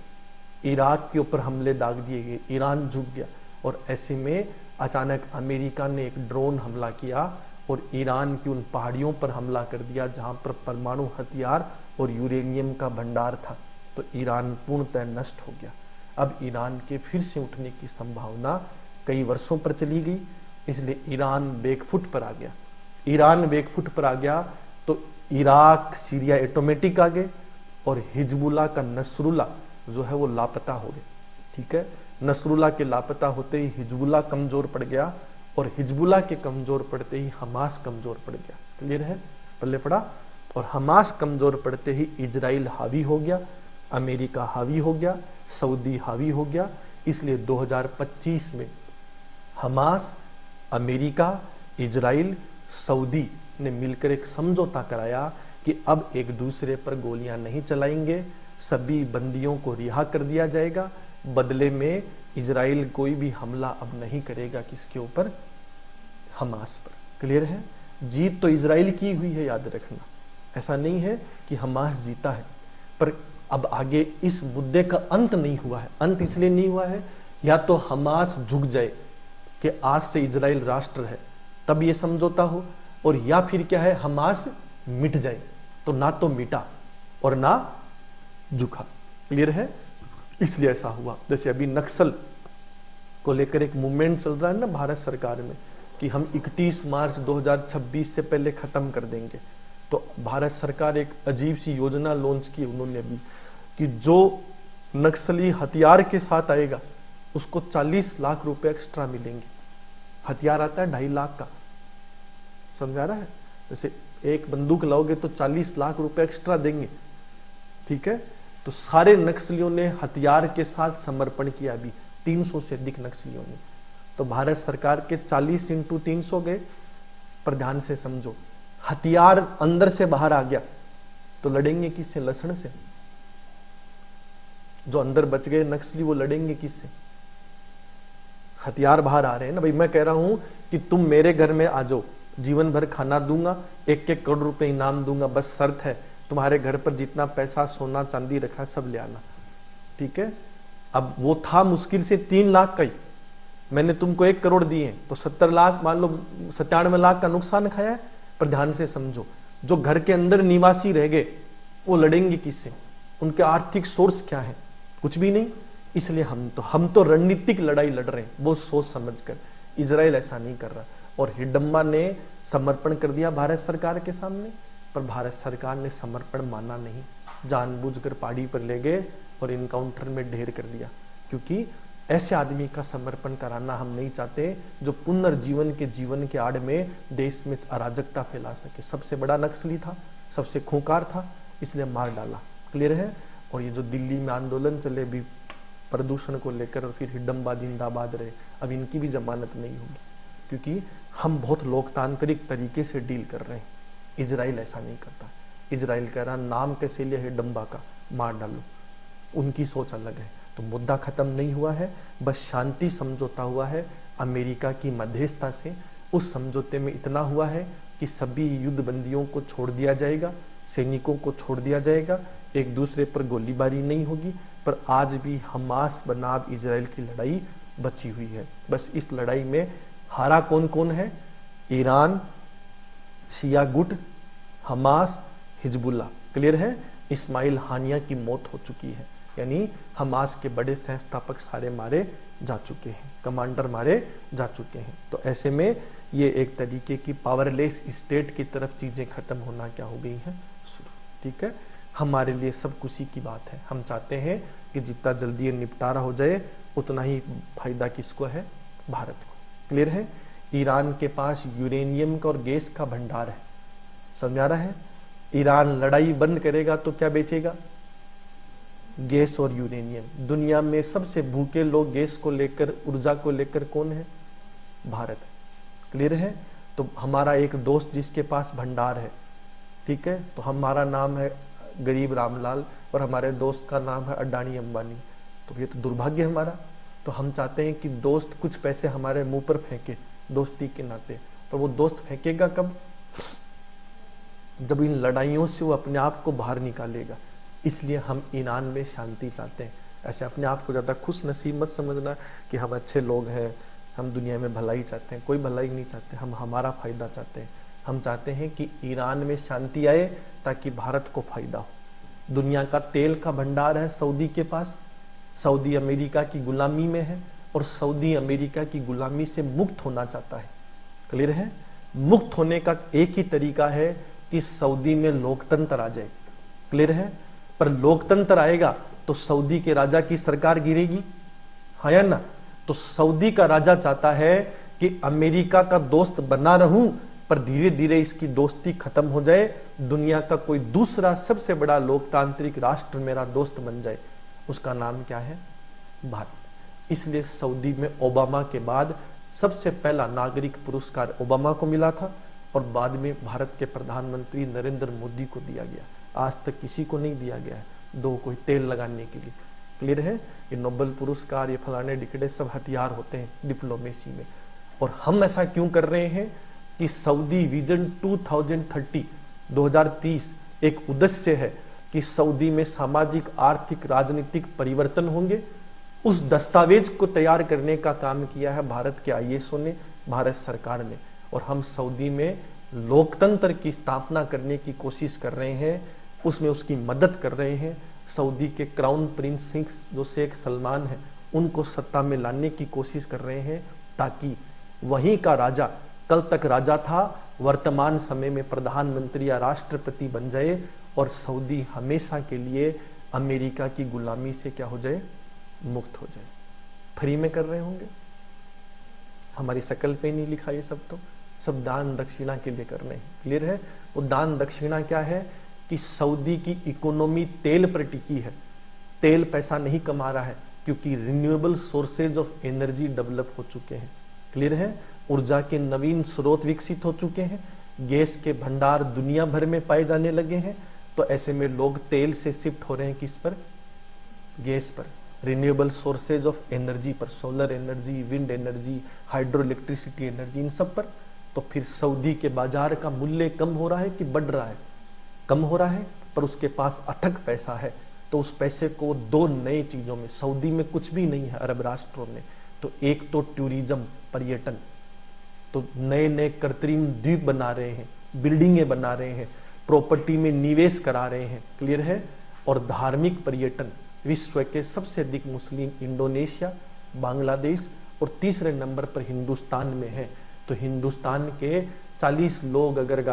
इराक के ऊपर हमले दाग दिए गए, ईरान झुक गया। और ऐसे में अचानक अमेरिका ने एक ड्रोन हमला किया और ईरान की उन पहाड़ियों पर हमला कर दिया जहां पर परमाणु हथियार और यूरेनियम का भंडार था। तो ईरान पूर्णतः नष्ट हो गया। अब ईरान के फिर से उठने की संभावना कई वर्षों पर चली गई, इसलिए ईरान बैकफुट पर आ गया। ईरान बैकफुट पर आ गया तो इराक सीरिया ऑटोमेटिक आ गए, और हिजबुल्लाह का नसरुल्ला जो है वो लापता हो गए। ठीक है, नसरुल्लाह के लापता होते ही हिजबुल्लाह कमजोर पड़ गया, और हिजबुल्लाह के कमजोर पड़ते ही हमास कमजोर पड़ गया। क्लियर है, पल्ले पड़ा। और हमास कमजोर पड़ते ही इजराइल हावी हो गया, अमेरिका हावी हो गया, सऊदी हावी हो गया। इसलिए 2025 में हमास, अमेरिका, इजराइल, सऊदी ने मिलकर एक समझौता कराया कि अब एक दूसरे पर गोलियां नहीं चलाएंगे, सभी बंदियों को रिहा कर दिया जाएगा। बदले में इजराइल कोई भी हमला अब नहीं करेगा, किसके ऊपर? हमास पर। क्लियर है, जीत तो इजराइल की हुई है, याद रखना। ऐसा नहीं है कि हमास जीता है, पर अब आगे इस मुद्दे का अंत नहीं हुआ है। अंत इसलिए नहीं हुआ है, या तो हमास झुक जाए कि आज से इजराइल राष्ट्र है, तब ये समझौता हो, और या फिर क्या है, हमास मिट जाए। तो ना तो मिटा और ना झुका। क्लियर है, इसलिए ऐसा हुआ। जैसे अभी नक्सल को लेकर एक मूवमेंट चल रहा है ना भारत सरकार में, कि हम 31 मार्च 2026 से पहले खत्म कर देंगे। तो भारत सरकार एक अजीब सी योजना लॉन्च की उन्होंने अभी, कि जो नक्सली हथियार के साथ आएगा उसको 40 लाख रुपए एक्स्ट्रा मिलेंगे। हथियार आता है 2.5 लाख का, समझा रहा है। जैसे एक बंदूक लाओगे तो 40 लाख रुपए एक्स्ट्रा देंगे। ठीक है, तो सारे नक्सलियों ने हथियार के साथ समर्पण किया। अभी 300 से अधिक नक्सलियों ने। तो भारत सरकार के 40 × 300 गए। पर ध्यान से समझो, हथियार अंदर से बाहर आ गया तो लड़ेंगे किससे? लसण से। जो अंदर बच गए नक्सली वो लड़ेंगे किससे? हथियार बाहर आ रहे हैं ना भाई। मैं कह रहा हूं कि तुम मेरे घर में आ जाओ, जीवन भर खाना दूंगा, 1-1 करोड़ रुपए इनाम दूंगा, बस शर्त है तुम्हारे घर पर जितना पैसा सोना चांदी रखा सब ले आना। ठीक है, अब वो था मुश्किल से 3 लाख का ही, मैंने तुमको 1 करोड़ दिए, तो 70 लाख, मान लो 97 लाख का नुकसान खाया है। पर ध्यान से समझो, जो घर के अंदर निवासी रह गए वो लड़ेंगे किससे? उनके आर्थिक सोर्स क्या है? कुछ भी नहीं। इसलिए हम तो रणनीतिक लड़ाई लड़ रहे हैं, वो सोच समझ कर। इजराइल ऐसा नहीं कर रहा। और हिडम्बा ने समर्पण कर दिया भारत सरकार के सामने, पर भारत सरकार ने समर्पण माना नहीं, जानबूझकर पहाड़ी पर ले गए और इनकाउंटर में ढेर कर दिया। क्योंकि ऐसे आदमी का समर्पण कराना हम नहीं चाहते जो पुनर्जीवन के जीवन के आड़ में देश में अराजकता फैला सके। सबसे बड़ा नक्सली था, सबसे खूंखार था, इसलिए मार डाला। क्लियर है। और ये जो दिल्ली में आंदोलन चले भी प्रदूषण को लेकर, और फिर हिडम्बा जिंदाबाद रहे, अब इनकी भी जमानत नहीं होगी, क्योंकि हम बहुत लोकतांत्रिक तरीके से डील कर रहे हैं। इजराइल ऐसा नहीं करता। इजराइल कह रहा नाम कैसे लिया हिडम्बा का, मार डालो। उनकी सोच अलग है। तो मुद्दा खत्म नहीं हुआ है, बस शांति समझौता हुआ है अमेरिका की मध्यस्थता से। उस समझौते में इतना हुआ है कि सभी युद्ध बंदियों को छोड़ दिया जाएगा, सैनिकों को छोड़ दिया जाएगा, एक दूसरे पर गोलीबारी नहीं होगी। पर आज भी हमास बनाम इजराइल की लड़ाई बची हुई है। बस इस लड़ाई में हारा कौन कौन है? ईरान, शिया गुट, हमास, हिजबुल्लाह। क्लियर है। इस्माइल हानिया की मौत हो चुकी है, यानी हमास के बड़े संस्थापक सारे मारे जा चुके हैं, कमांडर मारे जा चुके हैं। तो ऐसे में ये एक तरीके की पावरलेस स्टेट की तरफ चीजें खत्म होना क्या हो गई हैं शुरू। ठीक है, हमारे लिए सब खुशी की बात है। हम चाहते हैं कि जितना जल्दी ये निपटारा हो जाए उतना ही फायदा किसको है? भारत को। क्लियर है। ईरान के पास यूरेनियम का और गैस का भंडार है, समझ आ रहा है। ईरान लड़ाई बंद करेगा तो क्या बेचेगा? गैस और यूरेनियम। दुनिया में सबसे भूखे लोग गैस को लेकर, ऊर्जा को लेकर कौन है? भारत। क्लियर है। तो हमारा एक दोस्त जिसके पास भंडार है, ठीक है, तो हमारा नाम है गरीब रामलाल और हमारे दोस्त का नाम है अडानी अंबानी, तो ये तो दुर्भाग्य हमारा। तो हम चाहते हैं कि दोस्त कुछ पैसे हमारे मुंह पर फेंके दोस्ती के नाते, पर वो दोस्त फेंकेगा कब? जब इन लड़ाइयों से वो अपने आप को बाहर निकालेगा। इसलिए हम ईरान में शांति चाहते हैं। ऐसे अपने आप को ज़्यादा खुश नसीब मत समझना कि हम अच्छे लोग हैं, हम दुनिया में भलाई चाहते हैं। कोई भलाई नहीं चाहते, हम हमारा फायदा चाहते हैं। हम चाहते हैं कि ईरान में शांति आए ताकि भारत को फायदा हो। दुनिया का तेल का भंडार है सऊदी के पास, सऊदी अमेरिका की गुलामी में है और सऊदी अमेरिका की गुलामी से मुक्त होना चाहता है। क्लियर है? मुक्त होने का एक ही तरीका है कि सऊदी में लोकतंत्र आ जाए। क्लियर है? पर लोकतंत्र आएगा तो सऊदी के राजा की सरकार गिरेगी, हाँ या ना? तो सऊदी का राजा चाहता है कि अमेरिका का दोस्त बना रहूं, पर धीरे धीरे इसकी दोस्ती खत्म हो जाए, दुनिया का कोई दूसरा सबसे बड़ा लोकतांत्रिक राष्ट्र मेरा दोस्त बन जाए। उसका नाम क्या है? भारत। इसलिए सऊदी में ओबामा के बाद सबसे पहला नागरिक पुरस्कार ओबामा को मिला था और बाद में भारत के प्रधानमंत्री नरेंद्र मोदी को दिया गया। आज तक किसी को नहीं दिया गया है, दो कोई तेल लगाने के लिए। क्लियर है? ये नोबेल पुरस्कार, ये फलाने डिकड़े सब हथियार होते हैं डिप्लोमेसी में। और हम ऐसा क्यों कर रहे हैं कि सऊदी विजन 2030 एक उद्देश्य है कि सऊदी में सामाजिक, आर्थिक, राजनीतिक परिवर्तन होंगे। उस दस्तावेज को तैयार करने का काम किया है भारत के आईएसओ ने, भारत सरकार ने। और हम सऊदी में लोकतंत्र की स्थापना करने की कोशिश कर रहे हैं, उसमें उसकी मदद कर रहे हैं। सऊदी के क्राउन प्रिंस जो शेख सलमान है, उनको सत्ता में लाने की कोशिश कर रहे हैं ताकि वहीं का राजा, कल तक राजा था, वर्तमान समय में प्रधानमंत्री या राष्ट्रपति बन जाए और सऊदी हमेशा के लिए अमेरिका की गुलामी से क्या हो जाए? मुक्त हो जाए। फ्री में कर रहे होंगे, हमारी शकल पे नहीं लिखा ये सब, तो सब दान दक्षिणा के लिए कर रहे हैं। क्लियर है? वो दान दक्षिणा क्या है कि सऊदी की इकोनॉमी तेल पर टिकी है। तेल पैसा नहीं कमा रहा है क्योंकि renewable sources of energy develop हो चुके हैं। क्लियर है? ऊर्जा के नवीन स्रोत विकसित हो चुके हैं, गैस के भंडार दुनिया भर में पाए जाने लगे हैं। तो ऐसे में लोग तेल से शिफ्ट हो रहे हैं किस पर? गैस पर, रिन्यूएबल सोर्सेज ऑफ एनर्जी पर, solar energy, wind energy, hydro electricity energy, इन सब पर। तो फिर सऊदी के बाजार का मूल्य कम हो रहा है कि बढ़ रहा है? कम हो रहा है, पर उसके पास अथक पैसा है। तो उस पैसे को दो नई चीजों में, सऊदी में कुछ भी नहीं है अरब राष्ट्रों में, तो एक तो टूरिज्म, पर्यटन, तो नए नए कृत्रिम द्वीप बना रहे हैं, बिल्डिंगें बना रहे हैं, प्रॉपर्टी में निवेश करा रहे हैं। क्लियर है? और धार्मिक पर्यटन, विश्व के सबसे अधिक मुस्लिम इंडोनेशिया, बांग्लादेश और तीसरे नंबर पर हिंदुस्तान में है। तो हिंदुस्तान के 40 लोग अगर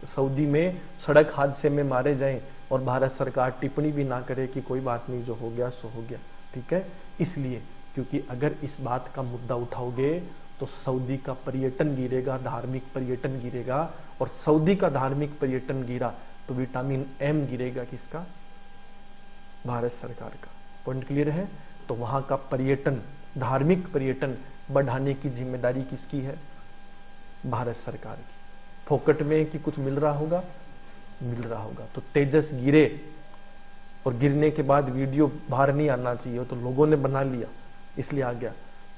सऊदी में सड़क हादसे में मारे जाएं और भारत सरकार टिप्पणी भी ना करे कि कोई बात नहीं, जो हो गया सो हो गया, ठीक है? इसलिए क्योंकि अगर इस बात का मुद्दा उठाओगे तो सऊदी का पर्यटन गिरेगा, धार्मिक पर्यटन गिरेगा। और सऊदी का धार्मिक पर्यटन गिरा तो विटामिन एम गिरेगा किसका? भारत सरकार का। पॉइंट क्लियर है? तो वहां का पर्यटन, धार्मिक पर्यटन बढ़ाने की जिम्मेदारी किसकी है? भारत सरकार की। फोकट में कि कुछ मिल रहा होगा? मिल रहा होगा। तो तेजस गिरे और गिरने के बाद वीडियो बाहर नहीं आना चाहिए, तो लोगों ने बना लिया इसलिए आ गया।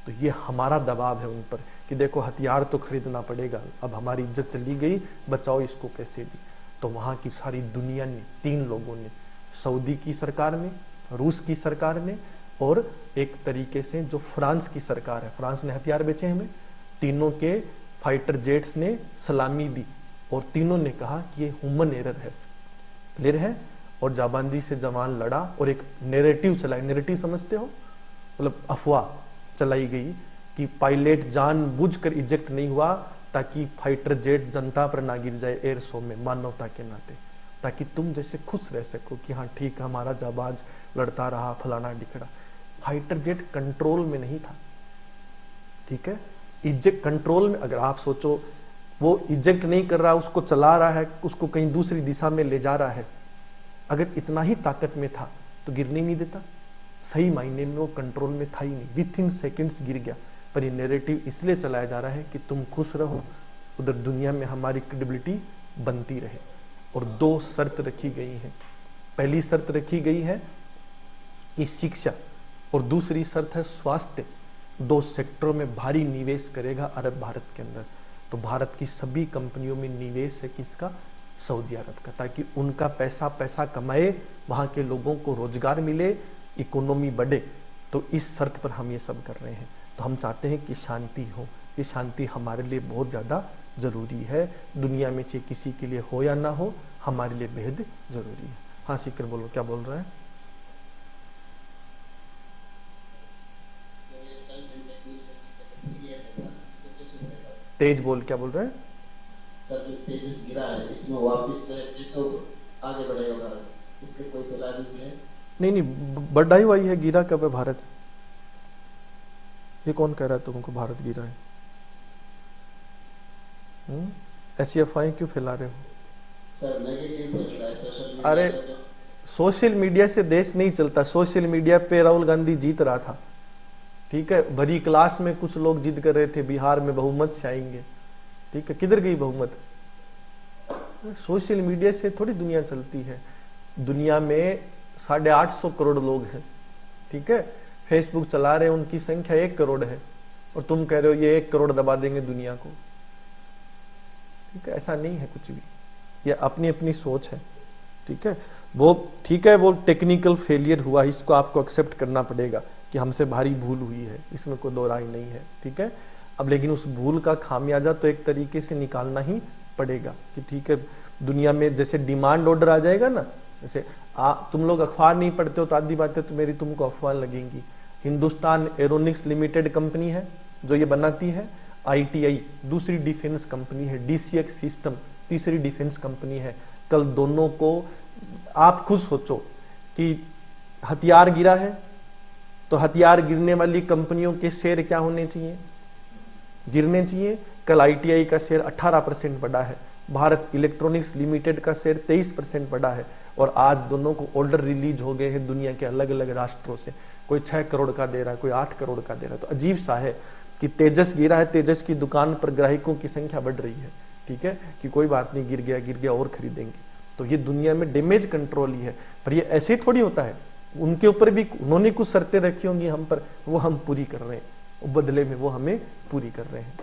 तो ये हमारा दबाव है उन पर कि देखो हथियार तो खरीदना पड़ेगा, अब हमारी इज्जत चली गई, बचाओ इसको कैसे भी। तो वहां की सारी दुनिया ने, 3 लोगों ने, सऊदी की सरकार ने, रूस की सरकार ने और एक तरीके से जो फ्रांस की सरकार है, फ्रांस ने हथियार बेचे हमें, तीनों के फाइटर जेट्स ने सलामी दी और तीनों ने कहा कि ये ह्यूमन एरर है। क्लियर है? और जाबांजी से जवान लड़ा और एक नैरेटिव चलाई। नैरेटिव समझते हो? मतलब अफवाह चलाई गई कि पायलट जानबूझकर इजेक्ट नहीं हुआ ताकि फाइटर जेट जनता पर ना गिर जाए एयर शो में, मानवता के नाते, ताकि तुम जैसे खुश रह सको कि हाँ ठीक है हमारा जाबाज लड़ता रहा, फलाना डिखड़ा। फाइटर जेट कंट्रोल में नहीं था, ठीक है? इजेक्ट कंट्रोल में, अगर आप सोचो वो इजेक्ट नहीं कर रहा, उसको चला रहा है, उसको कहीं दूसरी दिशा में ले जा रहा है, अगर इतना ही ताकत में था तो गिरने नहीं देता। सही मायने में वो कंट्रोल में था ही नहीं, विथ इन सेकेंड्स गिर गया। पर ये नैरेटिव इसलिए चलाया जा रहा है कि तुम खुश रहो, उधर दुनिया में हमारी क्रेडिबिलिटी बनती रहे। और 2 शर्त रखी गई है। पहली शर्त रखी गई है कि शिक्षा, और दूसरी शर्त है स्वास्थ्य। 2 सेक्टरों में भारी निवेश करेगा अरब भारत के अंदर। तो भारत की सभी कंपनियों में निवेश है किसका? सऊदी अरब का, ताकि उनका पैसा कमाए, वहां के लोगों को रोजगार मिले, इकोनॉमी बढ़े। तो इस शर्त पर हम ये सब कर रहे हैं। तो हम चाहते हैं कि शांति हो। ये शांति हमारे लिए बहुत ज़्यादा जरूरी है। दुनिया में चाहे किसी के लिए हो या ना हो, हमारे लिए बेहद जरूरी है। हाँ सीकर बोलो, क्या बोल रहा है? तेज बोल, क्या बोल रहा है? सर जो तेजस गिरा है, इसमें वापस कैसे आगे बढ़ेगा भारत? इसके कोई प्लान नहीं है? नहीं, बढ़ा ही हुआ है। गिरा कब है भारत? ये कौन कह रहा है तुमको भारत गिरा है? ऐसी अफवाहें क्यों फैला रहे हो? सर नेगेटिव फैल रहा है सोशल मीडिया। अरे सोशल मीडिया से देश नहीं चलता। सोशल मीडिया पे राहुल गांधी जीत रहा था, ठीक है। भरी क्लास में कुछ लोग जिद कर रहे थे बिहार में बहुमत से आएंगे, ठीक है। किधर गई बहुमत? सोशल मीडिया से थोड़ी दुनिया चलती है। दुनिया में 850 करोड़ लोग हैं, ठीक है। फेसबुक चला रहे हैं, उनकी संख्या 1 करोड़ है, और तुम कह रहे हो ये 1 करोड़ दबा देंगे दुनिया को, ठीक है। ऐसा नहीं है कुछ भी। ये अपनी अपनी सोच है, ठीक है। वो ठीक है, वो टेक्निकल फेलियर हुआ, इसको आपको एक्सेप्ट करना पड़ेगा कि हमसे भारी भूल हुई है, इसमें कोई दो राय नहीं है, ठीक है। अब लेकिन उस भूल का खामियाजा तो एक तरीके से निकालना ही पड़ेगा कि ठीक है, दुनिया में जैसे डिमांड ऑर्डर आ जाएगा ना, जैसे तुम लोग अखबार नहीं पढ़ते हो तो आधी बातें तो मेरी तुमको अफवाह लगेंगी। हिंदुस्तान एरोनिक्स लिमिटेड कंपनी है जो ये बनाती है, ITI दूसरी डिफेंस कंपनी है, DCX सिस्टम तीसरी डिफेंस कंपनी है। कल दोनों को आप खुद सोचो कि हथियार गिरा है तो हथियार गिरने वाली कंपनियों के शेयर क्या होने चाहिए? गिरने चाहिए। कल ITI का शेयर 18% बढ़ा है, भारत इलेक्ट्रॉनिक्स लिमिटेड का शेयर 23% बढ़ा है, और आज दोनों को ऑर्डर रिलीज हो गए हैं दुनिया के अलग अलग राष्ट्रों से। कोई 6 करोड़ का दे रहा है, कोई 8 करोड़ का दे रहा है। तो अजीब सा है कि तेजस गिरा है, तेजस की दुकान पर ग्राहकों की संख्या बढ़ रही है, ठीक है, कि कोई बात नहीं, गिर गया और खरीदेंगे। तो ये दुनिया में डैमेज कंट्रोल ही है। पर ये ऐसे थोड़ी होता है, उनके ऊपर भी उन्होंने कुछ शर्तें रखी होंगी हम पर, वो हम पूरी कर रहे हैं, बदले में वो हमें पूरी कर रहे हैं।